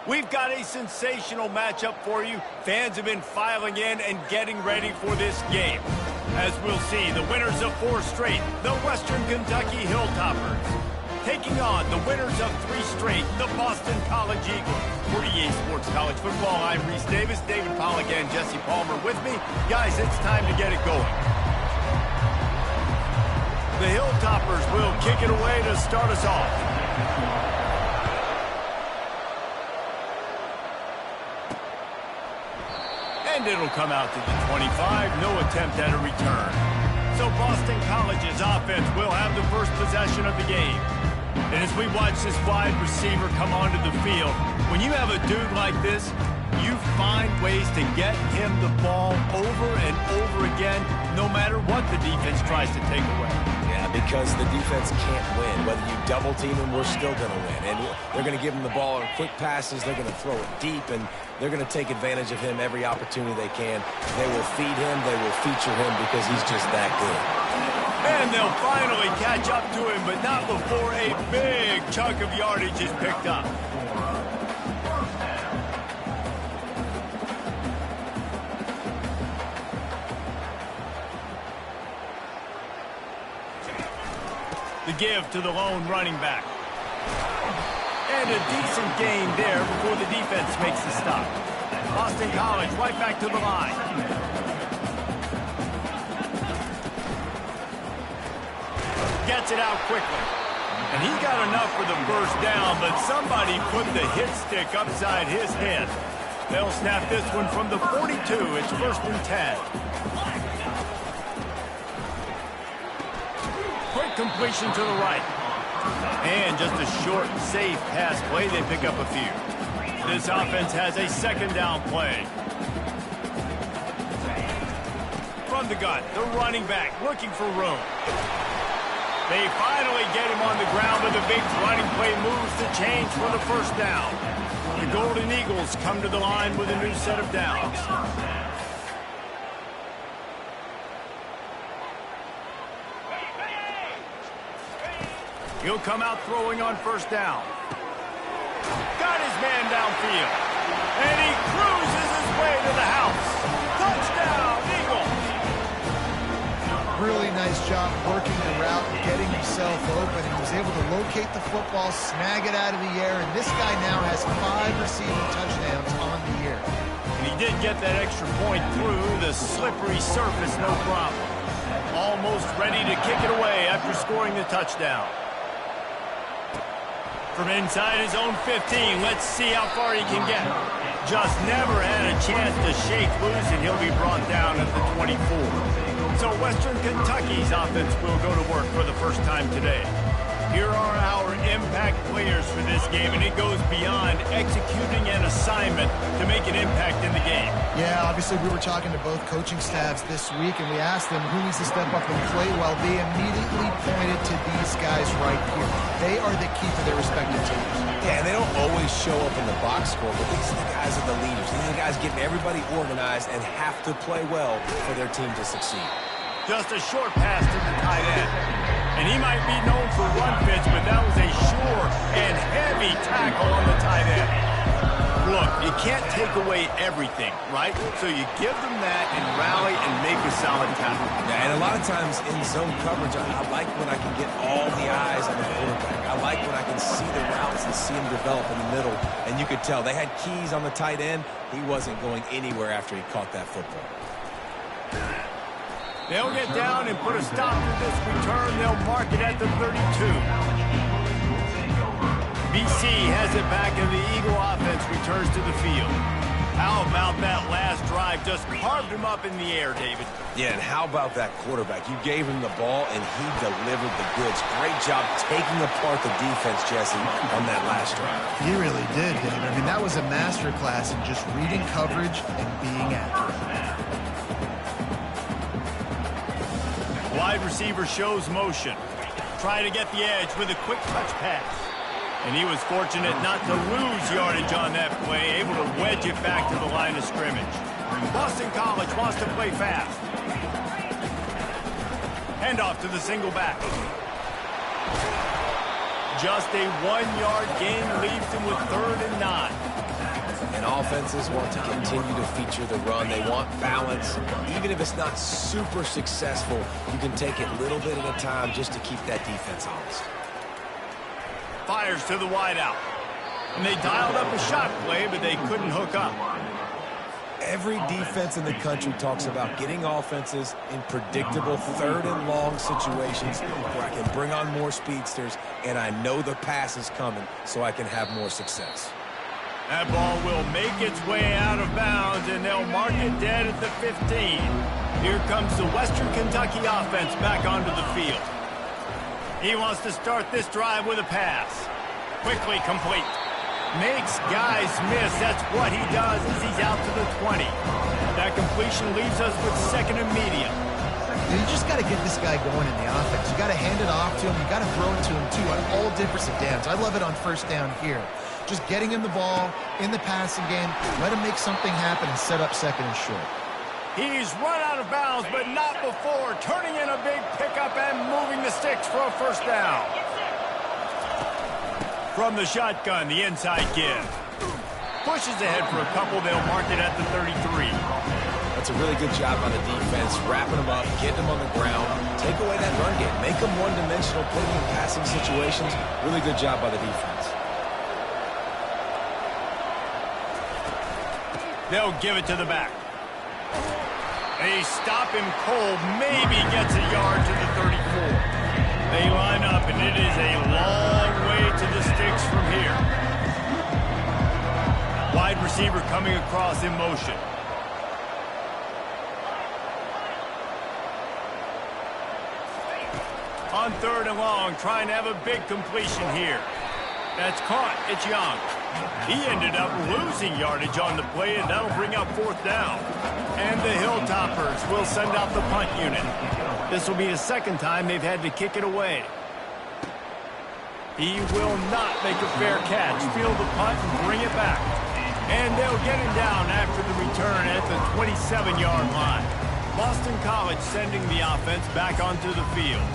We've got a sensational matchup for you. Fans have been filing in and getting ready for this game. As we'll see, the winners of 4 straight, the Western Kentucky Hilltoppers, taking on the winners of 3 straight, the Boston College Eagles. For EA Sports College Football, I'm Reese Davis, David Pollack, and Jesse Palmer with me. Guys, it's time to get it going. The Hilltoppers will kick it away to start us off. And it'll come out to the 25, no attempt at a return. So Boston College's offense will have the first possession of the game. And as we watch this wide receiver come onto the field, when you have a dude like this, you find ways to get him the ball over and over again, no matter what the defense tries to take away. Yeah, because the defense can't win. Whether you double team him, we're still going to win. And they're going to give him the ball in quick passes. They're going to throw it deep, and they're going to take advantage of him every opportunity they can. They will feed him. They will feature him because he's just that good. And they'll finally catch up to him, but not before a big chunk of yardage is picked up. The give to the lone running back. And a decent gain there before the defense makes the stop. Boston College right back to the line. Gets it out quickly. And he got enough for the first down, but somebody put the hit stick upside his head. They'll snap this one from the 42. It's 1st and 10. Quick completion to the right. And just a short, safe pass play. They pick up a few. This offense has a 2nd down play. From the gun, the running back looking for room. They finally get him on the ground with a big running play moves the chains for the 1st down. The Golden Eagles come to the line with a new set of downs. He'll come out throwing on 1st down. Got his man downfield. And he cruises his way to the house. Touchdown, Eagles! Really nice job working the route and getting himself open. He was able to locate the football, snag it out of the air, and this guy now has 5 receiving touchdowns on the year. And he did get that extra point through the slippery surface, no problem. Almost ready to kick it away after scoring the touchdown. From inside his own 15, let's see how far he can get. Just never had a chance to shake loose, and he'll be brought down at the 24. So Western Kentucky's offense will go to work for the first time today. Here are our impact players for this game, and it goes beyond executing an assignment to make an impact in the game. Yeah, obviously we were talking to both coaching staffs this week, and we asked them who needs to step up and play well. They immediately pointed to these guys right here. They are the key to their respective teams. Yeah, and they don't always show up in the box score, but these are the guys are the leaders. These are the guys getting everybody organized and have to play well for their team to succeed. Just a short pass to the tight end. And he might be known for run fits, but that was a sure and heavy tackle on the tight end. Look, you can't take away everything, right? So you give them that and rally and make a solid tackle. Yeah, and a lot of times in zone coverage, I like when I can get all the eyes on the quarterback. I like when I can see the routes and see them develop in the middle. And you could tell they had keys on the tight end. He wasn't going anywhere after he caught that football. They'll get down and put a stop to this return. They'll mark it at the 32. BC has it back, and the Eagle offense returns to the field. How about that last drive? Just carved him up in the air, David. Yeah, and how about that quarterback? You gave him the ball, and he delivered the goods. Great job taking apart the defense, Jesse, on that last drive. He really did, David. I mean, that was a masterclass in just reading coverage and being accurate. Wide receiver shows motion. Try to get the edge with a quick touch pass. And he was fortunate not to lose yardage on that play, able to wedge it back to the line of scrimmage. Boston College wants to play fast. Handoff to the single back. Just a 1-yard gain leaves them with 3rd and 9. And offenses want to continue to feature the run. They want balance. Even if it's not super successful, you can take it little bit at a time just to keep that defense honest. Fires to the wideout. And they dialed up a shot play, but they couldn't hook up. Every defense in the country talks about getting offenses in predictable 3rd and long situations where I can bring on more speedsters and I know the pass is coming so I can have more success. That ball will make its way out of bounds, and they'll mark it dead at the 15. Here comes the Western Kentucky offense back onto the field. He wants to start this drive with a pass. Quickly complete. Makes guys miss. That's what he does as he's out to the 20. That completion leaves us with 2nd and medium. You just got to get this guy going in the offense. You got to hand it off to him. You got to throw it to him, too, on all different downs. I love it on 1st down here. Just getting him the ball in the passing game, let him make something happen and set up 2nd and short. He's run out of bounds, but not before. Turning in a big pickup and moving the sticks for a 1st down. From the shotgun, the inside give. Pushes ahead for a couple. They'll mark it at the 33. That's a really good job by the defense, wrapping them up, getting them on the ground, take away that run game, make them one-dimensional, putting in passing situations. Really good job by the defense. They'll give it to the back. They stop him cold, maybe gets a yard to the 34. They line up, and it is a long way to the sticks from here. Wide receiver coming across in motion. On 3rd and long, trying to have a big completion here. That's caught. It's Young. He ended up losing yardage on the play, and that'll bring up 4th down. And the Hilltoppers will send out the punt unit. This will be the 2nd time they've had to kick it away. He will not make a fair catch. Field the punt and bring it back. And they'll get him down after the return at the 27-yard line. Boston College sending the offense back onto the field.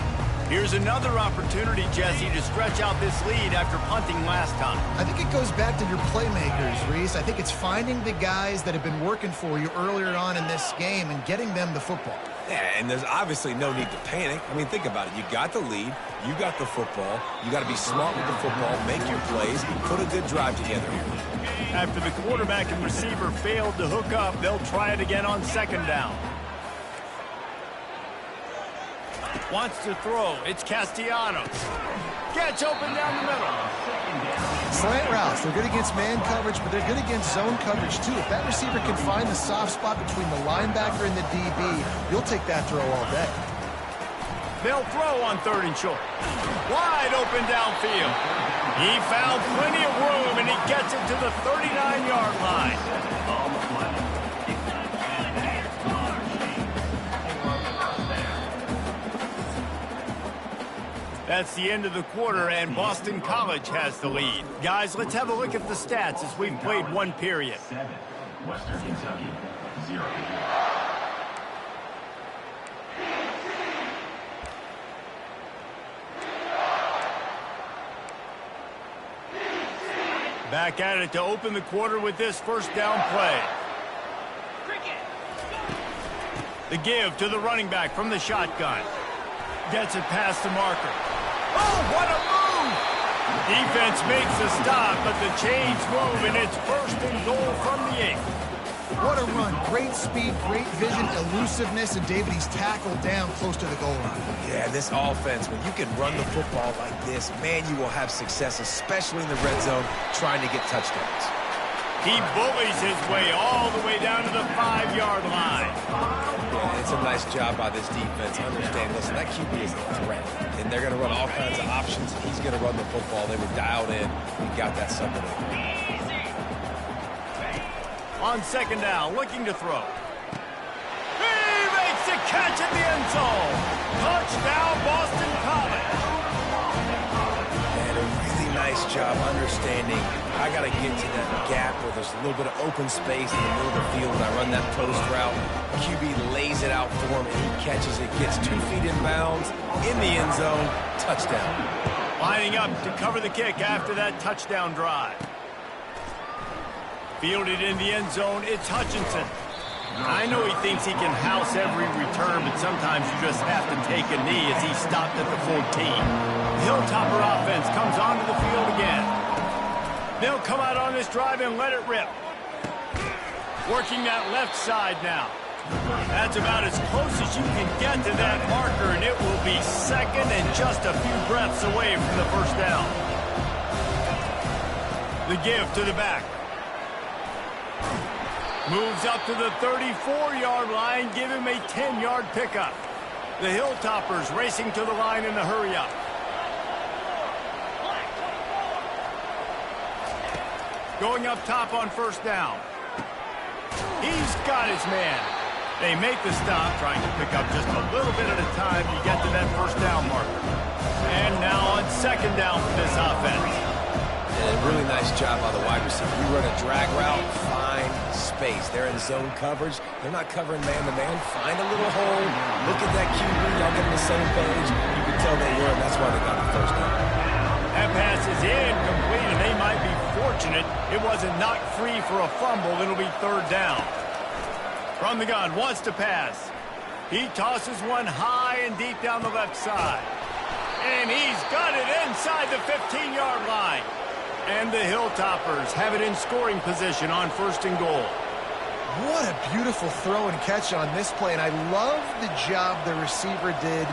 Here's another opportunity, Jesse, to stretch out this lead after punting last time. I think it goes back to your playmakers, Reese. I think it's finding the guys that have been working for you earlier on in this game and getting them the football. Yeah, and there's obviously no need to panic. I mean, think about it. You got the lead. You got the football. You got to be smart with the football, make your plays, put a good drive together here. After the quarterback and receiver failed to hook up, they'll try it again on 2nd down. Wants to throw. It's Castellanos. Gets open down the middle. Slant routes. They're good against man coverage, but they're good against zone coverage, too. If that receiver can find the soft spot between the linebacker and the DB, you'll take that throw all day. They'll throw on 3rd and short. Wide open downfield. He found plenty of room, and he gets it to the 39-yard line. That's the end of the quarter, and Boston College has the lead. Guys, let's have a look at the stats as we've played 1 period. 7. Western Kentucky, 0. Back at it to open the quarter with this 1st down play. The give to the running back from the shotgun. Gets it past the marker. Oh, what a move! Defense makes a stop, but the chains move, and it's 1st and goal from the 8. What a run. Great speed, great vision, elusiveness, and David, he's tackled down close to the goal line. Yeah, this offense, when you can run the football like this, man, you will have success, especially in the red zone, trying to get touchdowns. He bullies his way all the way down to the 5-yard line. Yeah, it's a nice job by this defense. Understand, listen, that QB is a threat, and they're going to run all kinds of options. He's going to run the football. They were dialed in and got that sucker in. On 2nd down, looking to throw. He makes a catch in the end zone. Touchdown, Boston College. And a really nice job understanding I got to get to that gap where there's a little bit of open space in the middle of the field when I run that post route. QB lays it out for him, and he catches it, gets 2 feet in bounds, in the end zone, touchdown. Lining up to cover the kick after that touchdown drive. Fielded in the end zone, it's Hutchinson. I know he thinks he can house every return, but sometimes you just have to take a knee as he stopped at the 14. The Hilltopper offense comes onto the field again. They'll come out on this drive and let it rip. Working that left side now. That's about as close as you can get to that marker, and it will be second and just a few breaths away from the first down. The give to the back. Moves up to the 34-yard line, give him a 10-yard pickup. The Hilltoppers racing to the line in a hurry-up. Going up top on first down. He's got his man. They make the stop, trying to pick up just a little bit at a time to get to that first down marker. And now on second down for this offense. And a really nice job by the wide receiver. You run a drag route, find space. They're in zone coverage. They're not covering man-to-man. Find a little hole. Look at that QB. Y'all get on the same page. You can tell they were, and that's why they got the first down. That pass is incomplete, and they might be fortunate it wasn't knocked free for a fumble. It'll be third down. From the gun, wants to pass. He tosses one high and deep down the left side. And he's got it inside the 15-yard line. And the Hilltoppers have it in scoring position on first and goal. What a beautiful throw and catch on this play, and I love the job the receiver did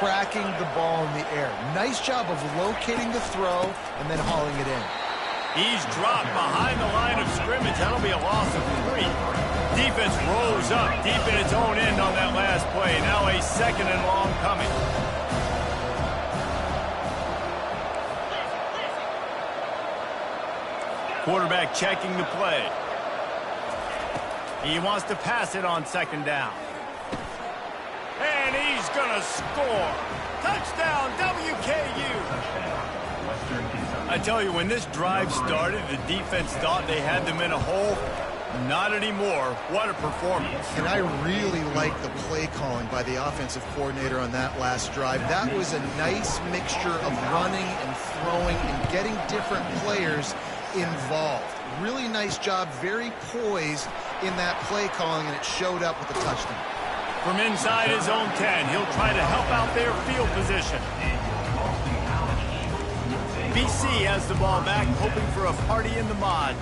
tracking the ball in the air. Nice job of locating the throw and then hauling it in. He's dropped behind the line of scrimmage. That'll be a loss of 3. Defense rolls up deep in its own end on that last play. Now a second and long coming. Quarterback checking the play. He wants to pass it on second down. And he's going to score. Touchdown, WKU. I tell you, when this drive started, the defense thought they had them in a hole. Not anymore. What a performance. And I really like the play calling by the offensive coordinator on that last drive. That was a nice mixture of running and throwing and getting different players involved. Really nice job, very poised in that play calling, and it showed up with a touchdown. From inside his own 10, he'll try to help out their field position. BC has the ball back, hoping for a party in the mods.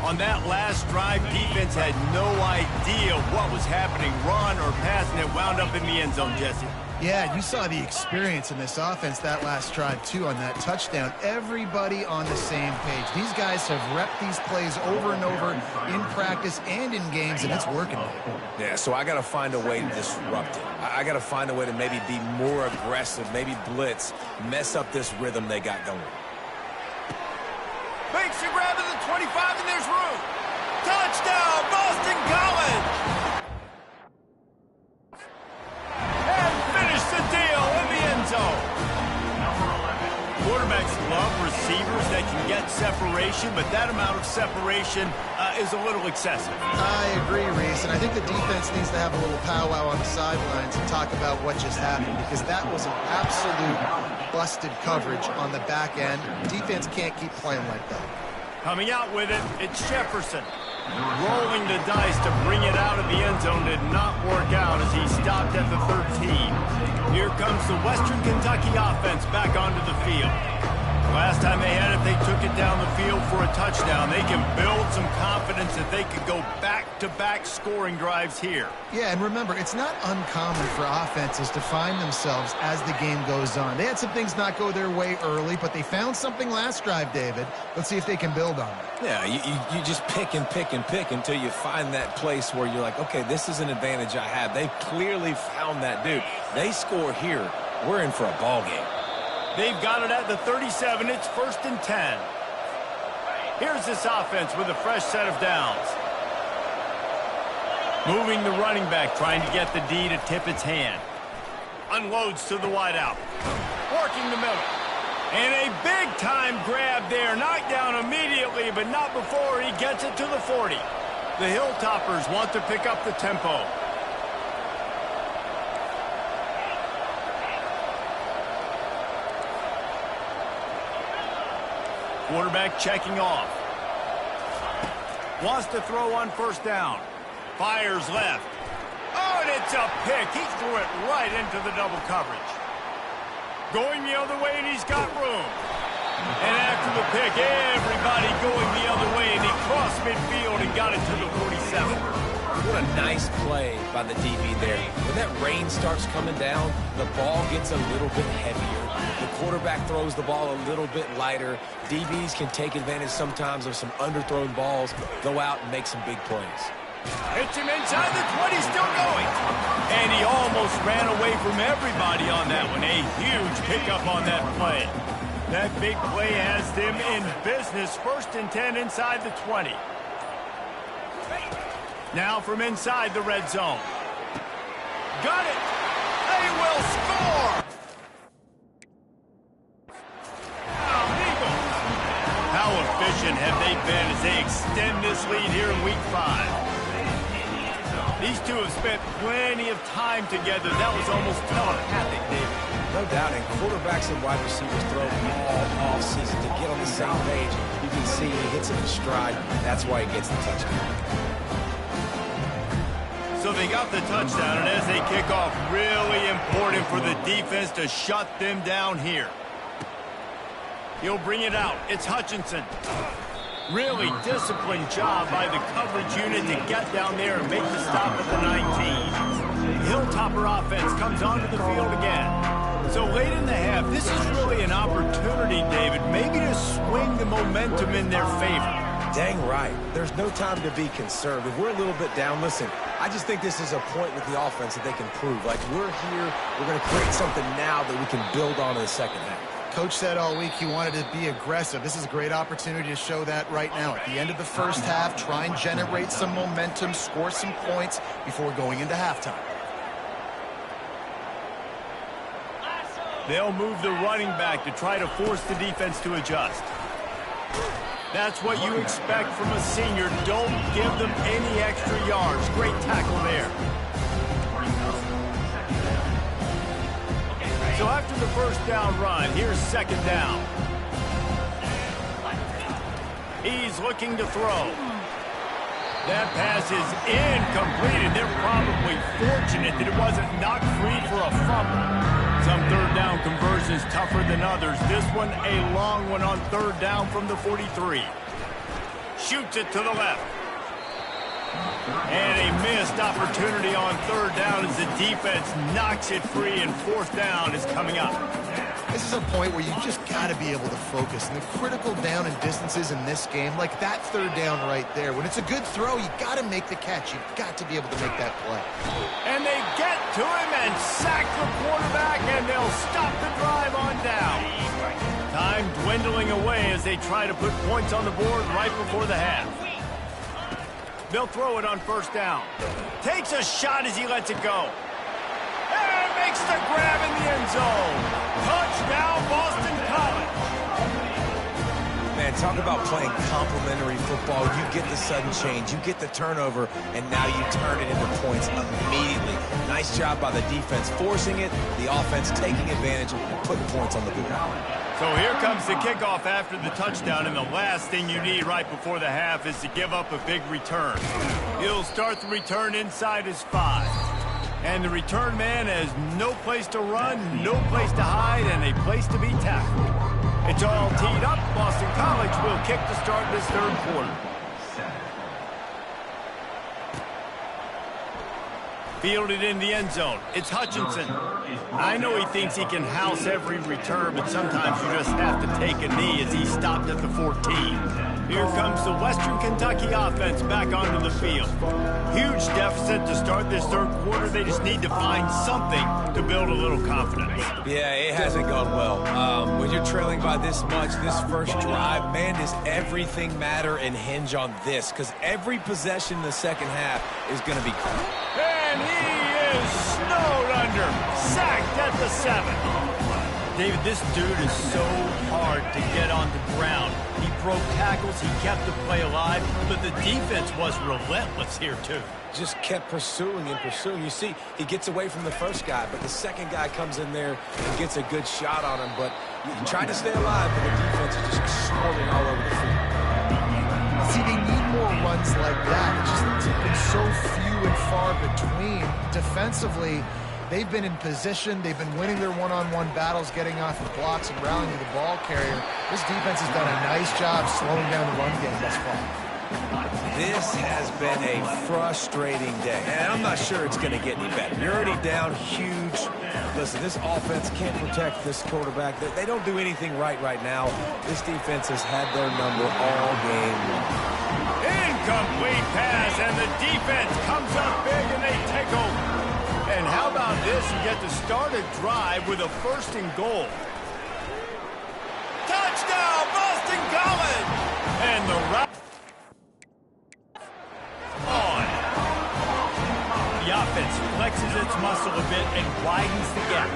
On that last drive, defense had no idea what was happening, run or pass, and it wound up in the end zone, Jesse. Yeah, you saw the experience in this offense that last drive, too, on that touchdown. Everybody on the same page. These guys have repped these plays over and over in practice and in games, and it's working. Yeah, so I got to find a way to disrupt it. I got to find a way to maybe be more aggressive, maybe blitz, mess up this rhythm they got going. Makes the grab at the 25, and there's room. Touchdown, Boston College! And finish the deal in the end zone. Quarterbacks love receivers that can get separation, but that amount of separation is a little excessive. I agree, Reese, and I think the defense needs to have a little powwow on the sidelines and talk about what just happened, because that was an absolute busted coverage on the back end. Defense can't keep playing like that. Coming out with it, it's Jefferson. Rolling the dice to bring it out of the end zone did not work out as he stopped at the 13. Here comes the Western Kentucky offense back onto the field. Last time they had it, they took it down the field for a touchdown. They can build some confidence that they could go back-to-back scoring drives here. Yeah, and remember, it's not uncommon for offenses to find themselves as the game goes on. They had some things not go their way early, but they found something last drive, David. Let's see if they can build on it. Yeah, you just pick and pick and pick until you find that place where you're like, okay, this is an advantage I have. They've clearly found that dude. They score here, we're in for a ball game. They've got it at the 37. It's 1st and 10. Here's this offense with a fresh set of downs. Moving the running back, trying to get the D to tip its hand. Unloads to the wideout. Working the middle. And a big-time grab there. Knocked down immediately, but not before he gets it to the 40. The Hilltoppers want to pick up the tempo. Quarterback checking off. Wants to throw on first down. Fires left. Oh, and it's a pick. He threw it right into the double coverage. Going the other way, and he's got room. And after the pick, everybody going the other way, and he crossed midfield and got it to the 47. What a nice play by the DB there. When that rain starts coming down, the ball gets a little bit heavier. The quarterback throws the ball a little bit lighter. DBs can take advantage sometimes of some underthrown balls, go out and make some big plays. Hits him inside the 20, still going. And he almost ran away from everybody on that one. A huge pickup on that play. That big play has them in business. 1st and 10 inside the 20. Now from inside the red zone. Got it. They will score. How efficient have they been as they extend this lead here in week 5? These two have spent plenty of time together. That was almost telepathic, David. No doubt, and quarterbacks and wide receivers throw all offseason to get on the same page. You can see he hits it in stride. That's why he gets the touchdown. So they got the touchdown, and as they kick off, really important for the defense to shut them down here. He'll bring it out. It's Hutchinson. Really disciplined job by the coverage unit to get down there and make the stop at the 19. The Hilltopper offense comes onto the field again. So late in the half, this is really an opportunity, David, maybe to swing the momentum in their favor. Dang right. There's no time to be concerned. If we're a little bit down, listen, I just think this is a point with the offense that they can prove. Like, we're here, we're going to create something now that we can build on in the second half. Coach said all week he wanted to be aggressive. This is a great opportunity to show that right now. At the end of the first half, try and generate some momentum, score some points before going into halftime. They'll move the running back to try to force the defense to adjust. That's what you expect from a senior. Don't give them any extra yards. Great tackle there. So after the first down run, here's second down. He's looking to throw. That pass is incomplete, and they're probably fortunate that it wasn't knocked free for a fumble. Some third down conversions tougher than others. This one a long one on third down from the 43. Shoots it to the left. And a missed opportunity on third down as the defense knocks it free, and fourth down is coming up. This is a point where you just got to be able to focus. And the critical down and distances in this game, like that third down right there, when it's a good throw, you got to make the catch. You've got to be able to make that play. And they get to him and sack the quarterback, and they'll stop the drive on down. Time dwindling away as they try to put points on the board right before the half. They'll throw it on first down. Takes a shot as he lets it go. And makes the grab in the end zone. Touchdown, Boston College. Man, talk about playing complementary football. You get the sudden change, you get the turnover, and now you turn it into points immediately. Nice job by the defense forcing it, the offense taking advantage and putting points on the board. So here comes the kickoff after the touchdown, and the last thing you need right before the half is to give up a big return. He'll start the return inside his 5. And the return man has no place to run, no place to hide, and a place to be tackled. It's all teed up. Boston College will kick to start this third quarter. Fielded in the end zone. It's Hutchinson. I know he thinks he can house every return, but sometimes you just have to take a knee as he stopped at the 14. Here comes the Western Kentucky offense back onto the field. Huge deficit to start this third quarter. They just need to find something to build a little confidence. Yeah, it hasn't gone well. When you're trailing by this much, this first drive, man, does everything matter and hinge on this, because every possession in the second half is going to be critical. And he is snowed under. Sacked at the 7. David, this dude is so hard to get on the ground. He broke tackles, he kept the play alive, but the defense was relentless here too. Just kept pursuing and pursuing. You see, he gets away from the first guy, but the second guy comes in there and gets a good shot on him. But he tried to stay alive, but the defense is just swarming all over the field. See, they need more runs like that. It's been so few and far between. Defensively, they've been in position. They've been winning their one-on-one battles, getting off the blocks and rallying to the ball carrier. This defense has done a nice job slowing down the run game thus far. This has been a frustrating day, and I'm not sure it's going to get any better. You're already down huge. Listen, this offense can't protect this quarterback. They don't do anything right now. This defense has had their number all game long. Incomplete pass, and the defense comes up big, and they take over. And how about this? You get to start a drive with a 1st and goal. Touchdown, Boston College! And the route on. The offense flexes its muscle a bit and widens the gap.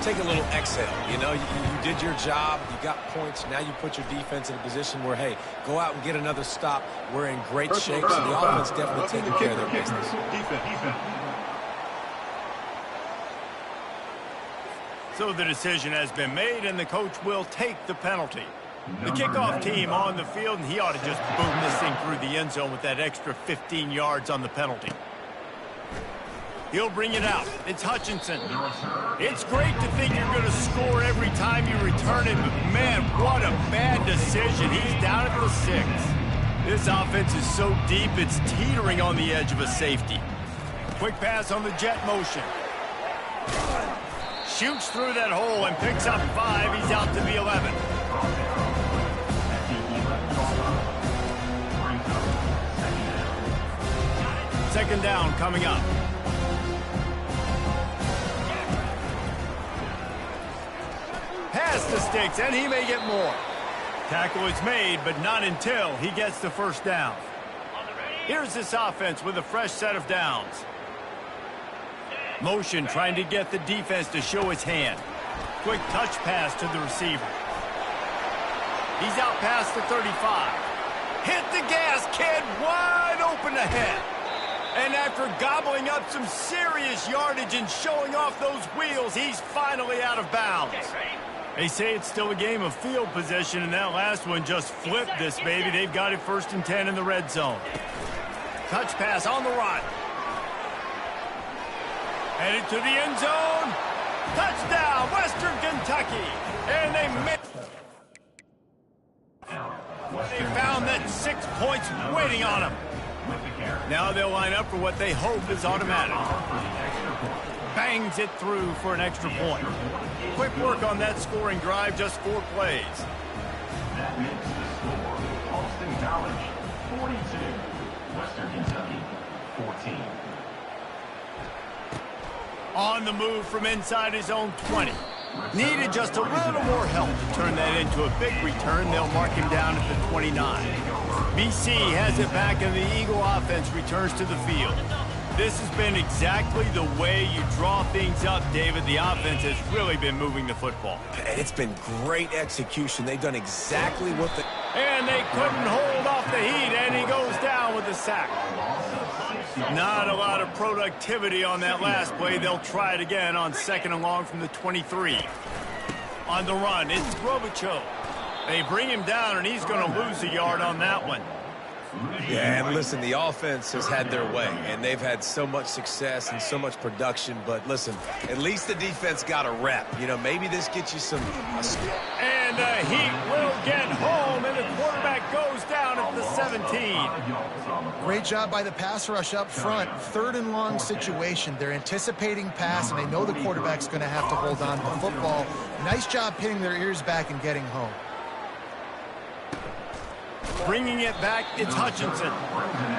Take a little exhale. You know, you did your job. You got points. Now you put your defense in a position where, hey, go out and get another stop. We're in great shape, so the offense definitely taking care of their business. So the decision has been made, and the coach will take the penalty. The kickoff team on the field, and he ought to just boom this thing through the end zone with that extra 15 yards on the penalty. He'll bring it out. It's Hutchinson. It's great to think you're going to score every time you return it, but man, what a bad decision. He's down at the 6. This offense is so deep, it's teetering on the edge of a safety. Quick pass on the jet motion. Shoots through that hole and picks up 5. He's out to the 11. Second down coming up. Pass the sticks, and he may get more. Tackle is made, but not until he gets the 1st down. Here's this offense with a fresh set of downs. Motion trying to get the defense to show his hand. Quick touch pass to the receiver. He's out past the 35. Hit the gas, kid, wide open ahead. And after gobbling up some serious yardage and showing off those wheels, he's finally out of bounds. They say it's still a game of field position, and that last one just flipped this baby. They've got it 1st and 10 in the red zone. Touch pass on the run. Headed to the end zone. Touchdown, Western Kentucky. And they found that 6 points waiting on them. Now they'll line up for what they hope is automatic. Bangs it through for an extra point. Quick work on that scoring drive, just 4 plays. That makes the score Boston College 42, Western Kentucky 14. On the move from inside his own 20. Needed just a little more help to turn that into a big return. They'll mark him down at the 29. BC has it back, and the Eagle offense returns to the field. This has been exactly the way you draw things up, David. The offense has really been moving the football. And it's been great execution. They've done exactly what they... And they couldn't hold off the heat, and he goes down with a sack. Not a lot of productivity on that last play. They'll try it again on 2nd and long from the 23. On the run, it's Grobicho. They bring him down, and he's going to lose a yard on that one. Yeah, and listen, the offense has had their way, and they've had so much success and so much production. But listen, at least the defense got a rep. You know, maybe this gets you some... And the Heat will get home, and the quarterback goes down at the 17. Great job by the pass rush up front. 3rd and long situation. They're anticipating pass, and they know the quarterback's going to have to hold on to the football. Nice job pinning their ears back and getting home. Bringing it back, it's Hutchinson.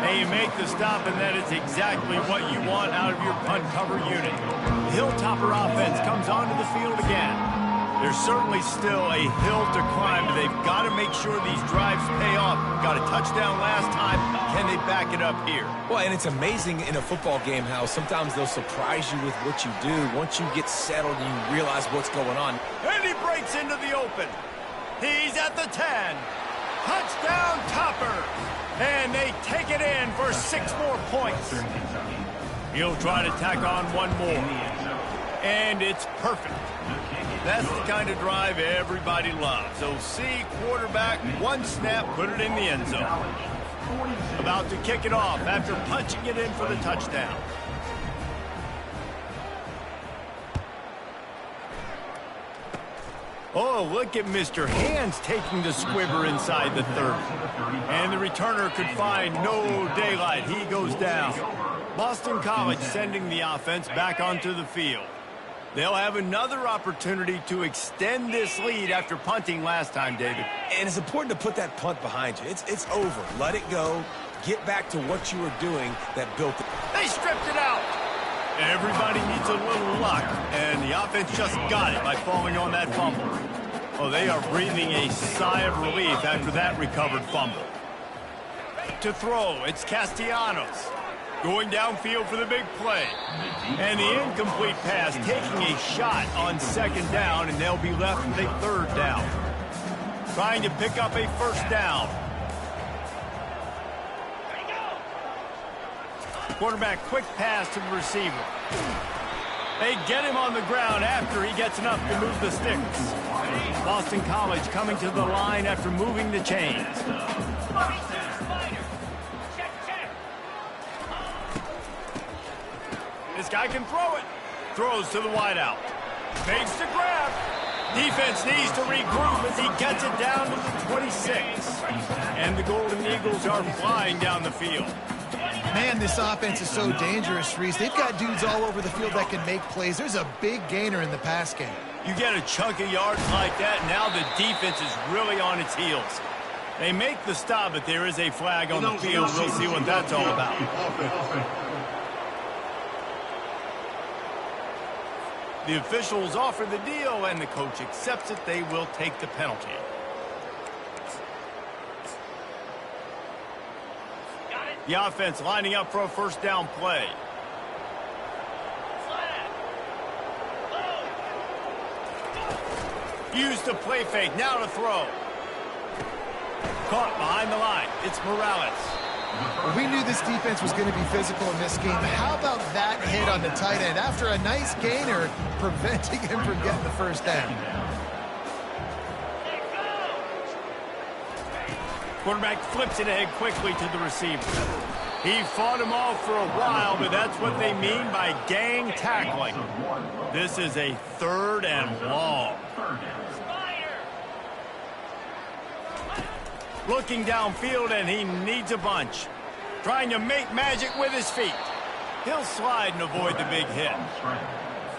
They make the stop, and that is exactly what you want out of your punt cover unit. The Hilltopper offense comes onto the field again. There's certainly still a hill to climb, but they've got to make sure these drives pay off. Got a touchdown last time. Can they back it up here? Well, and it's amazing in a football game how sometimes they'll surprise you with what you do. Once you get settled and you realize what's going on. And he breaks into the open. He's at the 10. Touchdown, Topper. And they take it in for 6 more points. He'll try to tack on one more. And it's perfect. That's the kind of drive everybody loves. OC, quarterback, one snap, put it in the end zone. About to kick it off after punching it in for the touchdown. Oh, look at Mr. Hands taking the squibber inside the 30. And the returner could find no daylight. He goes down. Boston College sending the offense back onto the field. They'll have another opportunity to extend this lead after punting last time, David. And it's important to put that punt behind you. It's over. Let it go. Get back to what you were doing that built it. They stripped it out. Everybody needs a little luck, and the offense just got it by falling on that fumble. Oh, they are breathing a sigh of relief after that recovered fumble. To throw, it's Castellanos. Going downfield for the big play. And the incomplete pass taking a shot on 2nd down, and they'll be left with a 3rd down. Trying to pick up a 1st down. Quarterback quick pass to the receiver. They get him on the ground after he gets enough to move the sticks. Boston College coming to the line after moving the chains. This guy can throw it. Throws to the wideout. Fakes the grab. Defense needs to regroup as he gets it down to the 26. And the Golden Eagles are flying down the field. Man, this offense is so dangerous, Reese. They've got dudes all over the field that can make plays. There's a big gainer in the pass game. You get a chunk of yards like that, now the defense is really on its heels. They make the stop, but there is a flag on the field. We'll see what that's all about. The officials offer the deal, and the coach accepts it. They will take the penalty. The offense lining up for a 1st down play. Use the play fake. Now to throw. Caught behind the line. It's Morales. We knew this defense was going to be physical in this game. How about that hit on the tight end after a nice gainer preventing him from getting the 1st down? Quarterback flips it ahead quickly to the receiver. He fought him off for a while, but that's what they mean by gang tackling. This is a 3rd and long. Looking downfield, and he needs a bunch. Trying to make magic with his feet. He'll slide and avoid the big hit.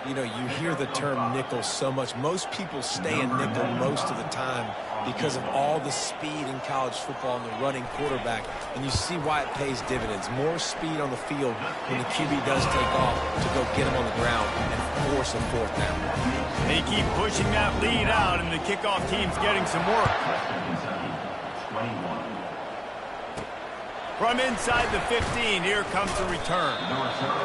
You know, you hear the term nickel so much. Most people stay in nickel most of the time because of all the speed in college football and the running quarterback. And you see why it pays dividends. More speed on the field when the QB does take off to go get him on the ground and force a 4th down. They keep pushing that lead out, and the kickoff team's getting some work. From inside the 15, here comes the return.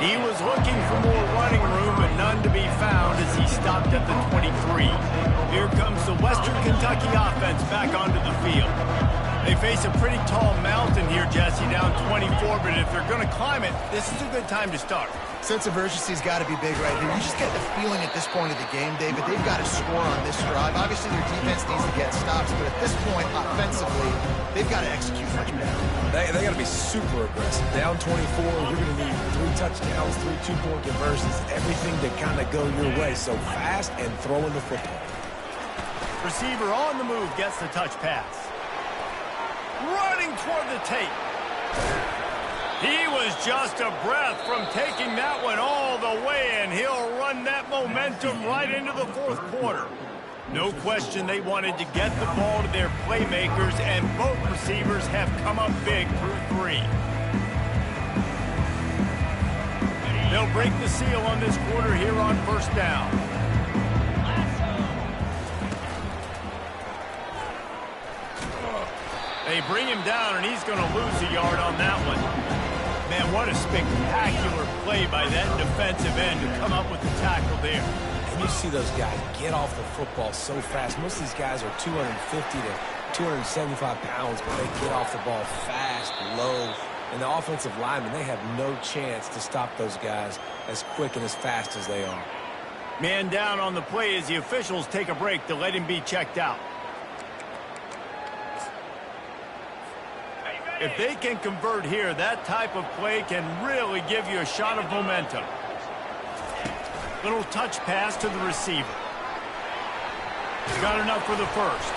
He was looking for more running room, but none to be found as he stopped at the 23. Here comes the Western Kentucky offense back onto the field. They face a pretty tall mountain here, Jesse, down 24, but if they're going to climb it, this is a good time to start. Sense of urgency's got to be big right here. You just get the feeling at this point of the game, David, they've got to score on this drive. Obviously, their defense needs to get stops, but at this point, offensively, they've got to execute much better. They got to be super aggressive. Down 24, you're going to need 3 touchdowns, 3 two-point conversions, everything to kind of go your way. So fast and throwing the football. Receiver on the move gets the touch pass. Running toward the tape. He was just a breath from taking that one all the way, and he'll run that momentum right into the 4th quarter. No question they wanted to get the ball to their playmakers, and both receivers have come up big through 3. They'll break the seal on this quarter here on 1st down. They bring him down, and he's going to lose a yard on that one. Man, what a spectacular play by that defensive end to come up with the tackle there. And you see those guys get off the football so fast. Most of these guys are 250 to 275 pounds, but they get off the ball fast, low. And the offensive linemen, they have no chance to stop those guys as quick and as fast as they are. Man down on the play as the officials take a break to let him be checked out. If they can convert here, that type of play can really give you a shot of momentum. Little touch pass to the receiver. Got enough for the first.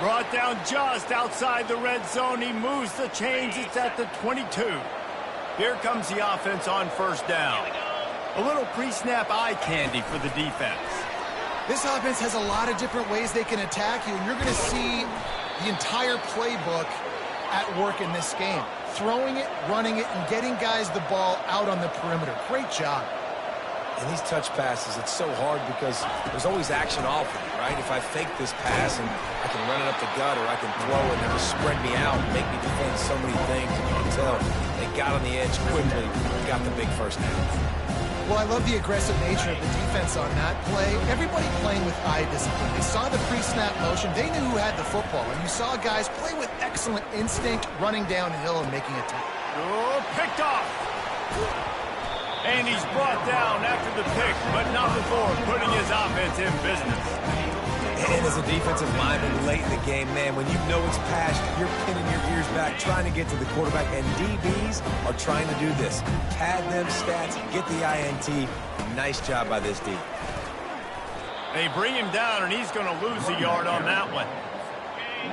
Brought down just outside the red zone. He moves the chains. It's at the 22. Here comes the offense on first down. A little pre-snap eye candy for the defense. This offense has a lot of different ways they can attack you, and you're going to see the entire playbook at work in this game. Throwing it, running it, and getting guys the ball out on the perimeter. Great job. And these touch passes, it's so hard because there's always action offered, right? If I fake this pass and I can run it up the gut or I can throw it and just spread me out and make me defend so many things. And you can tell they got on the edge quickly and got the big first down. Well, I love the aggressive nature of the defense on that play. Everybody playing with eye discipline. They saw the pre-snap motion. They knew who had the football. And you saw guys play with excellent instinct, running downhill and making a tackle. Oh, picked off. And he's brought down after the pick, but not before putting his offense in business. And as a defensive lineman late in the game, man, when you know it's past, you're pinning your ears back, trying to get to the quarterback, and DBs are trying to do this. Pad them stats, get the INT. Nice job by this D. They bring him down, and he's going to lose a yard on that one.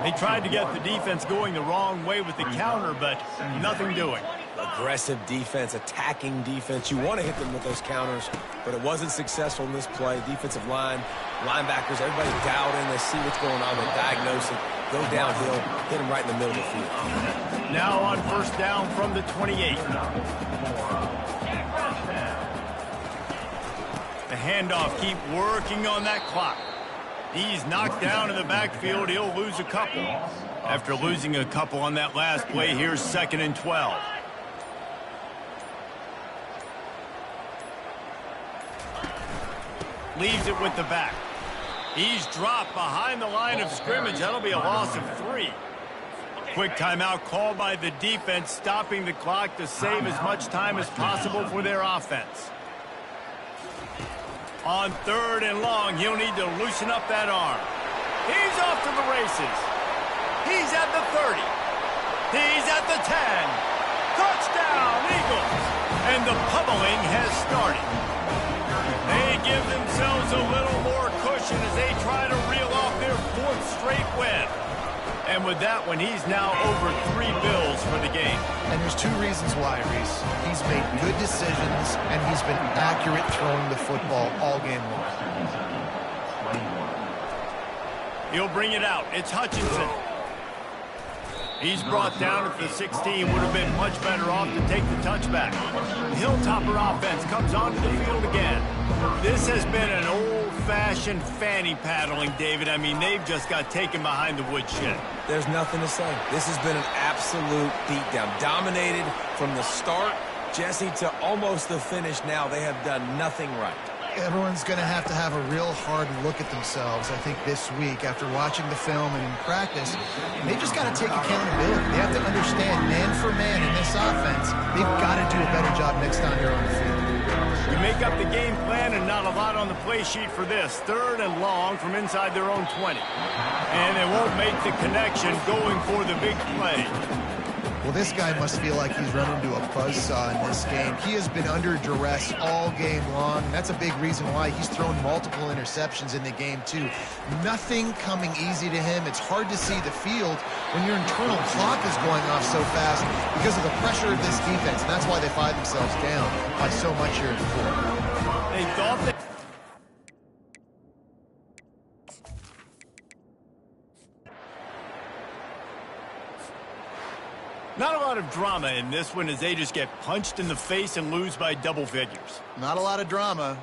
They tried to get the defense going the wrong way with the counter, but nothing doing. Aggressive defense, attacking defense. You want to hit them with those counters, but it wasn't successful in this play. Defensive line, linebackers, everybody dialed in. They see what's going on. They diagnose it, go downhill, hit them right in the middle of the field. Now on first down from the 28. The handoff, keep working on that clock. He's knocked down in the backfield. He'll lose a couple. After losing a couple on that last play, here's 2nd and 12. Leaves it with the back. He's dropped behind the line of scrimmage. That'll be a loss of 3. Quick timeout called by the defense, stopping the clock to save as much time as possible for their offense. On 3rd and long, he'll need to loosen up that arm. He's off to the races. He's at the 30. He's at the 10. Touchdown, Eagles. And the pummeling has started. They give themselves a little more cushion as they try to reel off their 4th straight win. And with that one, he's now over 3 bills for the game. And there's 2 reasons why, Reese. He's made good decisions, and he's been accurate throwing the football all game long. He'll bring it out. It's Hutchinson. He's brought down at the 16. Would have been much better off to take the touchback. The Hilltopper offense comes onto the field again. This has been an old-fashioned fanny paddling, David. I mean, they've just got taken behind the woodshed. There's nothing to say. This has been an absolute beatdown. Dominated from the start, Jesse, to almost the finish now. They have done nothing right. Everyone's going to have a real hard look at themselves, I think, this week after watching the film and in practice. And they've just got to take accountability. They have to understand, man for man in this offense, they've got to do a better job next time they're on the field. You make up the game plan and not a lot on the play sheet for this. 3rd and long from inside their own 20. And they won't make the connection going for the big play. Well, this guy must feel like he's run into a buzzsaw in this game. He has been under duress all game long. That's a big reason why he's thrown multiple interceptions in the game, too. Nothing coming easy to him. It's hard to see the field when your internal clock is going off so fast because of the pressure of this defense. And that's why they find themselves down by so much here in the 4th. They thought that... Not a lot of drama in this one as they just get punched in the face and lose by double figures. Not a lot of drama.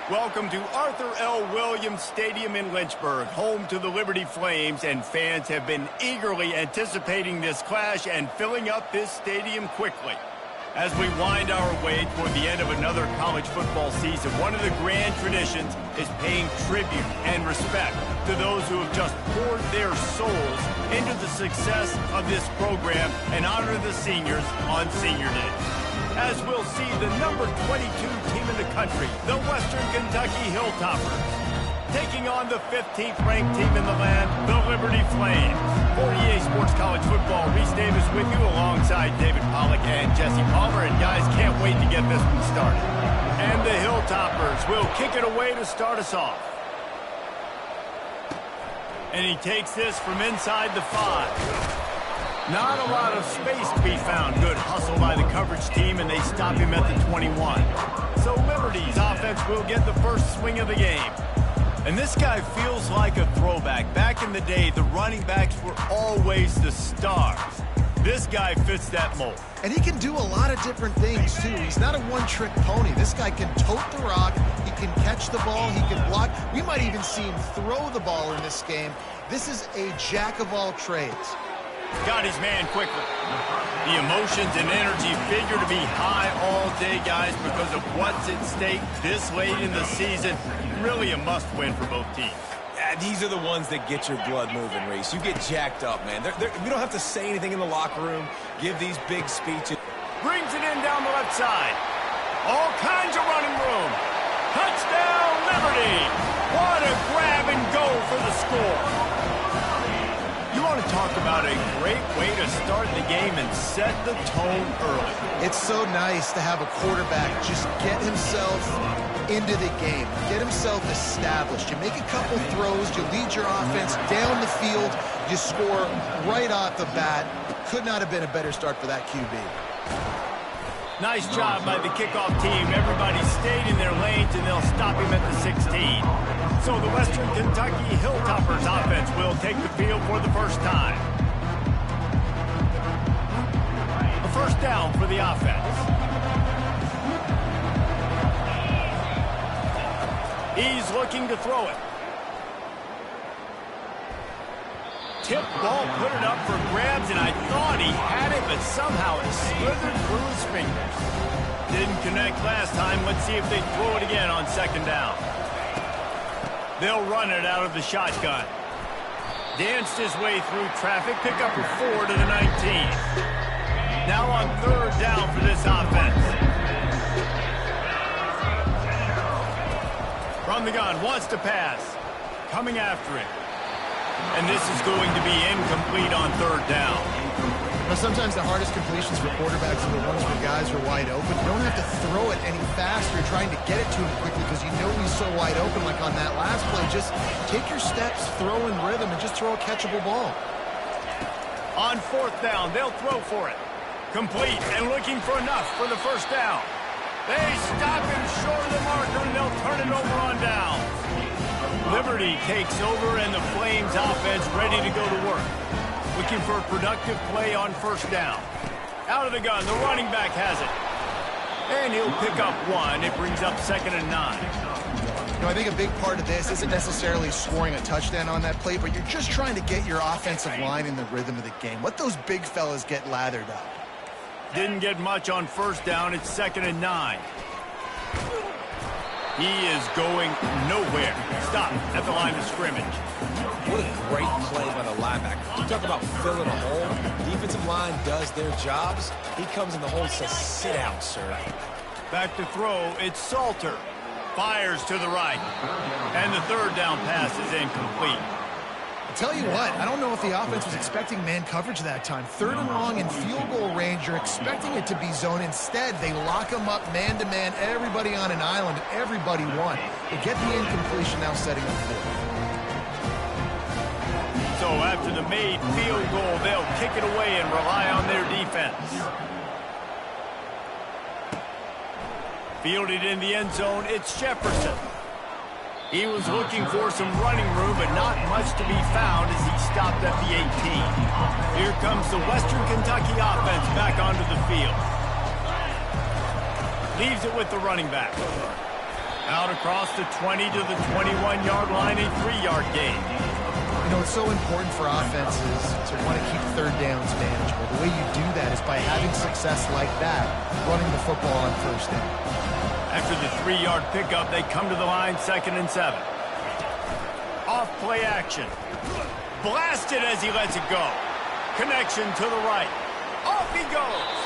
Welcome to Arthur L. Williams Stadium in Lynchburg, home to the Liberty Flames, and fans have been eagerly anticipating this clash and filling up this stadium quickly. As we wind our way toward the end of another college football season, one of the grand traditions is paying tribute and respect to those who have just poured their souls into the success of this program and honor the seniors on Senior Day. As we'll see the number 22 team in the country, the Western Kentucky Hilltoppers, taking on the 15th ranked team in the land, the Liberty Flames. For EA Sports College Football, Reese Davis with you alongside David Pollack and Jesse Palmer. And guys, can't wait to get this one started. And the Hilltoppers will kick it away to start us off. And he takes this from inside the 5. Not a lot of space to be found. Good hustle by the coverage team, and they stop him at the 21. So Liberty's offense will get the first swing of the game. And this guy feels like a throwback. Back in the day, the running backs were always the stars. This guy fits that mold. And he can do a lot of different things, too. He's not a one-trick pony. This guy can tote the rock. He can catch the ball. He can block. We might even see him throw the ball in this game. This is a jack of all trades. Got his man quickly. The emotions and energy figure to be high all day, guys, because of what's at stake this late in the season. Really a must-win for both teams. Yeah, these are the ones that get your blood moving, Reese. You get jacked up, man. We don't have to say anything in the locker room, give these big speeches. Brings it in down the left side. All kinds of running room. Touchdown, Liberty! What a grab and go for the score. You want to talk about a great way to start the game and set the tone early. It's so nice to have a quarterback just get himself into the game, get himself established. You make a couple throws, you lead your offense down the field, you score right off the bat. Could not have been a better start for that QB. Nice job by the kickoff team. Everybody stayed in their lanes, and they'll stop him at the 16. So the Western Kentucky Hilltoppers offense will take the field for the first time. A first down for the offense. He's looking to throw it. Tip ball, put it up for grabs, and I thought he had it, but somehow it slithered through his fingers. Didn't connect last time. Let's see if they throw it again on second down. They'll run it out of the shotgun. Danced his way through traffic, pick up a 4 to the 19. Now on third down for this offense. From the gun, wants to pass. Coming after it. And this is going to be incomplete on third down. Now, sometimes the hardest completions for quarterbacks are the ones where guys are wide open. You don't have to throw it any faster trying to get it to him quickly because you know he's so wide open like on that last play. Just take your steps, throw in rhythm, and just throw a catchable ball. On fourth down, they'll throw for it. Complete and looking for enough for the first down. They stop him short of the marker, and they'll turn it over on down. Liberty takes over, and the Flames offense ready to go to work. Looking for a productive play on first down. Out of the gun, the running back has it. And he'll pick up 1. It brings up 2nd and 9. You know, I think a big part of this isn't necessarily scoring a touchdown on that play, but you're just trying to get your offensive line in the rhythm of the game. Let those big fellas get lathered up. Didn't get much on first down. It's 2nd and 9. He is going nowhere. Stop at the line of scrimmage. What a great play by the linebacker. You talk about filling a hole. Defensive line does their jobs. He comes in the hole and says, sit down, sir. Back to throw. It's Salter. Fires to the right. And the third down pass is incomplete. Tell you what, I don't know if the offense was expecting man coverage that time. 3rd and long in field goal range, you're expecting it to be zone. Instead, they lock them up man-to-man, everybody on an island, everybody won. They get the incompletion, now setting up 4th. So after the made field goal, they'll kick it away and rely on their defense. Fielded in the end zone, it's Jefferson. He was looking for some running room, but not much to be found as he stopped at the 18. Here comes the Western Kentucky offense back onto the field. Leaves it with the running back. Out across the 20 to the 21-yard line, a 3-yard gain. You know, it's so important for offenses to want to keep third downs manageable. The way you do that is by having success like that, running the football on first down. After the 3-yard pickup, they come to the line, 2nd and 7. Off play action. Blasted as he lets it go. Connection to the right. Off he goes.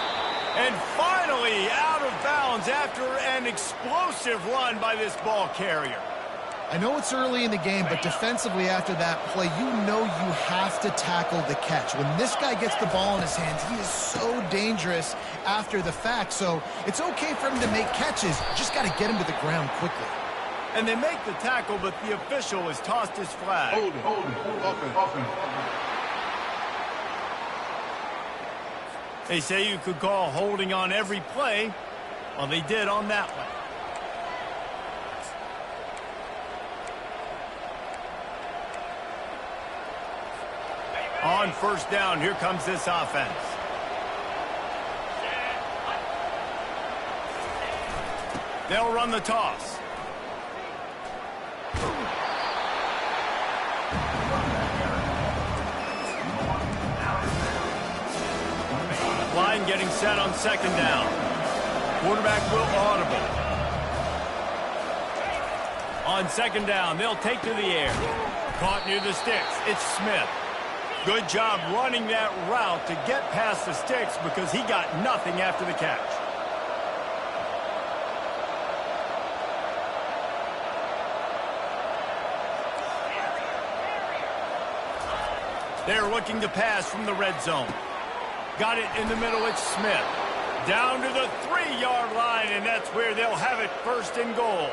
And finally out of bounds after an explosive run by this ball carrier. I know it's early in the game, but defensively after that play, you know you have to tackle the catch. When this guy gets the ball in his hands, he is so dangerous after the fact. So it's okay for him to make catches. Just got to get him to the ground quickly. And they make the tackle, but the official has tossed his flag. Hold it. Offense. They say you could call holding on every play. Well, they did on that one. On first down, here comes this offense. They'll run the toss. Line getting set on 2nd down. Quarterback will audible. On 2nd down, they'll take to the air. Caught near the sticks. It's Smith. Good job running that route to get past the sticks because he got nothing after the catch. They're looking to pass from the red zone. Got it in the middle. It's Smith. Down to the 3-yard line, and that's where they'll have it 1st and goal.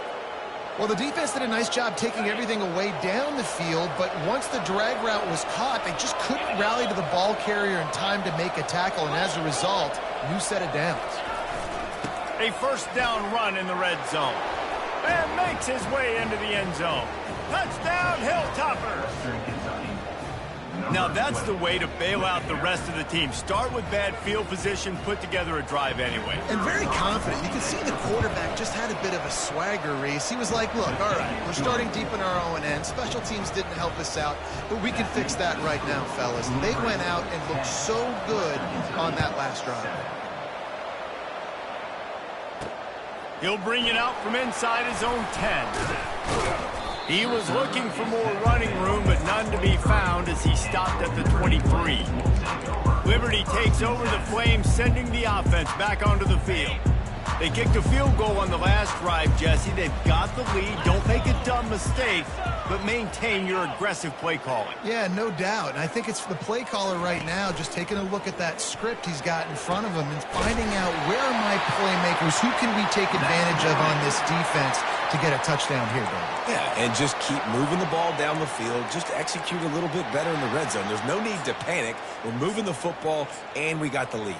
Well, the defense did a nice job taking everything away down the field, but once the drag route was caught, they just couldn't rally to the ball carrier in time to make a tackle, and as a result, new set of downs. A 1st down run in the red zone. And makes his way into the end zone. Touchdown, Hilltopper! Now that's the way to bail out the rest of the team. Start with bad field position, put together a drive anyway. And very confident. You can see the quarterback just had a bit of a swagger, Reese. He was like, look, all right, we're starting deep in our own end. Special teams didn't help us out, but we can fix that right now, fellas. And they went out and looked so good on that last drive. He'll bring it out from inside his own 10. He was looking for more running room, but none to be found as he stopped at the 23. Liberty takes over the Flames, sending the offense back onto the field. They kicked a field goal on the last drive, Jesse. They've got the lead. Don't make a dumb mistake, but maintain your aggressive play calling. Yeah, no doubt. And I think it's the play caller right now just taking a look at that script he's got in front of him and finding out where are my playmakers, who can we take advantage of on this defense to get a touchdown here, Brady. Yeah, and just keep moving the ball down the field. Just execute a little bit better in the red zone. There's no need to panic. We're moving the football, and we got the lead.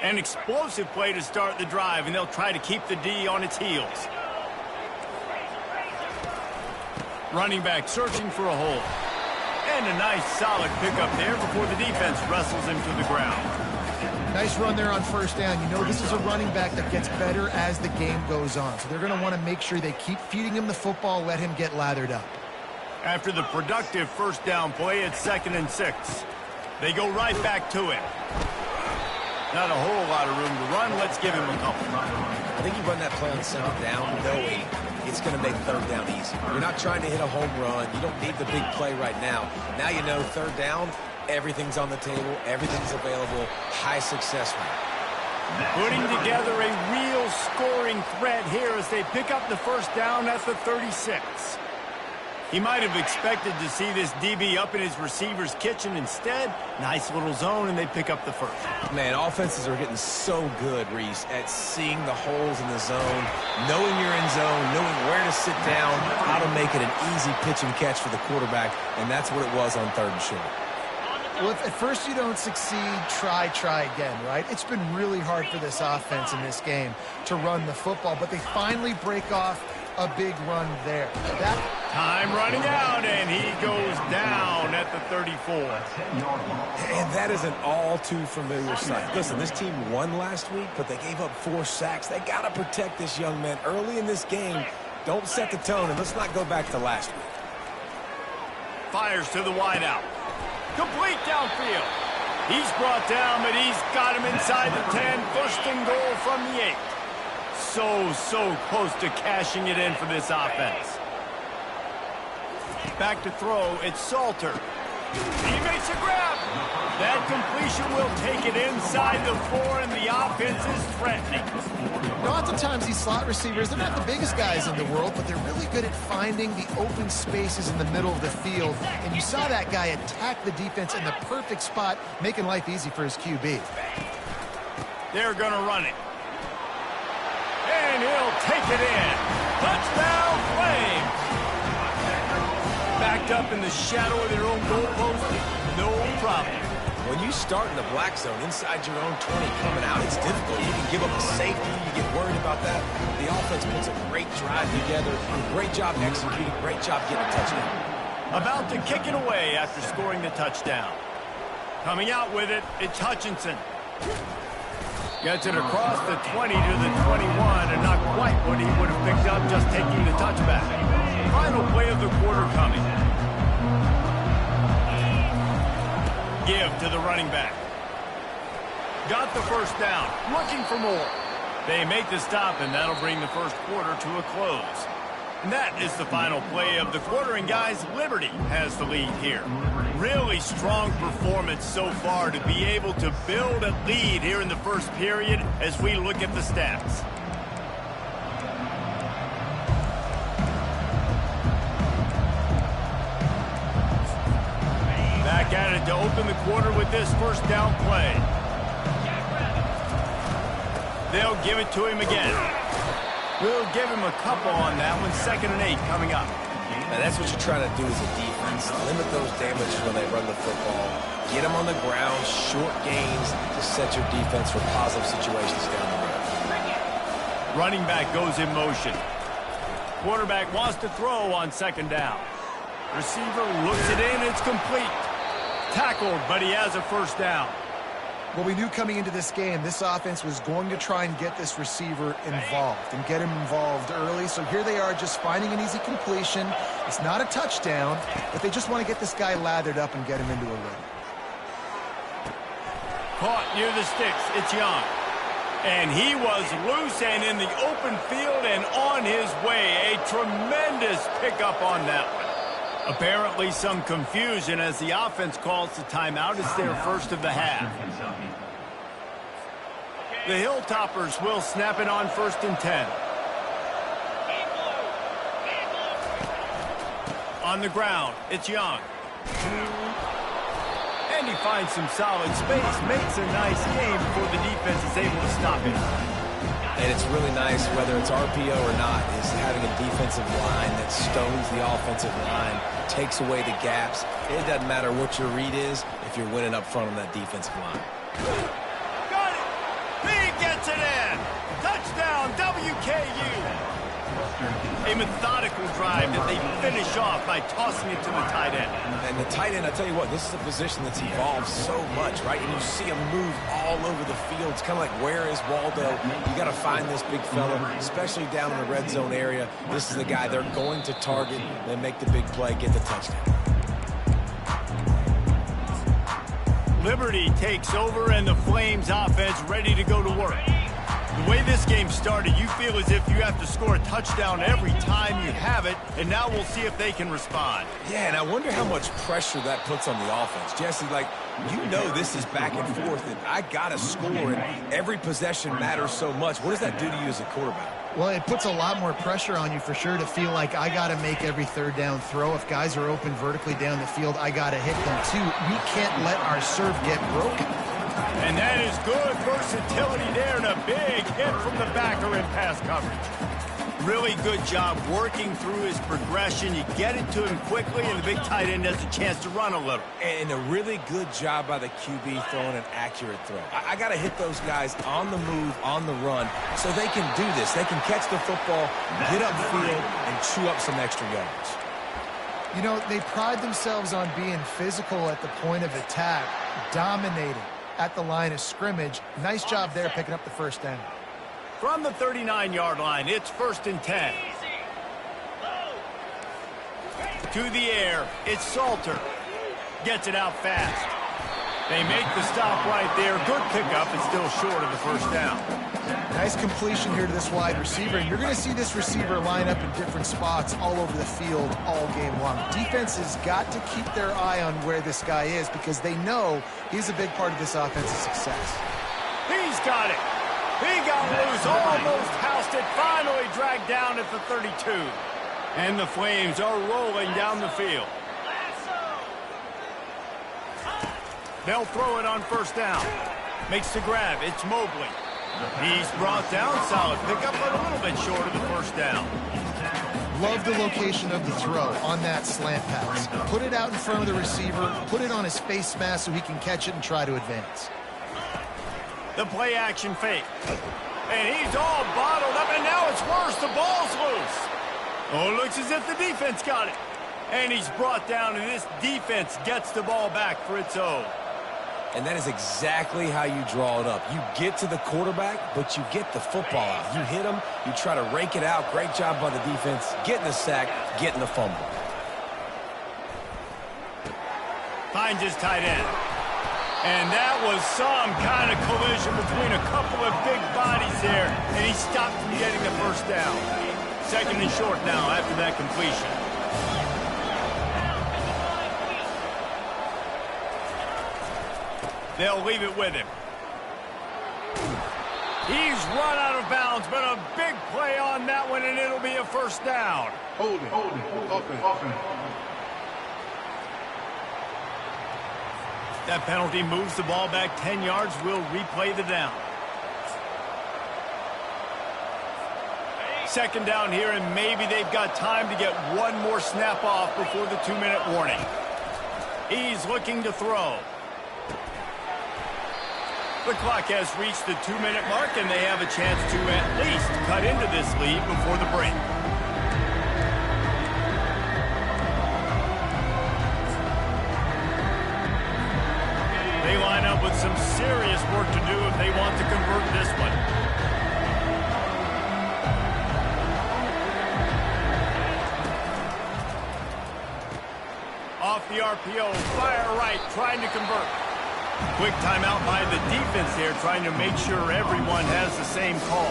An explosive play to start the drive, and they'll try to keep the D on its heels. Running back searching for a hole. And a nice solid pickup there before the defense wrestles him to the ground. Nice run there on first down. You know, this is a running back that gets better as the game goes on. So they're going to want to make sure they keep feeding him the football, let him get lathered up. After the productive first down play, it's 2nd and 6. They go right back to it. Not a whole lot of room to run. Let's give him a couple. I think you run that play on 2nd down knowing it's going to make 3rd down easy. You're not trying to hit a home run. You don't need the big play right now. Now you know 3rd down, everything's on the table, everything's available, high success rate. Putting together a real scoring threat here as they pick up the first down at the 36. He might have expected to see this DB up in his receiver's kitchen. Instead, nice little zone, and they pick up the first. Man, offenses are getting so good, Reese, at seeing the holes in the zone, knowing you're in zone, knowing where to sit down, how to make it an easy pitch and catch for the quarterback, and that's what it was on 3rd and short. Well, if at first you don't succeed, try again, right? It's been really hard for this offense in this game to run the football, but they finally break off a big run there. Time running out, and he goes down at the 34. And that is an all too familiar sight. Listen, this team won last week, but they gave up 4 sacks. They got to protect this young man early in this game. Don't set the tone, and let's not go back to last week. Fires to the wideout. Complete downfield. He's brought down, but he's got him inside the 10. First and goal from the 8. So close to cashing it in for this offense. Back to throw, it's Salter. He makes a grab. That completion will take it inside the 4, and the offense is threatening. Lots of times these slot receivers, they're not the biggest guys in the world, but they're really good at finding the open spaces in the middle of the field. And you saw that guy attack the defense in the perfect spot, making life easy for his QB. They're going to run it. And he'll take it in. Touchdown, Flames. Backed up in the shadow of their own goalpost, no problem. When you start in the black zone inside your own 20 coming out, it's difficult. You can give up a safety. You get worried about that. The offense puts a great drive together. Great job executing. Great job getting a touchdown. About to kick it away after scoring the touchdown. Coming out with it, it's Hutchinson. Gets it across the 20 to the 21, and not quite what he would have picked up just taking the touchback. Final play of the quarter coming. Give to the running back. Got the first down. Looking for more. They make the stop, and that'll bring the first quarter to a close. And that is the final play of the quarter, and guys, Liberty has the lead here. Really strong performance so far to be able to build a lead here in the first period as we look at the stats. Back at it to open the quarter with this first down play. They'll give it to him again. We'll give him a couple on that one. 2nd and 8 coming up. And that's what you're trying to do as a defense. Limit those damages when they run the football. Get them on the ground, short gains to set your defense for positive situations down the road. Running back goes in motion. Quarterback wants to throw on 2nd down. Receiver looks it in. It's complete. Tackled, but he has a first down. Well, we knew coming into this game, this offense was going to try and get this receiver involved and get him involved early. So here they are just finding an easy completion. It's not a touchdown, but they just want to get this guy lathered up and get him into a rhythm. Caught near the sticks. It's Young. And he was loose and in the open field and on his way. A tremendous pickup on that one. Apparently some confusion as the offense calls the timeout. It's their first of the half. The Hilltoppers will snap it on 1st and 10. On the ground, it's Young. And he finds some solid space, makes a nice game before the defense is able to stop him. And it's really nice, whether it's RPO or not, is having a defensive line that stones the offensive line, takes away the gaps. It doesn't matter what your read is if you're winning up front on that defensive line. Got it! He gets it in! Touchdown, WKU! A methodical drive that they finish off by tossing it to the tight end. And the tight end, I tell you what, this is a position that's evolved so much, right? And you see him move all over the field. It's kind of like, where is Waldo? You got to find this big fella, especially down in the red zone area. This is the guy they're going to target, then make the big play, get the touchdown. Liberty takes over, and the Flames offense ready to go to work. The way this game started, you feel as if you have to score a touchdown every time you have it, and now we'll see if they can respond. Yeah, and I wonder how much pressure that puts on the offense. Jesse, like, you know this is back and forth, and I got to score, and every possession matters so much. What does that do to you as a quarterback? Well, it puts a lot more pressure on you for sure to feel like I got to make every 3rd down throw. If guys are open vertically down the field, I got to hit them too. We can't let our serve get broken. And that is good versatility there, and a big hit from the backer in pass coverage. Really good job working through his progression. You get it to him quickly, and the big tight end has a chance to run a little. And a really good job by the QB throwing an accurate throw. I got to hit those guys on the move, on the run, so they can do this. They can catch the football, get upfield, and chew up some extra yards. You know, they pride themselves on being physical at the point of attack, dominating at the line of scrimmage. Nice job there picking up the first down. From the 39-yard line, it's 1st and 10. To the air, it's Salter. Gets it out fast. They make the stop right there. Good pickup. It's still short of the first down. Nice completion here to this wide receiver. And you're going to see this receiver line up in different spots all over the field all game long. Defense has got to keep their eye on where this guy is because they know he's a big part of this offense's success. He's got it. He got loose, almost housed it, finally dragged down at the 32. And the Flames are rolling down the field. They'll throw it on first down. Makes the grab. It's Mobley. He's brought down. Solid pickup, but a little bit short of the first down. Love the location of the throw on that slant pass. Put it out in front of the receiver. Put it on his face mask so he can catch it and try to advance. The play action fake. And he's all bottled up, and now it's worse. The ball's loose. Oh, it looks as if the defense got it. And he's brought down, and this defense gets the ball back for its own. And that is exactly how you draw it up. You get to the quarterback, but you get the football out. You hit him, you try to rake it out. Great job by the defense, getting the sack, getting the fumble. Finds his tight end. And that was some kind of collision between a couple of big bodies there, and he stopped from getting the first down. 2nd and short now after that completion. They'll leave it with him. He's run out of bounds, but a big play on that one, and it'll be a first down. Hold it. Offense. That penalty moves the ball back 10 yards. We'll replay the down. 2nd down here, and maybe they've got time to get one more snap off before the 2-minute warning. He's looking to throw. The clock has reached the 2-minute mark, and they have a chance to at least cut into this lead before the break. They line up with some serious work to do if they want to convert this one. Off the RPO, fire right, trying to convert. Quick timeout by the defense there, trying to make sure everyone has the same call.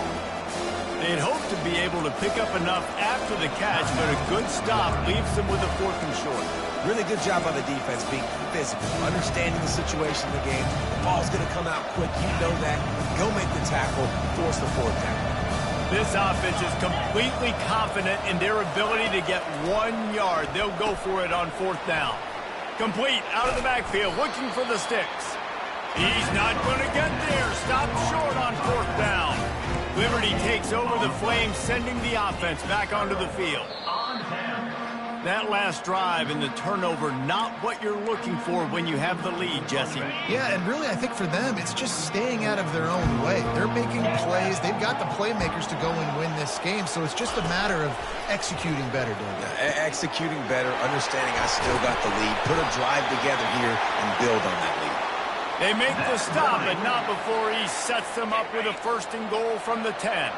They'd hope to be able to pick up enough after the catch, but a good stop leaves them with a 4th and short. Really good job by the defense being physical, understanding the situation in the game. The ball's going to come out quick. You know that. Go make the tackle, force the 4th down. This offense is completely confident in their ability to get 1 yard. They'll go for it on 4th down. Complete out of the backfield, looking for the sticks. He's not going to get there. Stopped short on 4th down. Liberty takes over the Flames, sending the offense back onto the field. That last drive and the turnover, not what you're looking for when you have the lead, Jesse. Yeah, and really I think for them, it's just staying out of their own way. They're making plays. They've got the playmakers to go and win this game, so it's just a matter of executing better, David. Executing better, understanding I still got the lead. Put a drive together here and build on that lead. They make the stop, but not before he sets them up with a 1st and goal from the 10.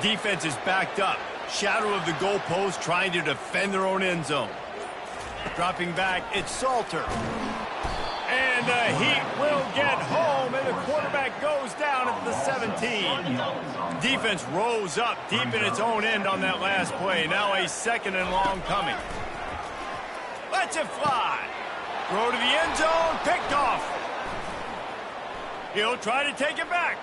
Defense is backed up. Shadow of the goalpost, trying to defend their own end zone. Dropping back, it's Salter. And the Heat will get home, and the quarterback goes down at the 17. Defense rose up deep in its own end on that last play. Now a 2nd and long coming. Lets it fly. Throw to the end zone, picked off. He'll try to take it back.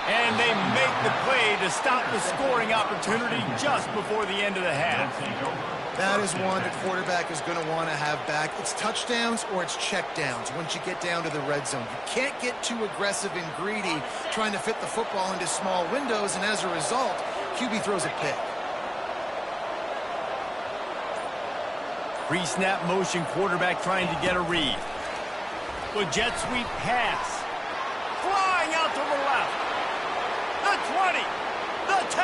And they make the play to stop the scoring opportunity just before the end of the half. That is one the quarterback is going to want to have back. It's touchdowns or it's checkdowns once you get down to the red zone. You can't get too aggressive and greedy trying to fit the football into small windows, and as a result, QB throws a pick. Pre-snap motion, quarterback trying to get a read. With jet sweep pass. Flying out to the left. The 20. The 10.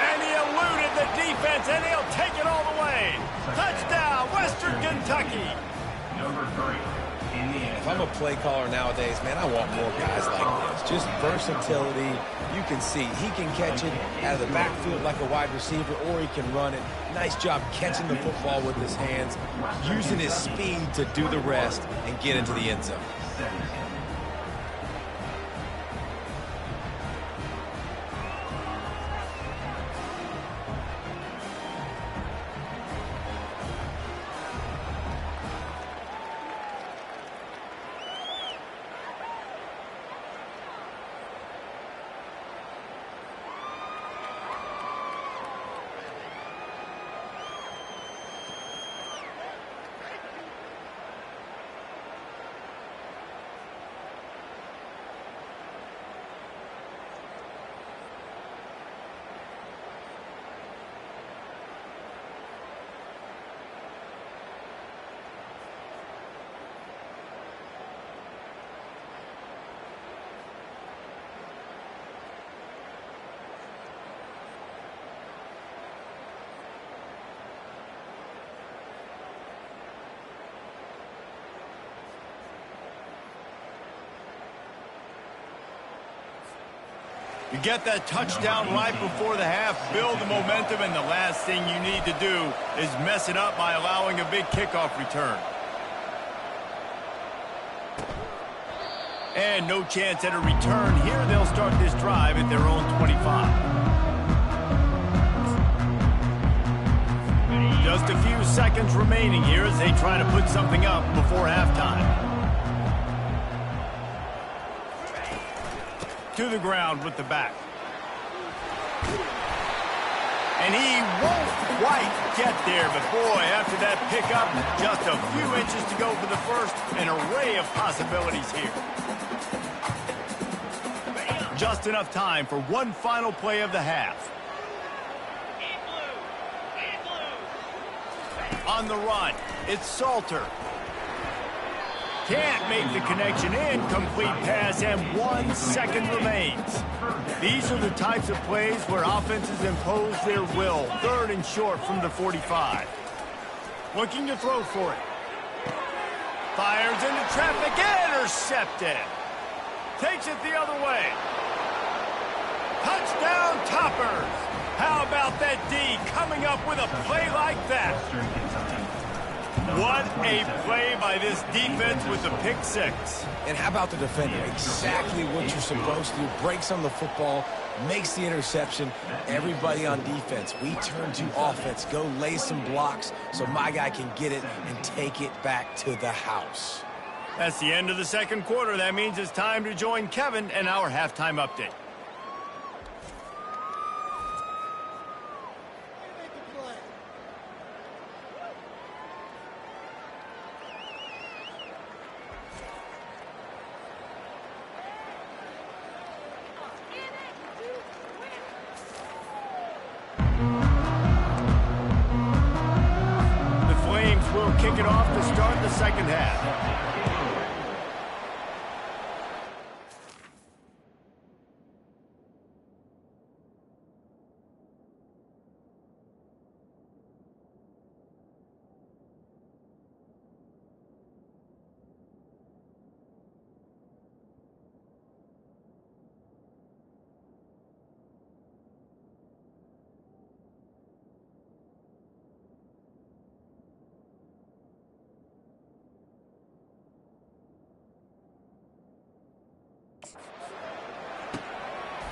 And he eluded the defense, and he'll take it all the way. Touchdown, Western Kentucky. Number 3, Indiana. If I'm a play caller nowadays, man, I want more guys like this. Just versatility. You can see he can catch it out of the backfield like a wide receiver, or he can run it. Nice job catching the football with his hands, using his speed to do the rest and get into the end zone. You get that touchdown right before the half, build the momentum, and the last thing you need to do is mess it up by allowing a big kickoff return. And no chance at a return here. They'll start this drive at their own 25. Just a few seconds remaining here as they try to put something up before halftime. To the ground with the back. And he won't quite get there, but boy, after that pickup, just a few inches to go for the first, an array of possibilities here. Just enough time for one final play of the half. On the run, it's Salter. Can't make the connection. Incomplete pass, and 1 second remains. These are the types of plays where offenses impose their will. 3rd and short from the 45. Looking to throw for it. Fires into traffic. Intercepted. Takes it the other way. Touchdown, Toppers. How about that D coming up with a play like that? What a play by this defense with the pick 6. And how about the defender? Exactly what you're supposed to do. Breaks on the football, makes the interception. Everybody on defense, we turn to offense. Go lay some blocks so my guy can get it and take it back to the house. That's the end of the second quarter. That means it's time to join Kevin and our halftime update. Kick it off to start the second half.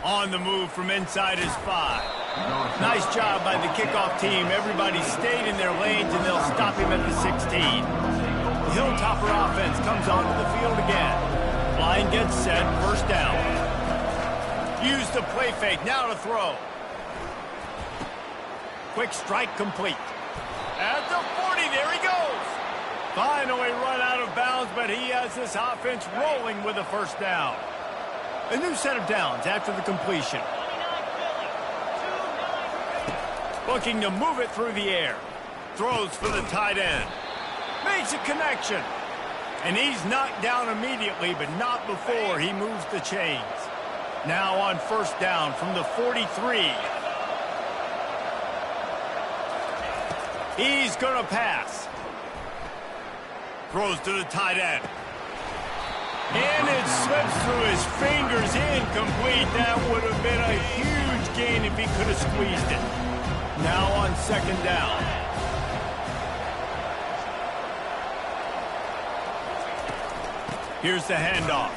On the move from inside his 5. Nice job by the kickoff team. Everybody stayed in their lanes, and they'll stop him at the 16. The Hilltopper offense comes onto the field again. Line gets set, first down. Use the play fake, now to throw. Quick strike complete. At the 40, there he goes. Finally run out of bounds, but he has this offense rolling with a first down. A new set of downs after the completion. Looking to move it through the air. Throws for the tight end. Makes a connection. And he's knocked down immediately, but not before he moves the chains. Now on first down from the 43. He's going to pass. Throws to the tight end. And it slips through his fingers, incomplete. That would have been a huge gain if he could have squeezed it. Now on second down. Here's the handoff.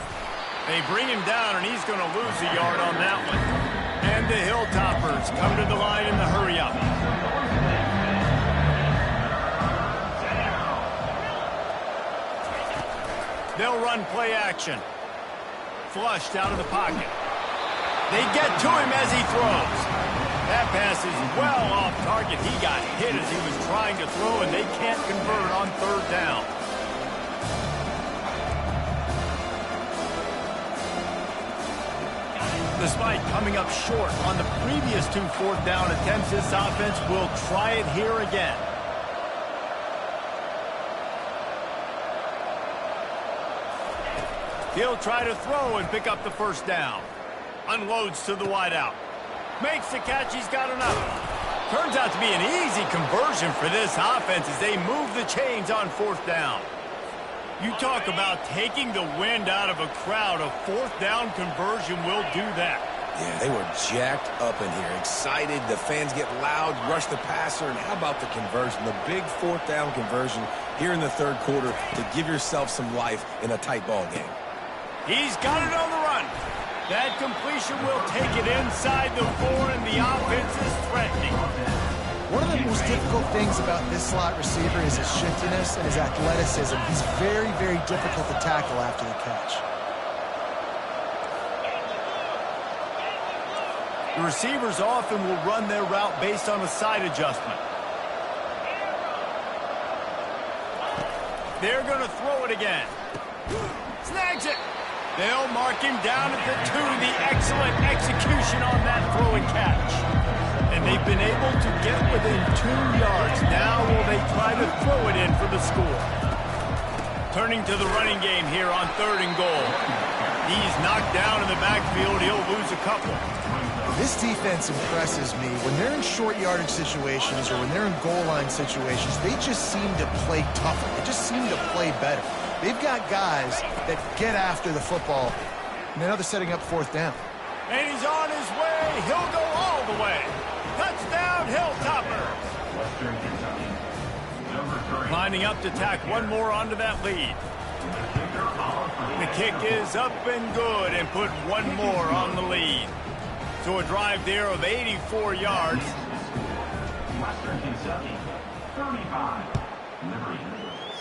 They bring him down, and he's going to lose a yard on that one. And the Hilltoppers come to the line in the hurry-up. They'll run play action. Flushed out of the pocket. They get to him as he throws. That pass is well off target. He got hit as he was trying to throw, and they can't convert on third down. Despite coming up short on the previous 2 fourth down attempts, this offense will try it here again. He'll try to throw and pick up the first down. Unloads to the wideout. Makes the catch. He's got enough. Turns out to be an easy conversion for this offense as they move the chains on fourth down. You talk about taking the wind out of a crowd. A fourth down conversion will do that. Yeah, they were jacked up in here, excited. The fans get loud, rush the passer, and how about the conversion? The big fourth down conversion here in the third quarter to give yourself some life in a tight ball game. He's got it on the run. That completion will take it inside the 4, and the offense is threatening. One of the most difficult things about this slot receiver is his shiftiness and his athleticism. He's very, very difficult to tackle after the catch. The receivers often will run their route based on a side adjustment. They're going to throw it again. Snags it. They'll mark him down at the 2. The excellent execution on that throw and catch. And they've been able to get within 2 yards. Now will they try to throw it in for the score? Turning to the running game here on 3rd and goal. He's knocked down in the backfield. He'll lose a couple. This defense impresses me. When they're in short yardage situations or when they're in goal line situations, they just seem to play tougher. They just seem to play better. They've got guys that get after the football. And now they're setting up fourth down. And he's on his way. He'll go all the way. Touchdown, Hilltoppers. Western Kentucky. Number 3. Lining up to tack one more onto that lead. The kick is up and good and put one more on the lead. So a drive there of 84 yards. Western Kentucky, 35. Liberty,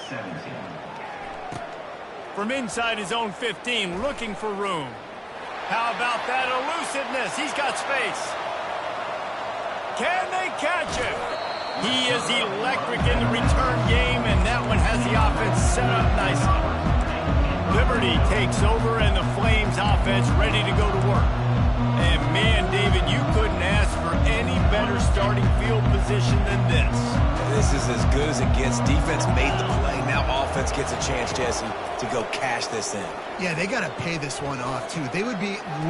17. From inside his own 15, looking for room. How about that elusiveness? He's got space. Can they catch him? He is electric in the return game, and that one has the offense set up nicely. Liberty takes over, and the Flames offense ready to go to work. And man, David, you couldn't ask for any better starting field position than this. This is as good as it gets. Defense made the play. Now offense gets a chance, Jesse, to go cash this in. Yeah, they got to pay this one off, too. They would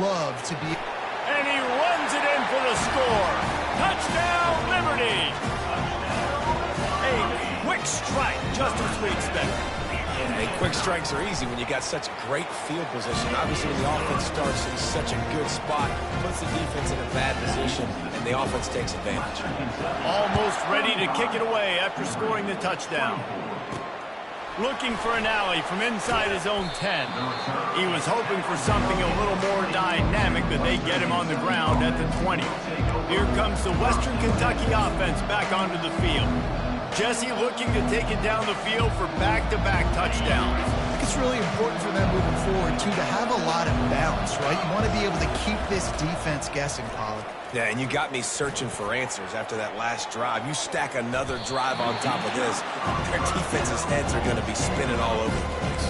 love to be... And he runs it in for the score. Touchdown, Liberty! A quick strike, just as we expected. And quick strikes are easy when you got such great field position. Obviously, when the offense starts in such a good spot, puts the defense in a bad position, and the offense takes advantage. Almost ready to kick it away after scoring the touchdown. Looking for an alley from inside his own 10. He was hoping for something a little more dynamic, but they get him on the ground at the 20. Here comes the Western Kentucky offense back onto the field. Jesse looking to take it down the field for back-to-back touchdowns. I think it's really important for them moving forward, too, to have a lot of balance, right? You want to be able to keep this defense guessing, Pollock. Yeah, and you got me searching for answers after that last drive. You stack another drive on top of this, their defense's heads are going to be spinning all over the place.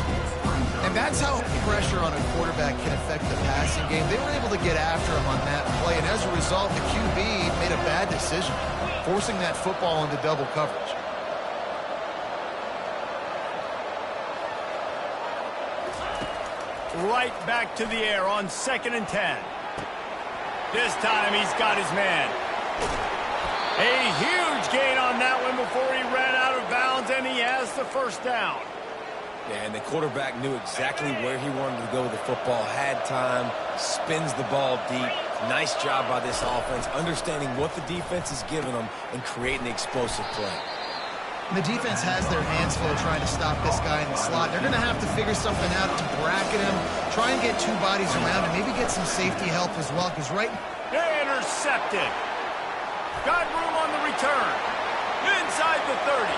And And that's how pressure on a quarterback can affect the passing game. They were able to get after him on that play, and as a result, the QB made a bad decision, forcing that football into double coverage. Right back to the air on 2nd and 10. This time he's got his man. A huge gain on that one before he ran out of bounds, and he has the first down. Yeah, and the quarterback knew exactly where he wanted to go with the football, had time, spins the ball deep. Nice job by this offense, understanding what the defense is giving them and creating the explosive play. And the defense has their hands full trying to stop this guy in the slot. They're going to have to figure something out to bracket him, try and get two bodies around him, maybe get some safety help as well, because Intercepted. Got room on the return. Inside the 30.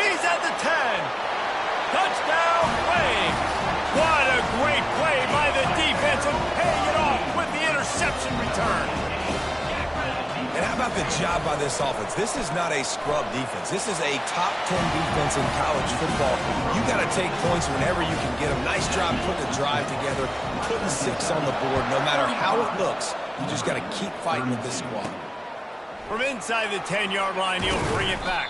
He's at the 10. Touchdown, Wade. What a great play by the defense and paying it off with the interception return. And how about the job by this offense? This is not a scrub defense. This is a top 10 defense in college football. You got to take points whenever you can get them. Nice job putting the drive together, putting 6 on the board. No matter how it looks, you just got to keep fighting with this squad. From inside the 10-yard line, he'll bring it back.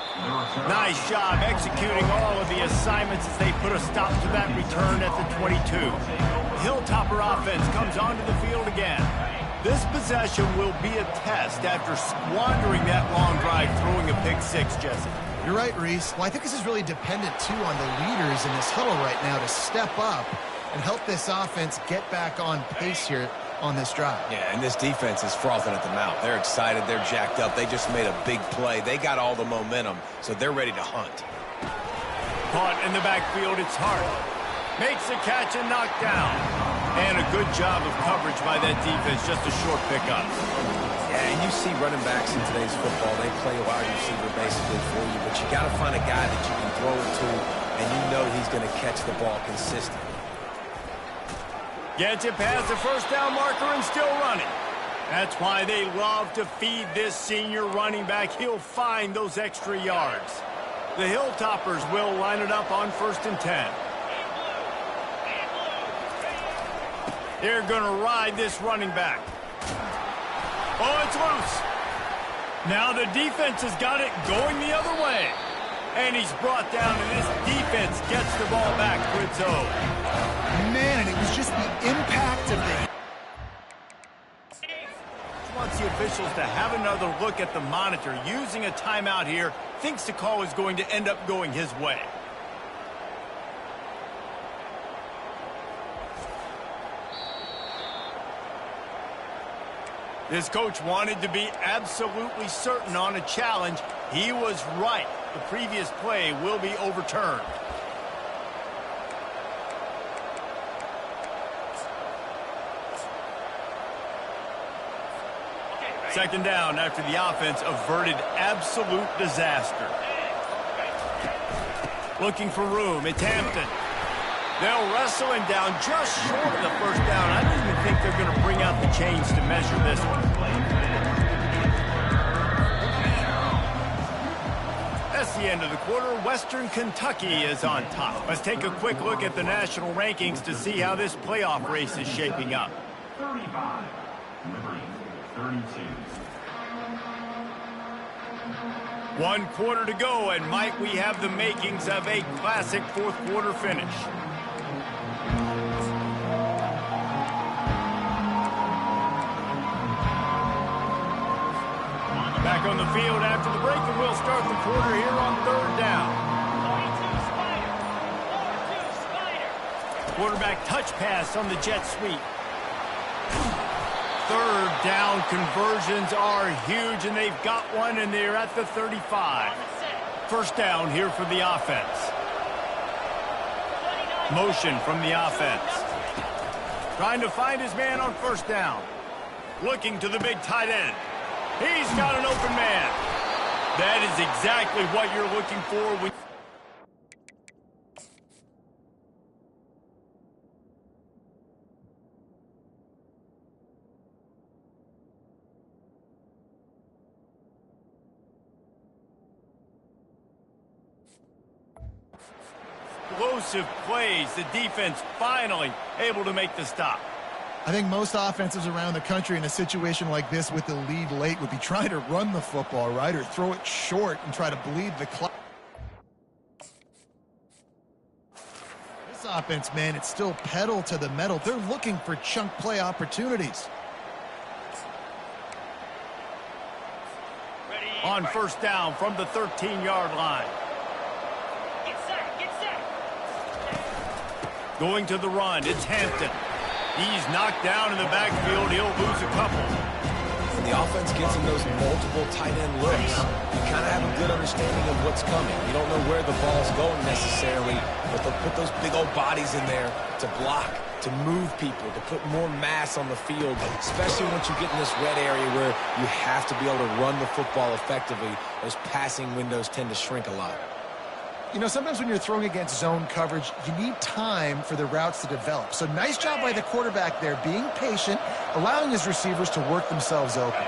Nice job executing all of the assignments as they put a stop to that return at the 22. The Hilltopper offense comes onto the field again. This possession will be a test after squandering that long drive, throwing a pick-6, Jesse. You're right, Reese. Well, I think this is really dependent, too, on the leaders in this huddle right now to step up and help this offense get back on pace here on this drive. Yeah, and this defense is frothing at the mouth. They're excited. They're jacked up. They just made a big play. They got all the momentum, so they're ready to hunt. Caught in the backfield, it's Hart. Makes the catch and knocked down. And a good job of coverage by that defense, just a short pickup. Yeah, and you see running backs in today's football, they play a wide receiver basically for you, but you got to find a guy that you can throw it to, and you know he's going to catch the ball consistently. Gets it past the first down marker and still running. That's why they love to feed this senior running back. He'll find those extra yards. The Hilltoppers will line it up on 1st and 10. They're going to ride this running back. Oh, it's loose. Now the defense has got it going the other way. And he's brought down, and this defense gets the ball back to its own. Man, and it was just the impact of the... Wants the officials to have another look at the monitor. Using a timeout here, thinks the call is going to end up going his way. This coach wanted to be absolutely certain on a challenge. He was right. The previous play will be overturned. Second down after the offense averted absolute disaster. Looking for room. It's Hampton. They'll wrestle him down just short of the first down. I don't even think they're going to bring out the chains to measure this one. That's the end of the quarter. Western Kentucky is on top. Let's take a quick look at the national rankings to see how this playoff race is shaping up. 35, Liberty, 32. 1 quarter to go, and might we have the makings of a classic fourth quarter finish. Back on the field after the break, and we'll start the quarter here on 3rd down. Quarterback touch pass on the jet sweep. 3rd down conversions are huge, and they've got one, and they're at the 35. First down here for the offense. Motion from the offense. Trying to find his man on 1st down. Looking to the big tight end. He's got an open man. That is exactly what you're looking for when... explosive plays. The defense finally able to make the stop. I think most offenses around the country in a situation like this with the lead late would be trying to run the football, right, or throw it short and try to bleed the clock. This offense, man, it's still pedal to the metal. They're looking for chunk play opportunities. On first down from the 13-yard line. Get set. Going to the run, it's Hampton. He's knocked down in the backfield. He'll lose a couple. When the offense gets in those multiple tight end looks, you kind of have a good understanding of what's coming. You don't know where the ball's going necessarily, but they'll put those big old bodies in there to block, to move people, to put more mass on the field, especially once you get in this red area where you have to be able to run the football effectively. Those passing windows tend to shrink a lot. You know, sometimes when you're throwing against zone coverage, you need time for the routes to develop. So nice job by the quarterback there, being patient, allowing his receivers to work themselves open.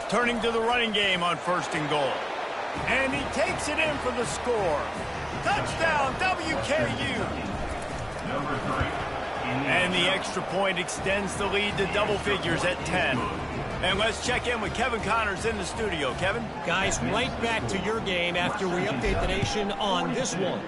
Turning to the running game on first and goal. And he takes it in for the score. Touchdown, WKU. Number 3. And the extra point extends the lead to double figures at 10. And let's check in with Kevin Connors in the studio. Kevin? Guys, right back to your game after we update the nation on this one.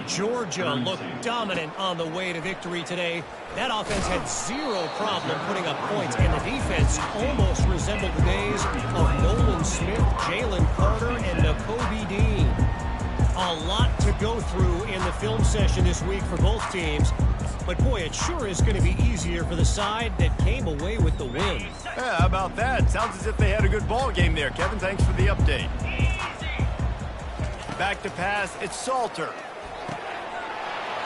Georgia looked dominant on the way to victory today. That offense had zero problem putting up points, and the defense almost resembled the days of Nolan Smith, Jalen Carter, and Nakobe Dean. A lot to go through in the film session this week for both teams. But, boy, it sure is going to be easier for the side that came away with the win. Yeah, how about that? Sounds as if they had a good ball game there. Kevin, thanks for the update. Back to pass, it's Salter.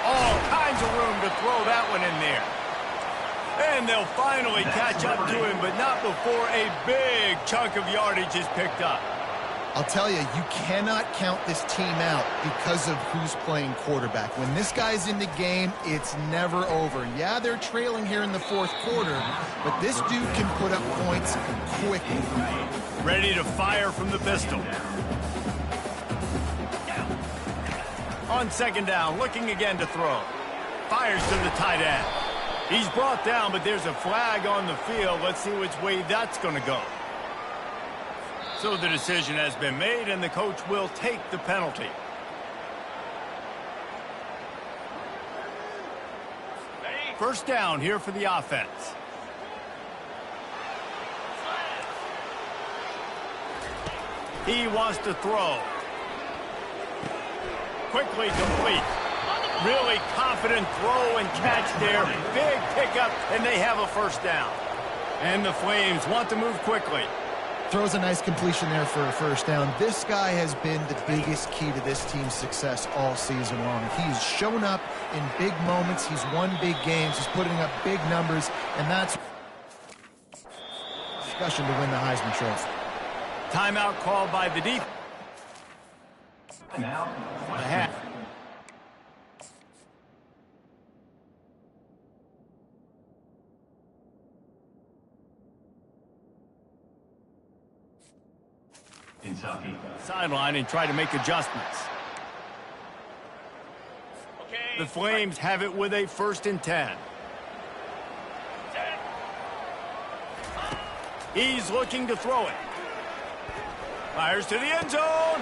All kinds of room to throw that one in there. And they'll finally catch up to him, but not before a big chunk of yardage is picked up. I'll tell you, you cannot count this team out because of who's playing quarterback. When this guy's in the game, it's never over. Yeah, they're trailing here in the fourth quarter, but this dude can put up points quickly. Ready to fire from the pistol. On second down, looking again to throw. Fires to the tight end. He's brought down, but there's a flag on the field. Let's see which way that's going to go. So the decision has been made, and the coach will take the penalty. First down here for the offense. He wants to throw. Quickly complete. Really confident throw and catch there. Big pickup, and they have a first down. And the Flames want to move quickly. Throws a nice completion there for a first down. This guy has been the biggest key to this team's success all season long. He's shown up in big moments. He's won big games. He's putting up big numbers, and that's discussion to win the Heisman Trophy. Timeout called by the defense. Now, A half. Ncaa. Sideline and try to make adjustments. The Flames have it with a 1st and 10. He's looking to throw it. Fires to the end zone.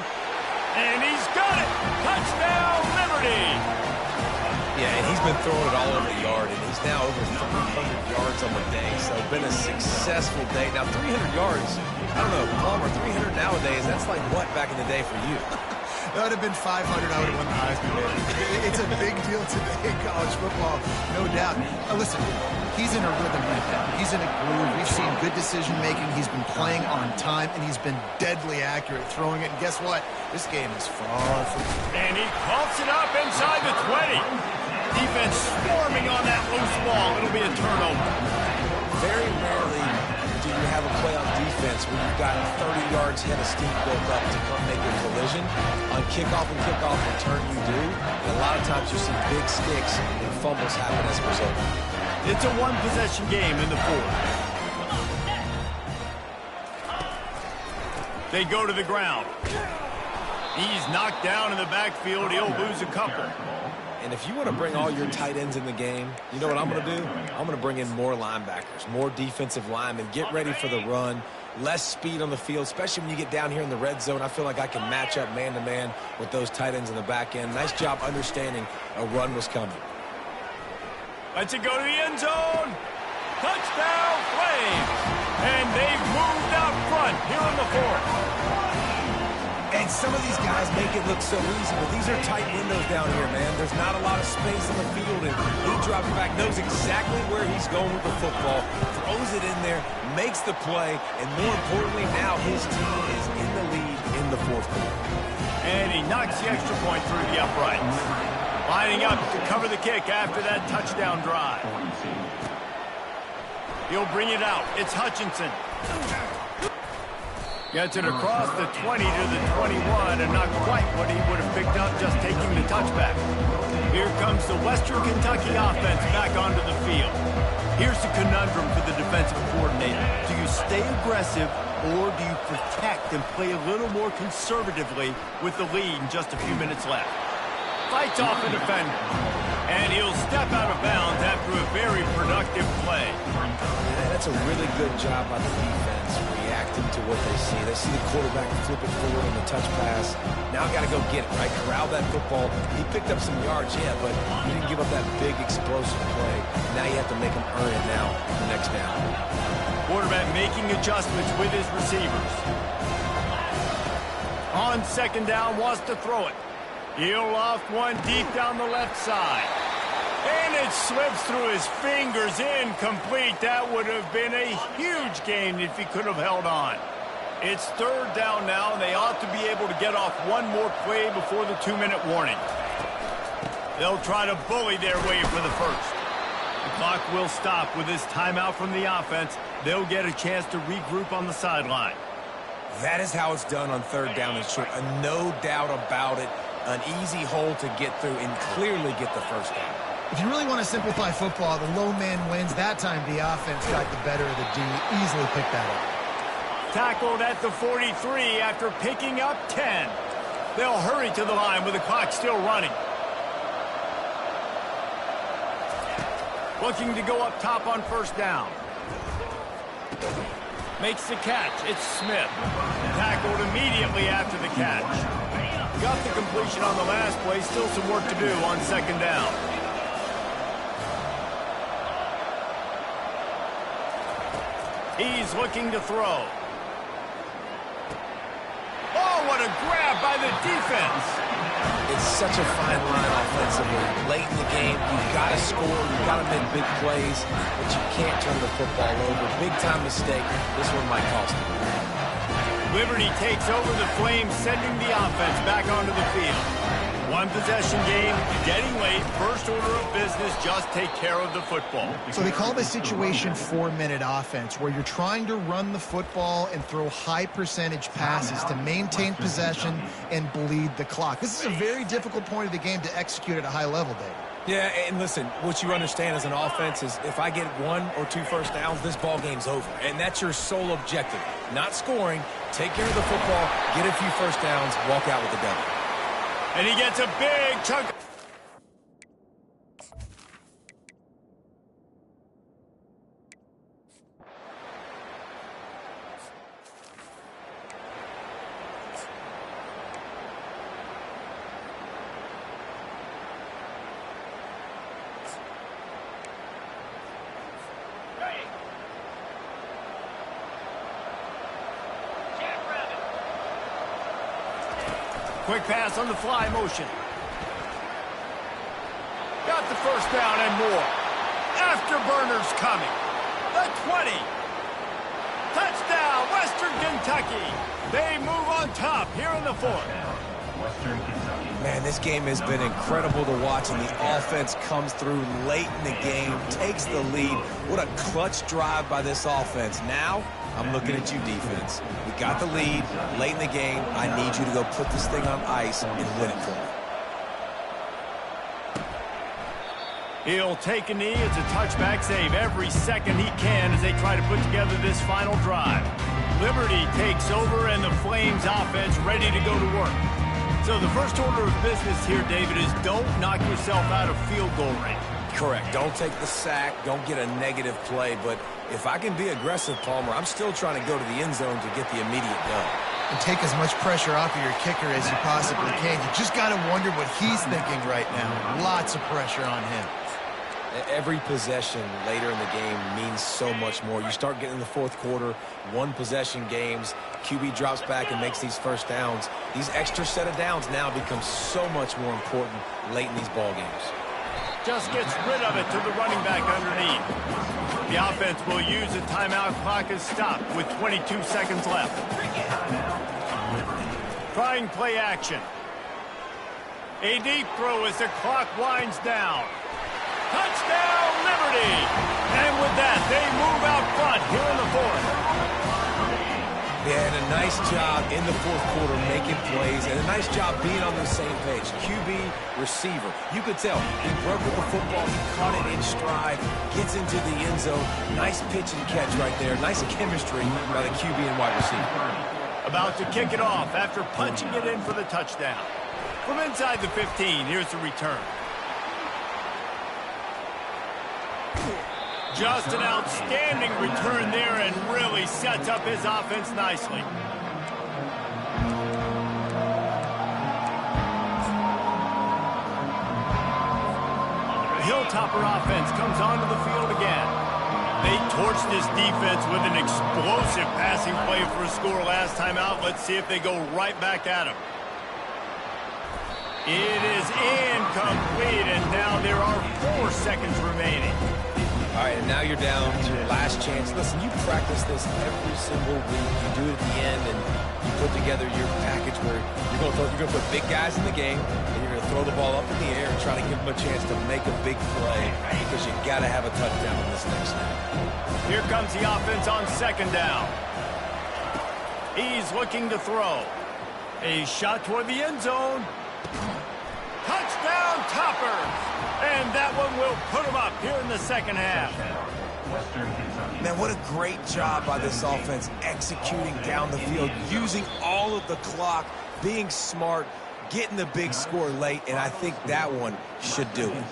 And he's got it. Touchdown, Liberty. Yeah, and he's been throwing it all over the yard, and he's now over 300 yards on the day. So it's been a successful day. Now, 300 yards, I don't know, Palmer, 300 nowadays, that's like what back in the day for you? That would have been 500. I would have won the Heisman. It's a big deal today in college football, no doubt. Listen, he's in a rhythm right now. He's in a groove. We've seen good decision-making. He's been playing on time, and he's been deadly accurate throwing it. And guess what? This game is far from... And he coughs it up inside the 20. Defense swarming on that loose ball. It'll be a turnover. Very rarely do you have a play on defense where you've got 30 yards head of steam built up to come make a collision. On kickoff and kickoff return you do. And a lot of times you see big sticks and fumbles happen as a result. It's a one-possession game in the fourth. They go to the ground. He's knocked down in the backfield. He'll lose a couple. And if you want to bring all your tight ends in the game, you know what I'm going to do? I'm going to bring in more linebackers, more defensive linemen, get ready for the run, less speed on the field, especially when you get down here in the red zone. I feel like I can match up man-to-man with those tight ends in the back end. Nice job understanding a run was coming. Lets it go to the end zone. Touchdown, Flames. And they've moved out front here in the fourth. And some of these guys make it look so easy, but these are tight windows down here, man. There's not a lot of space on the field, and he drops back, knows exactly where he's going with the football, throws it in there, makes the play, and more importantly, now his team is in the lead in the fourth quarter. And he knocks the extra point through the uprights. Lining up to cover the kick after that touchdown drive. He'll bring it out. It's Hutchinson. Gets it across the 20 to the 21, and not quite what he would have picked up just taking the touchback. Here comes the Western Kentucky offense back onto the field. Here's the conundrum for the defensive coordinator. Do you stay aggressive, or do you protect and play a little more conservatively with the lead in just a few minutes left? Fights off a defender, and he'll step out of bounds after a very productive play. That's a really good job by the defense, reacting to what they see. They see the quarterback flip it forward on the touch pass. Now got to go get it, right? Corral that football. He picked up some yards, yeah, but he didn't give up that big explosive play. Now you have to make him earn it now the next down. Quarterback making adjustments with his receivers. On second down, wants to throw it. He'll loft one deep down the left side. And it slips through his fingers, incomplete. That would have been a huge gain if he could have held on. It's third down now, and they ought to be able to get off one more play before the 2-minute warning. They'll try to bully their way for the first. The clock will stop with this timeout from the offense. They'll get a chance to regroup on the sideline. That is how it's done on third down and short. No doubt about it. An easy hole to get through and clearly get the first down. If you really want to simplify football, the low man wins. That time the offense got the better of the D. Easily picked that up. Tackled at the 43 after picking up 10. They'll hurry to the line with the clock still running. Looking to go up top on first down. Makes the catch. It's Smith. Tackled immediately after the catch. Got the completion on the last play. Still some work to do on second down. He's looking to throw. Oh, what a grab by the defense. It's such a fine line offensively. Late in the game, you've got to score, you've got to make big plays, but you can't turn the football over. Big-time mistake. This one might cost him. Liberty takes over the Flames, sending the offense back onto the field. One possession game, getting late, first order of business, just take care of the football. So they call this situation 4-minute offense, where you're trying to run the football and throw high percentage passes to maintain possession and bleed the clock. This is a very difficult point of the game to execute at a high level, Dave. Yeah, and listen, what you understand as an offense is if I get 1 or 2 first downs, this ball game's over. And that's your sole objective. Not scoring, take care of the football, get a few first downs, walk out with the W. And he gets a big chunk. Quick pass on the fly motion. Got the first down and more. Afterburners coming. The 20. Touchdown, Western Kentucky. They move on top here in the fourth. Man, this game has been incredible to watch, and the offense comes through late in the game, takes the lead. What a clutch drive by this offense. Now, I'm looking at you, defense. We got the lead late in the game. I need you to go put this thing on ice and win it for me. He'll take a knee. It's a touchback save every second he can as they try to put together this final drive. Liberty takes over, and the Flames offense ready to go to work. So the first order of business here, David, is don't knock yourself out of field goal range. Correct. Don't take the sack. Don't get a negative play. But if I can be aggressive, Palmer, I'm still trying to go to the end zone to get the immediate done. And take as much pressure off of your kicker as you possibly can. You just got to wonder what he's thinking right now. Lots of pressure on him. Every possession later in the game means so much more. You start getting in the fourth quarter, one-possession games, QB drops back and makes these first downs. These extra set of downs now become so much more important late in these ball games. Just gets rid of it to the running back underneath. The offense will use a timeout. Clock is stopped with 22 seconds left. Trying play action. A deep throw as the clock winds down. Touchdown, Liberty! And with that, they move out front here in the fourth. Yeah, and a nice job in the fourth quarter making plays, and a nice job being on the same page. QB, receiver. You could tell he broke with the football, he caught it in stride, gets into the end zone. Nice pitch and catch right there. Nice chemistry by the QB and wide receiver. About to kick it off after punching it in for the touchdown. From inside the 15, here's the return. Just an outstanding return there and really sets up his offense nicely. The Hilltopper offense comes onto the field again. They torched this defense with an explosive passing play for a score last time out. Let's see if they go right back at him. It is incomplete, and now there are 4 seconds remaining. All right, and now you're down to your last chance. Listen, you practice this every single week. You do it at the end, and you put together your package where you're going to put big guys in the game, and you're going to throw the ball up in the air and try to give them a chance to make a big play because you got to have a touchdown on this next snap. Here comes the offense on second down. He's looking to throw. A shot toward the end zone. Touchdown, Toppers! And that one will put them up here in the second half. Man, what a great job by this offense executing down the field, using all of the clock, being smart, getting the big score late, and I think that one should do it.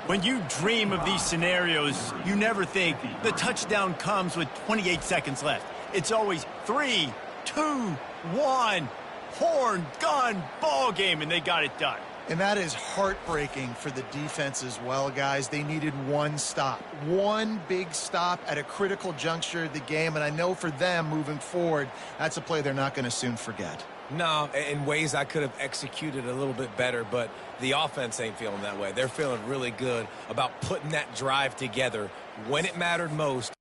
When you dream of these scenarios, you never think the touchdown comes with 28 seconds left. It's always 3, 2, 1, horn, gun, ball game, and they got it done. And that is heartbreaking for the defense as well, guys. They needed one stop, one big stop at a critical juncture of the game. And I know for them moving forward, that's a play they're not going to soon forget. No, in ways I could have executed a little bit better, but the offense ain't feeling that way. They're feeling really good about putting that drive together when it mattered most.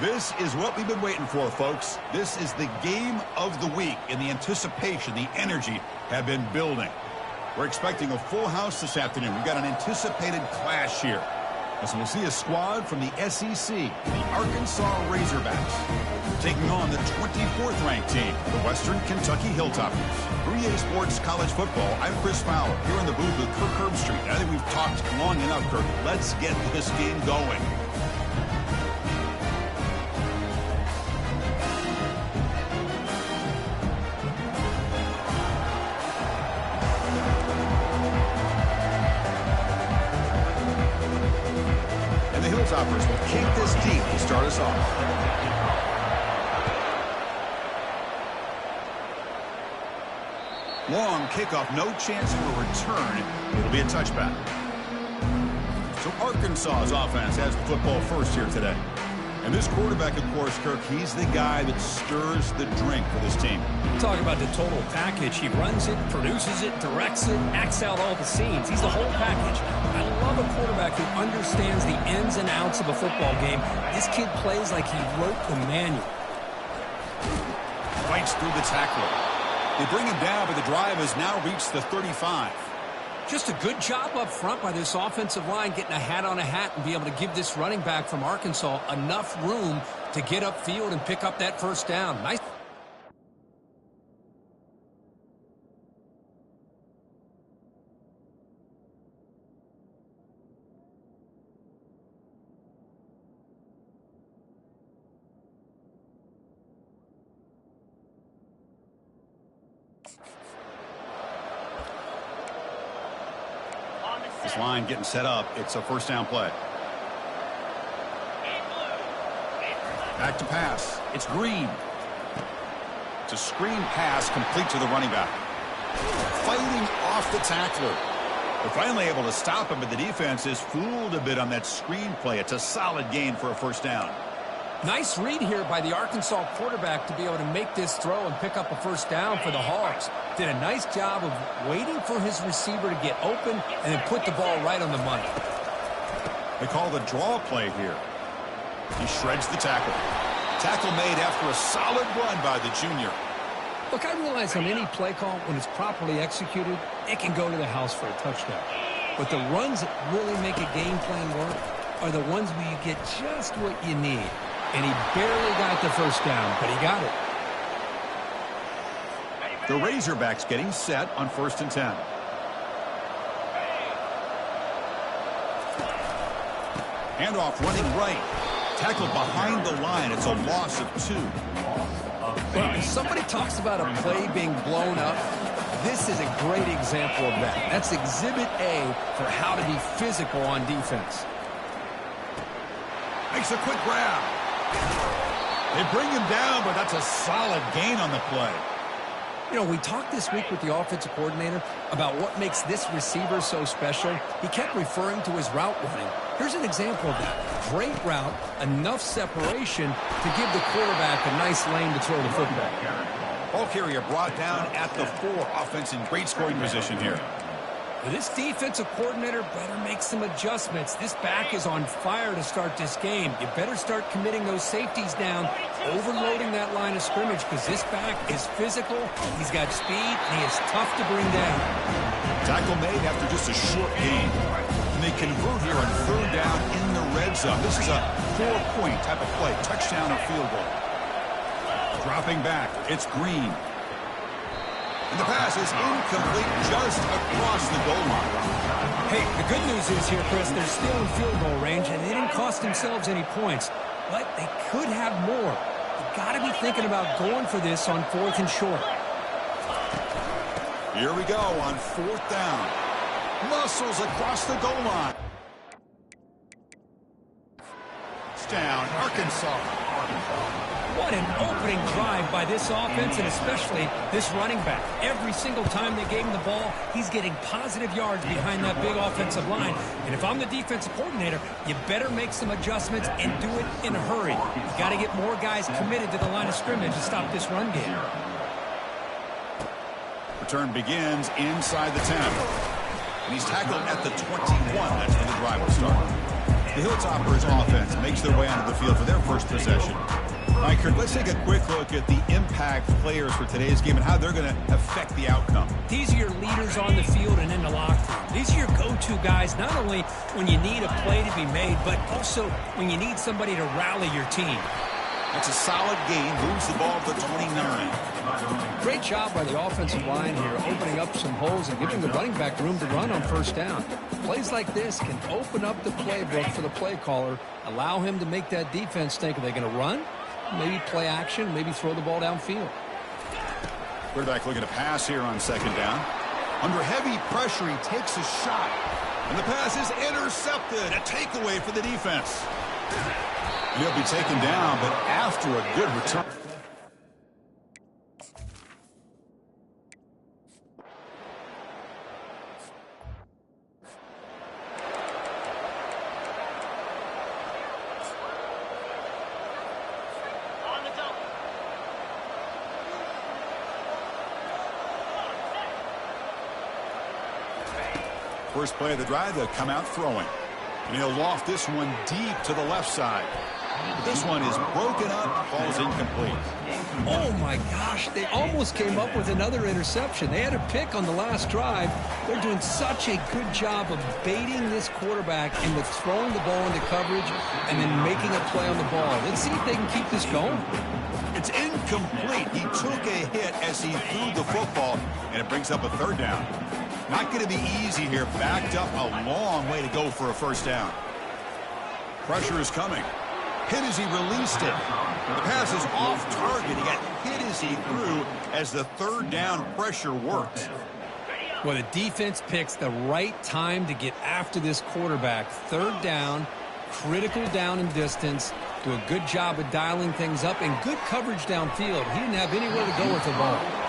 This is what we've been waiting for, folks. This is the game of the week, and the anticipation, the energy have been building. We're expecting a full house this afternoon. We've got an anticipated clash here, as we'll see a squad from the SEC, the Arkansas Razorbacks, taking on the 24th ranked team, the Western Kentucky Hilltoppers. 3A Sports College Football, I'm Chris Fowler, here in the booth with Kirk Herbstreit. I think we've talked long enough, Kirk. Let's get this game going. Hilltoppers will kick this deep to start us off. Long kickoff, no chance for a return. It'll be a touchback. So Arkansas's offense has the football first here today. And this quarterback, of course, Kirk, he's the guy that stirs the drink for this team. Talk about the total package. He runs it, produces it, directs it, acts out all the scenes. He's the whole package. I love a quarterback who understands the ins and outs of a football game. This kid plays like he wrote the manual. Fights through the tackler. They bring him down, but the drive has now reached the 35. Just a good job up front by this offensive line, getting a hat on a hat and be able to give this running back from Arkansas enough room to get upfield and pick up that first down. Nice. This line getting set up. It's a first down play. Back to pass. It's Green. It's a screen pass complete to the running back. Fighting off the tackler. They're finally able to stop him, but the defense is fooled a bit on that screen play. It's a solid gain for a first down. Nice read here by the Arkansas quarterback to be able to make this throw and pick up a first down for the Hogs. Did a nice job of waiting for his receiver to get open and then put the ball right on the money. They call the draw play here. He shreds the tackle. Tackle made after a solid run by the junior. Look, I realize on any play call, when it's properly executed, it can go to the house for a touchdown. But the runs that really make a game plan work are the ones where you get just what you need. And he barely got the first down, but he got it. The Razorbacks getting set on 1st and 10. Handoff running right. Tackled behind the line. It's a loss of 2. Well, if somebody talks about a play being blown up, this is a great example of that. That's exhibit A for how to be physical on defense. Makes a quick grab. They bring him down, but that's a solid gain on the play. You know, we talked this week with the offensive coordinator about what makes this receiver so special. He kept referring to his route running. Here's an example of that. Great route, enough separation to give the quarterback a nice lane to throw the football. Ball carrier brought down at the 4. Offense in great scoring position here. This defensive coordinator better make some adjustments. This back is on fire to start this game. You better start committing those safeties down, overloading that line of scrimmage, because this back is physical, he's got speed, and he is tough to bring down. Tackle made after just a short gain. And they convert here on 3rd down in the red zone. This is a 4-point type of play, touchdown or field goal. Dropping back, it's Green. And the pass is incomplete just across the goal line. Hey, the good news is here, Chris, they're still in field goal range, and they didn't cost themselves any points. But they could have more. You've got to be thinking about going for this on 4th and short. Here we go on 4th down. Muscles across the goal line. It's down, Arkansas. What an opening drive by this offense, and especially this running back. Every single time they gave him the ball, he's getting positive yards behind that big offensive line. And if I'm the defensive coordinator, you better make some adjustments and do it in a hurry. You got to get more guys committed to the line of scrimmage to stop this run game. Return begins inside the 10. And he's tackled at the 21. That's where the drive will start. The Hilltoppers offense makes their way onto the field for their first possession. All right, Kirk, let's take a quick look at the impact players for today's game and how they're going to affect the outcome. These are your leaders on the field and in the locker room. These are your go-to guys, not only when you need a play to be made, but also when you need somebody to rally your team. That's a solid gain. Moves the ball to 29. Great job by the offensive line here, opening up some holes and giving the running back room to run on first down. Plays like this can open up the playbook for the play caller, allow him to make that defense think, are they going to run? Maybe play action, maybe throw the ball downfield. Quarterback looking to pass here on second down. Under heavy pressure, he takes a shot. And the pass is intercepted. A takeaway for the defense. He'll be taken down, but after a good return. First play of the drive, they'll come out throwing. And he'll loft this one deep to the left side. But this one is broken up, falls incomplete. Oh, my gosh. They almost came up with another interception. They had a pick on the last drive. They're doing such a good job of baiting this quarterback into throwing the ball into coverage and then making a play on the ball. Let's see if they can keep this going. It's incomplete. He took a hit as he threw the football, and it brings up a third down. Not going to be easy here. Backed up a long way to go for a first down. Pressure is coming. Hit as he released it. The pass is off target. He got hit as he threw as the third down pressure worked. Well, the defense picks the right time to get after this quarterback. Third down, critical down and distance. Do a good job of dialing things up and good coverage downfield. He didn't have anywhere to go with the ball.